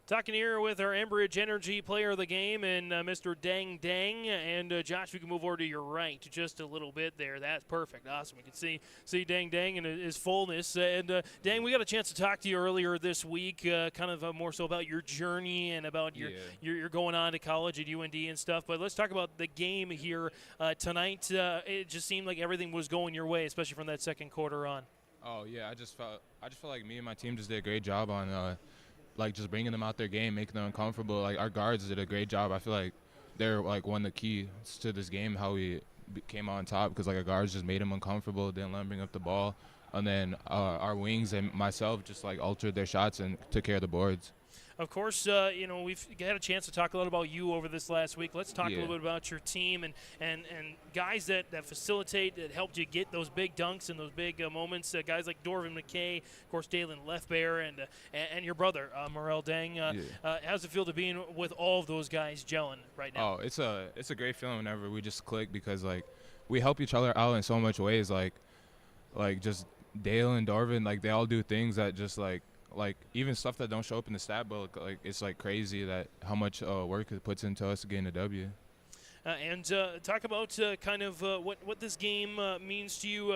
Talking here with our Enbridge Energy player of the game and Mr. Dang Dang. And Josh, we can move over to your right just a little bit there. That's perfect. Awesome. We can see Dang Dang in his fullness. And Dang, we got a chance to talk to you earlier this week, kind of more so about your journey and about your going on to college at UND and stuff. But let's talk about the game here tonight. It just seemed like everything was going your way, especially from that second quarter on. Oh yeah, I just felt like me and my team just did a great job on just bringing them out their game, making them uncomfortable. Like our guards did a great job. I feel like they're like one of the keys to this game, how we came on top because like our guards just made him uncomfortable, didn't let him bring up the ball, and then our wings and myself just like altered their shots and took care of the boards. Of course, we've had a chance to talk a lot about you over this last week. Let's talk a little bit about your team and guys that facilitate, that helped you get those big dunks and those big moments. Guys like Dorvin McKay, of course, Dalen Lefbear, and your brother, Morel Dang. How's it feel to be with all of those guys gelling right now? Oh, it's a great feeling whenever we just click because, like, we help each other out in so much ways. Like just Dale and Dorvin, like, they all do things that just, like even stuff that don't show up in the stat book, like it's like crazy that how much work it puts into us getting a W. And talk about kind of what this game means to you.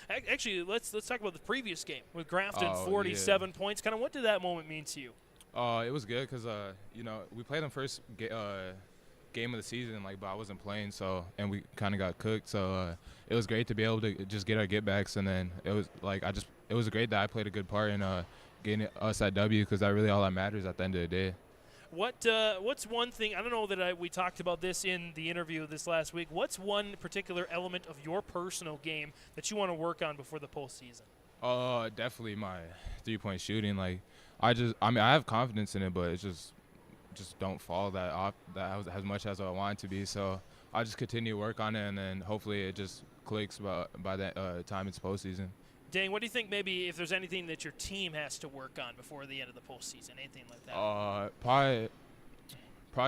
Actually, let's talk about the previous game with Grafton, 47 points. Kind of what did that moment mean to you? It was good because we played them first game of the season, but I wasn't playing, and we kind of got cooked. So it was great to be able to just get our get-backs, and then it was it was great that I played a good part in getting us that W because that really all that matters at the end of the day. What's one thing, I don't know that we talked about this in the interview this last week, what's one particular element of your personal game that you want to work on before the postseason? Definitely my three-point shooting. I have confidence in it, but it's just don't fall that as much as I want it to be. So I'll just continue to work on it, and then hopefully it just clicks by that time it's postseason. Dang, what do you think maybe if there's anything that your team has to work on before the end of the postseason, anything like that? Probably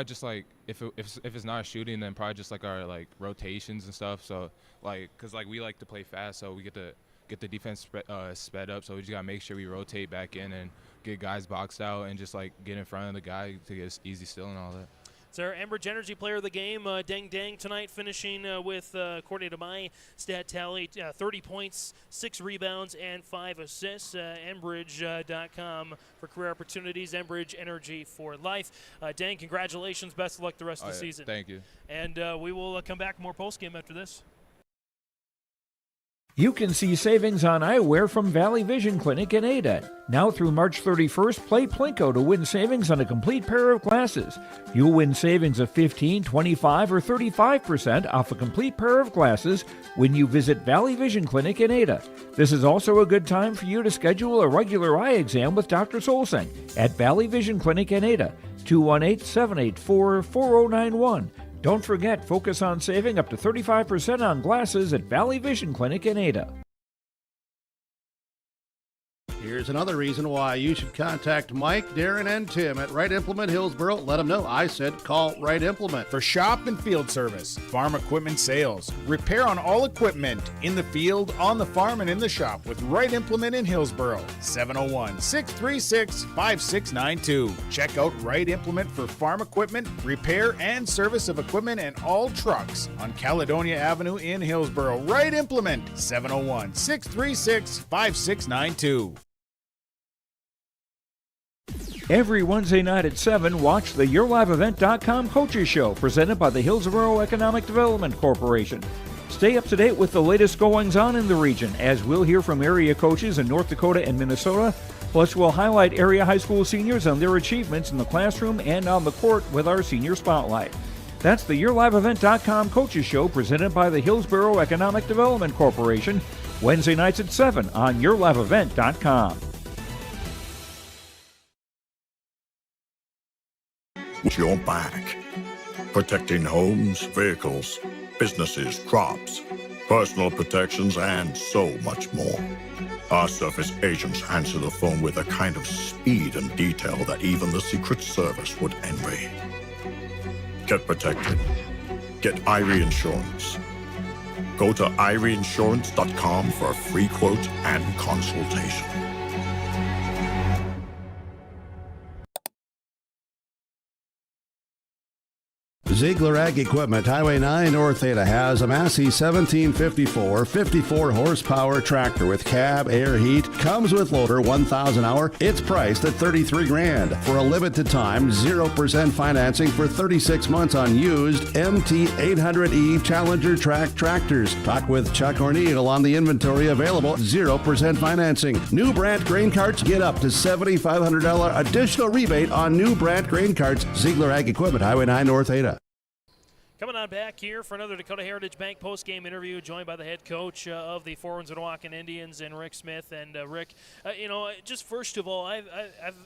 just if it's not shooting, then probably just our rotations and stuff. So because we like to play fast, so we get the defense sped up. So we just gotta make sure we rotate back in and get guys boxed out and just get in front of the guy to get easy steal and all that. It's our Enbridge Energy Player of the Game, Dang Dang, tonight, finishing with, according to my stat tally, 30 points, 6 rebounds, and 5 assists. Enbridge.com for career opportunities, Enbridge Energy for life. Dang, congratulations. Best of luck the rest of the season. Thank you. And we will come back more postgame after this. You can see savings on eyewear from Valley Vision Clinic in Ada. Now through March 31st, play Plinko to win savings on a complete pair of glasses. You'll win savings of 15, 25, or 35% off a complete pair of glasses when you visit Valley Vision Clinic in Ada. This is also a good time for you to schedule a regular eye exam with Dr. Solseng at Valley Vision Clinic in Ada, 218-784-4091. Don't forget, focus on saving up to 35% on glasses at Valley Vision Clinic in Ada. Here's another reason why you should contact Mike, Darren, and Tim at Wright Implement Hillsboro. Let them know I said call Wright Implement. For shop and field service, farm equipment sales, repair on all equipment in the field, on the farm, and in the shop with Wright Implement in Hillsboro. 701-636-5692. Check out Wright Implement for farm equipment, repair, and service of equipment and all trucks on Caledonia Avenue in Hillsboro. Wright Implement, 701-636-5692. Every Wednesday night at 7, watch the YourLiveEvent.com Coaches Show presented by the Hillsboro Economic Development Corporation. Stay up to date with the latest goings-on in the region, as we'll hear from area coaches in North Dakota and Minnesota. Plus, we'll highlight area high school seniors and their achievements in the classroom and on the court with our Senior Spotlight. That's the YourLiveEvent.com Coaches Show presented by the Hillsboro Economic Development Corporation, Wednesday nights at 7 on YourLiveEvent.com. Your back. Protecting homes, vehicles, businesses, crops, personal protections, and so much more. Our surface agents answer the phone with a kind of speed and detail that even the Secret Service would envy. Get protected. Get Irie Insurance. Go to IrieInsurance.com for a free quote and consultation. Ziegler Ag Equipment, Highway 9 North Ada has a Massey 1754 54 horsepower tractor with cab, air heat, comes with loader, 1,000 hour. It's priced at $33,000 for a limited time, 0% financing for 36 months on used MT 800E Challenger track tractors. Talk with Chuck O'Neill on the inventory available, 0% financing. New Brandt grain carts get up to $7,500 additional rebate on new Brandt grain carts. Ziegler Ag Equipment, Highway 9 North Ada. Coming on back here for another Dakota Heritage Bank post-game interview, joined by the head coach of the Winds-Minnewaukan Indians, and Rick Smith. And Rick, just first of all, I've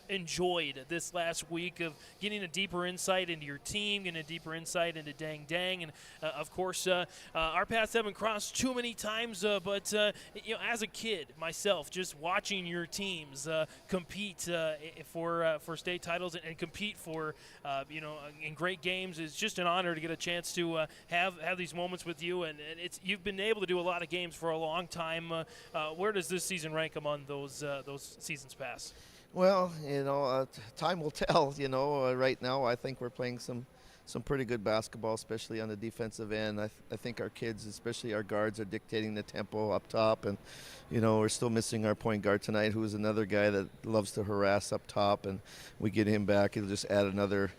enjoyed this last week of getting a deeper insight into your team, getting a deeper insight into Dang Dang, and of course, our paths haven't crossed too many times. But as a kid myself, just watching your teams compete for state titles and compete for in great games is just an honor to get a chance to have these moments with you, and you've been able to do a lot of games for a long time. Where does this season rank among those seasons past? Well, time will tell. Right now I think we're playing some pretty good basketball, especially on the defensive end. I think our kids, especially our guards, are dictating the tempo up top, and we're still missing our point guard tonight, who is another guy that loves to harass up top, and we get him back, it'll just add another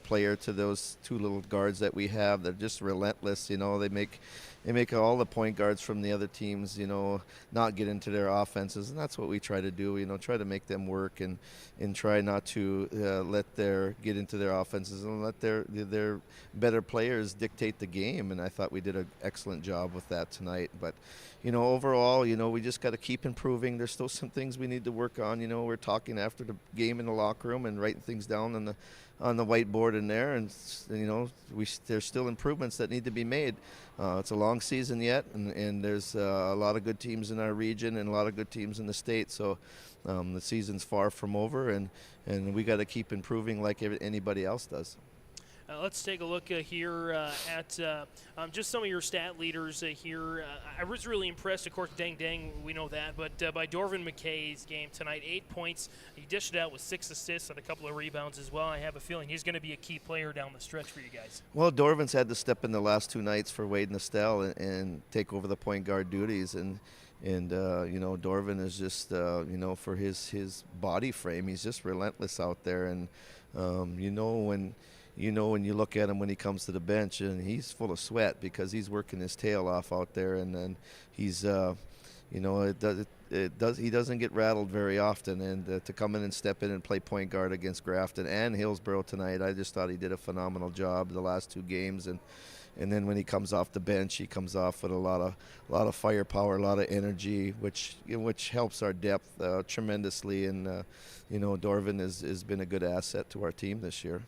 player to those two little guards that we have. They're just relentless. They make all the point guards from the other teams, not get into their offenses, and that's what we try to do. Try to make them work and try not to get into their offenses and let their better players dictate the game. And I thought we did an excellent job with that tonight. But overall, we just got to keep improving. There's still some things we need to work on. We're talking after the game in the locker room and writing things down on the whiteboard in there, and there's still improvements that need to be made. It's a long season yet, and there's a lot of good teams in our region and a lot of good teams in the state. So the season's far from over, and we got to keep improving like anybody else does. Let's take a look here at just some of your stat leaders here. I was really impressed, of course, Dang Dang, we know that, but by Dorvin McKay's game tonight, 8 points. He dished it out with 6 assists and a couple of rebounds as well. I have a feeling he's going to be a key player down the stretch for you guys. Well, Dorvin's had to step in the last 2 nights for Wade Nestel and take over the point guard duties, and Dorvin is just for his body frame, he's just relentless out there, and when you look at him when he comes to the bench, and he's full of sweat because he's working his tail off out there, and then he's he doesn't get rattled very often, and to come in and step in and play point guard against Grafton and Hillsboro tonight, I just thought he did a phenomenal job the last 2 games, and then when he comes off the bench, he comes off with a lot of firepower, a lot of energy, which helps our depth tremendously, and Dorvin has been a good asset to our team this year.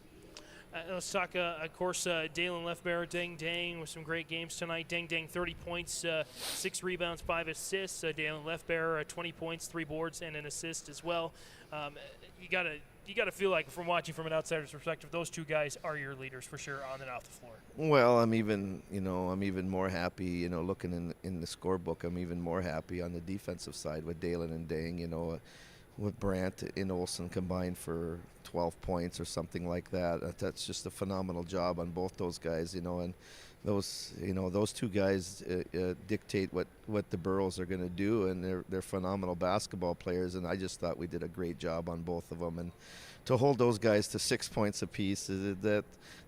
Let's talk, of course, Dalen Lefbear, Dang Dang, with some great games tonight. Dang Dang, 30 points, 6 rebounds, 5 assists. Dalen Lefbear, 20 points, 3 boards, and an assist as well. You gotta feel like, from watching from an outsider's perspective, those 2 guys are your leaders for sure on and off the floor. Well, I'm even more happy, looking in the scorebook. I'm even more happy on the defensive side with Dalen and Dang, with Brandt and Olsen combined for 12 points or something like that. That's just a phenomenal job on both those guys, and those 2 guys dictate what the Burrows are going to do, and they're phenomenal basketball players, and I just thought we did a great job on both of them. And to hold those guys to 6 points apiece,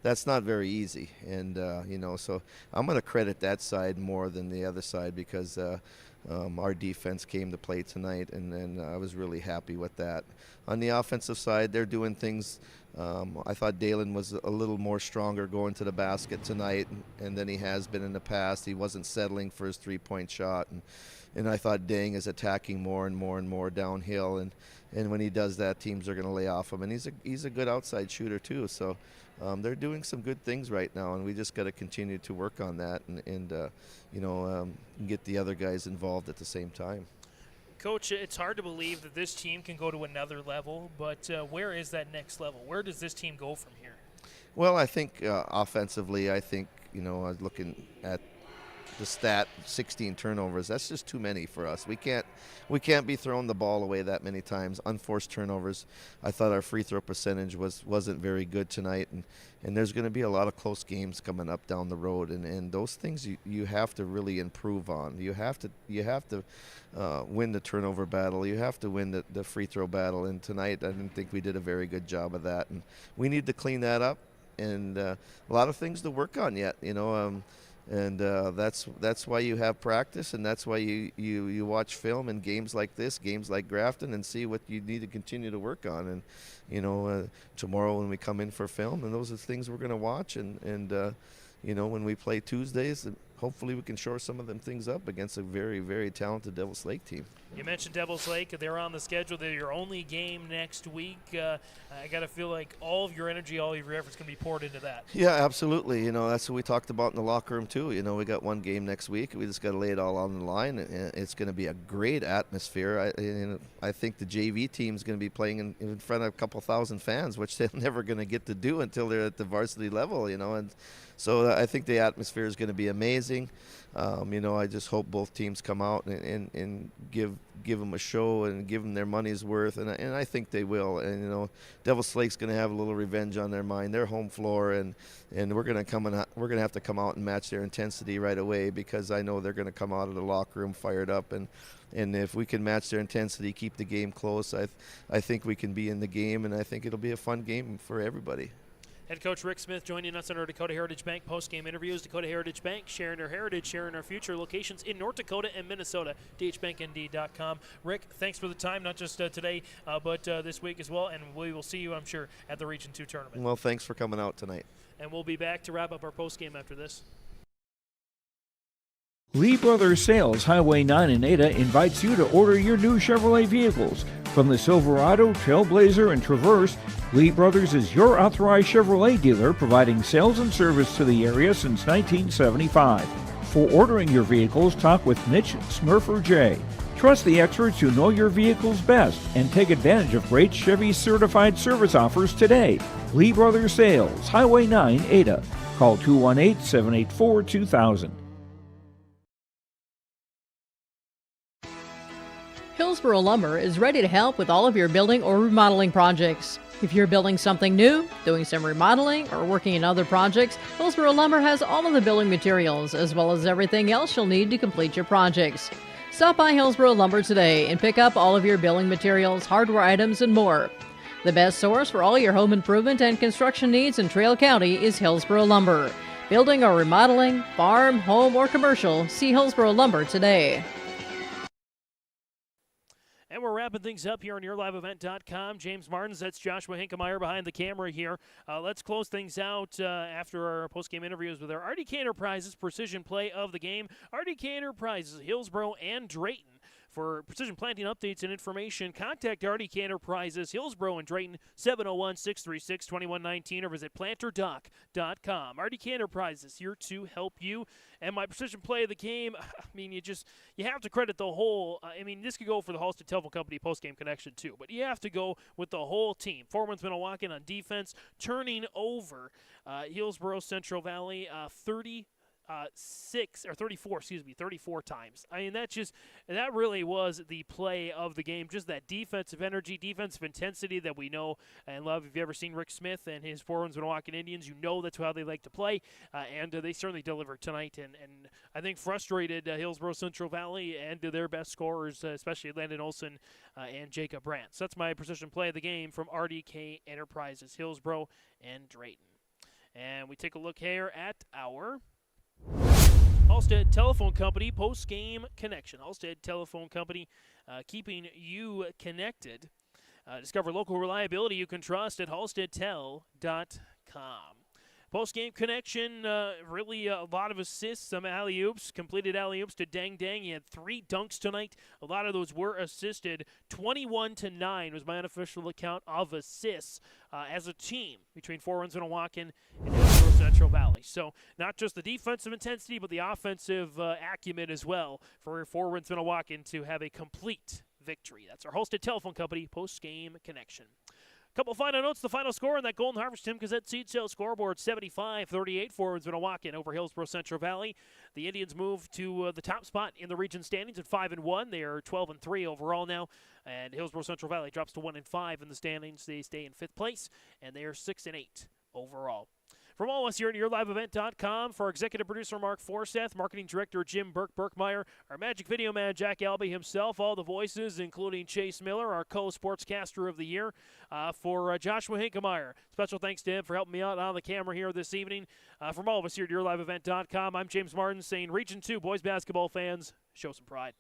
that's not very easy, and so I'm going to credit that side more than the other side, because our defense came to play tonight, and I was really happy with that. On the offensive side, they're doing things. I thought Dalen was a little more stronger going to the basket tonight and than he has been in the past. He wasn't settling for his 3-point shot, and I thought Dang is attacking more and more and more downhill, and when he does that, teams are going to lay off him. And he's a good outside shooter too. So they're doing some good things right now, and we just got to continue to work on that and get the other guys involved at the same time. Coach, it's hard to believe that this team can go to another level, but where is that next level? Where does this team go from here? Well, I think offensively, I was looking at the stat, 16 turnovers. That's just too many for us. We can't be throwing the ball away that many times. Unforced turnovers. I thought our free throw percentage wasn't very good tonight, and there's going to be a lot of close games coming up down the road, and those things you have to really improve on. You have to win the turnover battle. You have to win the free throw battle, and tonight I didn't think we did a very good job of that, and we need to clean that up, and a lot of things to work on yet, and that's why you have practice, and that's why you watch film in games like this, games like Grafton, and see what you need to continue to work on. And tomorrow when we come in for film, and those are the things we're going to watch, and when we play Tuesdays, hopefully we can shore some of them things up against a very, very talented Devils Lake team. You mentioned Devils Lake. They're on the schedule. They're your only game next week. I got to feel like all of your energy, all of your efforts can be poured into that. Yeah, absolutely. That's what we talked about in the locker room too. We got one game next week. We just got to lay it all on the line. It's going to be a great atmosphere. I think the JV team is going to be playing in front of a couple thousand fans, which they're never going to get to do until they're at the varsity level. And so I think the atmosphere is going to be amazing. I just hope both teams come out and give them a show and give them their money's worth, and I think they will. And Devils Lake's going to have a little revenge on their mind. Their home floor, and we're going to have to come out and match their intensity right away, because I know they're going to come out of the locker room fired up, and if we can match their intensity, keep the game close, I think we can be in the game, and I think it'll be a fun game for everybody. Head coach Rick Smith joining us on our Dakota Heritage Bank post-game interviews. Dakota Heritage Bank, sharing our heritage, sharing our future. Locations in North Dakota and Minnesota. dhbanknd.com. Rick, thanks for the time, not just today, but this week as well. And we will see you, I'm sure, at the Region 2 tournament. Well, thanks for coming out tonight. And we'll be back to wrap up our post-game after this. Lee Brothers Sales, Highway 9 in Ada, invites you to order your new Chevrolet vehicles. From the Silverado, Trailblazer, and Traverse, Lee Brothers is your authorized Chevrolet dealer, providing sales and service to the area since 1975. For ordering your vehicles, talk with Mitch Smurfer J. Trust the experts who know your vehicles best and take advantage of great Chevy certified service offers today. Lee Brothers Sales, Highway 9, Ada. Call 218-784-2000. Hillsboro Lumber is ready to help with all of your building or remodeling projects. If you're building something new, doing some remodeling, or working in other projects, Hillsboro Lumber has all of the building materials as well as everything else you'll need to complete your projects. Stop by Hillsboro Lumber today and pick up all of your building materials, hardware items, and more. The best source for all your home improvement and construction needs in Trail County is Hillsboro Lumber. Building or remodeling, farm, home, or commercial, see Hillsboro Lumber today. And we're wrapping things up here on YourLiveEvent.com. James Martins, that's Joshua Hinkemeyer behind the camera here. Let's close things out after our post-game interviews with our RDK Enterprises Precision Play of the Game. RDK Enterprises, Hillsboro and Drayton. For precision planting updates and information, contact RDK Enterprises, Hillsboro and Drayton, 701-636-2119, or visit planterdoc.com. RDK Enterprises, here to help you. And my precision play of the game, you have to credit the whole, this could go for the Halstead Telephone Company postgame connection too, but you have to go with the whole team. Fort Winds-Minnewaukan on defense, turning over Hillsboro-Central Valley 34 times. That really was the play of the game. Just that defensive energy, defensive intensity that we know and love. If you've ever seen Rick Smith and his Fort Winds-Minnewaukan Indians, you know that's how they like to play. And they certainly delivered tonight. And I think frustrated Hillsboro-Central Valley and their best scorers, especially Landon Olson and Jacob Brandt. So that's my precision play of the game from RDK Enterprises, Hillsboro and Drayton. And we take a look here at our Halstead Telephone Company post-game connection. Halstead Telephone Company keeping you connected. Discover local reliability you can trust at halsteadtel.com. Post-game connection, really a lot of assists, some alley-oops, completed alley-oops to Dang Dang. He had 3 dunks tonight. A lot of those were assisted. 21-9 was my unofficial account of assists as a team between Fort Winds-Minnewaukan and Hillsboro-Central Valley. So not just the defensive intensity, but the offensive acumen as well for Fort Winds-Minnewaukan to have a complete victory. That's our Halstead Telephone Company post-game connection. Couple final notes. The final score on that Golden Harvest Tim Gazette seed sale scoreboard, 75-38 for Winds-Minnewaukan over Hillsboro-Central Valley. The Indians move to the top spot in the region standings at 5-1. They are 12-3 overall now. And Hillsboro-Central Valley drops to 1-5 in the standings. They stay in 5th place, and they are 6-8 overall. From all of us here at YourLiveEvent.com, for our executive producer Mark Forseth, marketing director Jim Burkmeyer, our magic video man Jack Albee himself, all the voices including Chase Miller, our co-sportscaster of the year, for Joshua Hinkemeyer. Special thanks to him for helping me out on the camera here this evening. From all of us here at YourLiveEvent.com, I'm James Martin saying Region 2 boys basketball fans, show some pride.